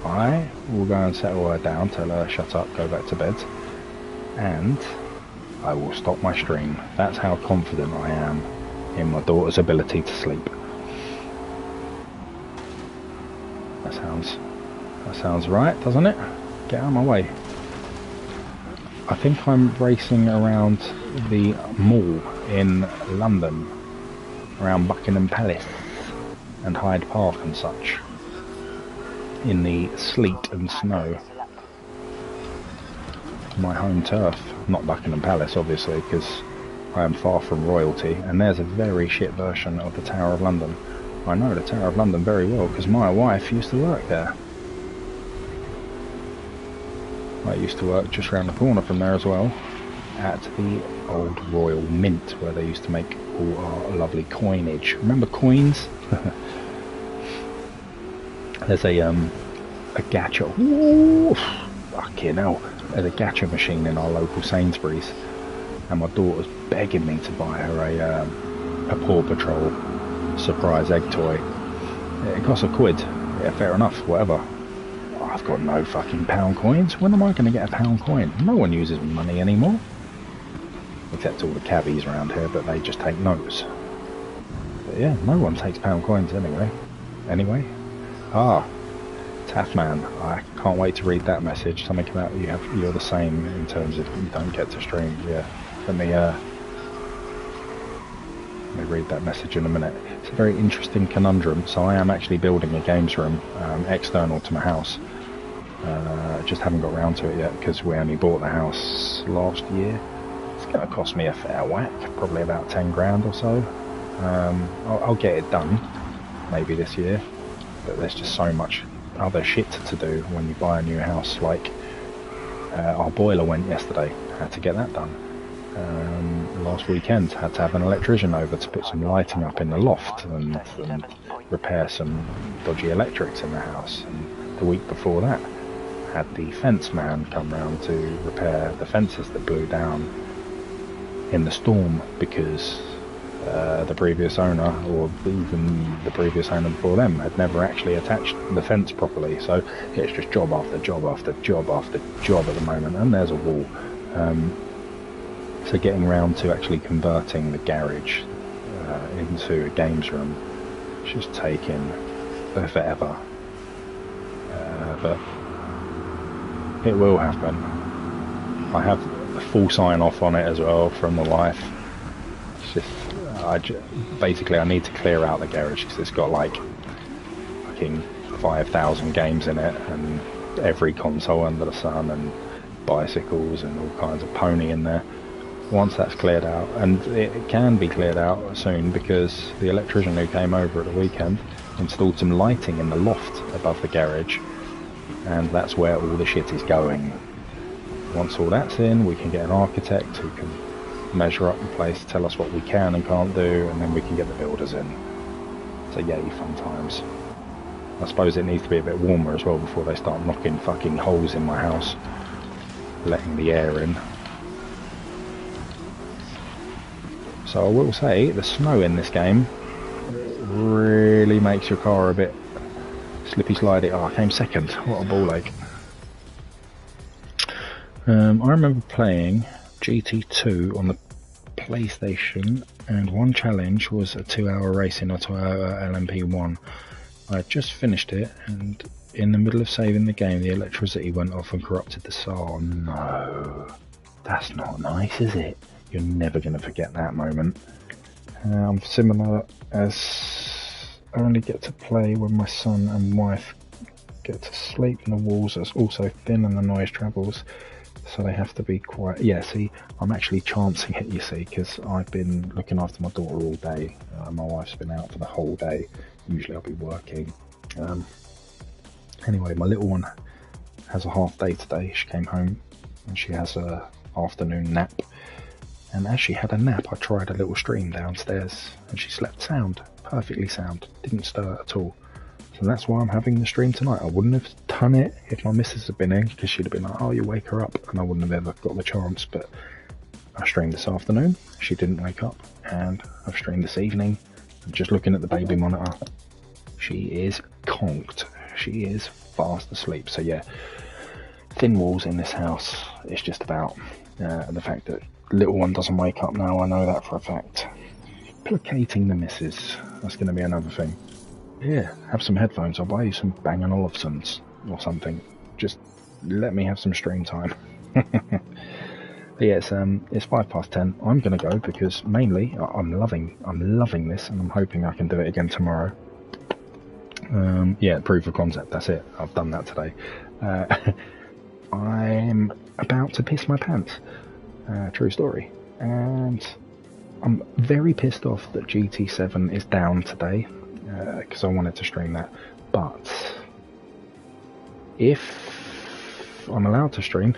I will go and settle her down, tell her shut up, go back to bed, and I will stop my stream. That's how confident I am in my daughter's ability to sleep. That sounds right, doesn't it? Get out of my way. I think I'm racing around the mall in London, around Buckingham Palace and Hyde Park and such, in the sleet and snow. My home turf, not Buckingham Palace obviously, because I am far from royalty, and there's a very shit version of the Tower of London. I know the Tower of London very well because my wife used to work there. I used to work just around the corner from there as well, at the old Royal Mint, where they used to make all our lovely coinage. Remember coins? There's a gacha. Ooh, fucking hell. There's a gacha machine in our local Sainsbury's, and my daughter's begging me to buy her a Paw Patrol surprise egg toy. It costs £1. Yeah, fair enough, whatever. I've got no fucking pound coins. When am I going to get a pound coin? No one uses money anymore. Except all the cabbies around here, but they just take notes. But yeah, no one takes pound coins anyway. Ah, Taffman, I can't wait to read that message. Something about you're the same in terms of you don't get to stream. Yeah, let me read that message in a minute. It's a very interesting conundrum. So I am actually building a games room external to my house. Just haven't got around to it yet because we only bought the house last year. It's going to cost me a fair whack, probably about 10 grand or so. I'll get it done maybe this year, but there's just so much other shit to do when you buy a new house. Like our boiler went yesterday, had to get that done. Last weekend had to have an electrician over to put some lighting up in the loft and repair some dodgy electrics in the house, and the week before that had the fence man come round to repair the fences that blew down in the storm, because the previous owner, or even the previous owner before them, had never actually attached the fence properly. So it's just job after job after job after job at the moment, and there's a wall. So getting round to actually converting the garage into a games room, it's just taking forever. But it will happen. I have a full sign off on it as well from the wife. It's just, basically I need to clear out the garage because it's got like fucking 5,000 games in it, and every console under the sun, and bicycles and all kinds of pony in there. Once that's cleared out, and it can be cleared out soon, because the electrician who came over at the weekend installed some lighting in the loft above the garage, and that's where all the shit is going. Once all that's in, we can get an architect who can measure up the place, tell us what we can and can't do, and then we can get the builders in. So yay, fun times. I suppose it needs to be a bit warmer as well before they start knocking fucking holes in my house, letting the air in. So I will say, the snow in this game really makes your car a bit slippy slidey. Oh, I came second. What a ball ache. I remember playing GT2 on the PlayStation, and one challenge was a 2-hour race in a Toyota LMP1. I had just finished it, and in the middle of saving the game, the electricity went off and corrupted the SAR. Oh, no. That's not nice, is it? You're never going to forget that moment. I'm similar, as I only get to play when my son and wife get to sleep, and the walls are also thin and the noise travels, so they have to be quiet. Yeah, see, I'm actually chancing it, you see, because I've been looking after my daughter all day. My wife's been out for the whole day. Usually I'll be working. Anyway, my little one has a half day today. She came home and she has a afternoon nap. And as she had a nap, I tried a little stream downstairs, and she slept sound, perfectly sound, didn't stir at all. So that's why I'm having the stream tonight. I wouldn't have done it if my missus had been in, because she'd have been like, oh, you wake her up, and I wouldn't have ever got the chance. But I streamed this afternoon, she didn't wake up, and I've streamed this evening. I'm just looking at the baby monitor. She is conked. She is fast asleep. So yeah, thin walls in this house. It's just about the fact that little one doesn't wake up now. I know that for a fact. Placating the missus, that's going to be another thing. Yeah, have some headphones. I'll buy you some Bang & Olufsen's or something. Just let me have some stream time. But yeah, it's 10:05. I'm going to go because mainly I'm loving this, and I'm hoping I can do it again tomorrow. Yeah, proof of concept. That's it. I've done that today. I'm about to piss my pants. True story. And I'm very pissed off that GT7 is down today, because I wanted to stream that. But if I'm allowed to stream,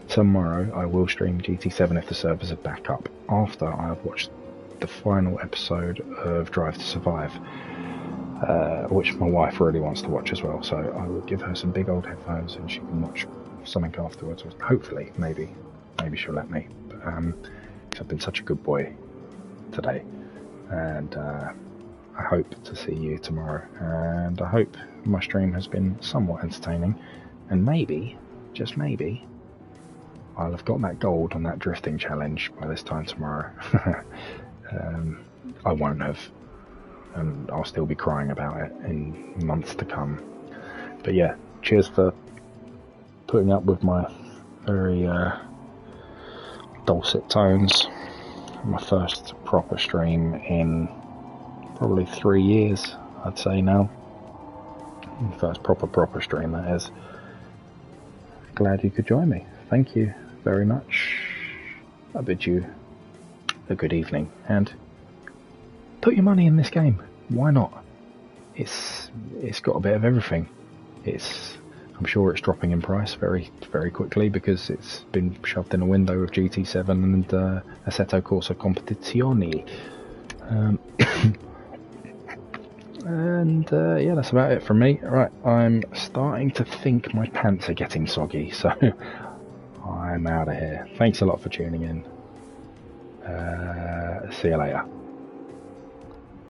tomorrow I will stream GT7 if the servers are back up, after I've watched the final episode of Drive to Survive, which my wife really wants to watch as well. So I will give her some big old headphones and she can watch something afterwards. Hopefully, maybe she'll let me. But, 'cause I've been such a good boy today, and I hope to see you tomorrow, and I hope my stream has been somewhat entertaining, and maybe, just maybe, I'll have got that gold on that drifting challenge by this time tomorrow. I won't have, and I'll still be crying about it in months to come. But yeah, cheers for putting up with my very dulcet tones. My first proper stream in probably 3 years, I'd say now. First proper stream, that is. Glad you could join me. Thank you very much. I bid you a good evening, and put your money in this game. Why not? It's got a bit of everything. I'm sure it's dropping in price very, very quickly because it's been shoved in a window of GT7 and Assetto Corsa Competizione. And yeah, that's about it from me. Right, I'm starting to think my pants are getting soggy, so I'm out of here. Thanks a lot for tuning in. See you later.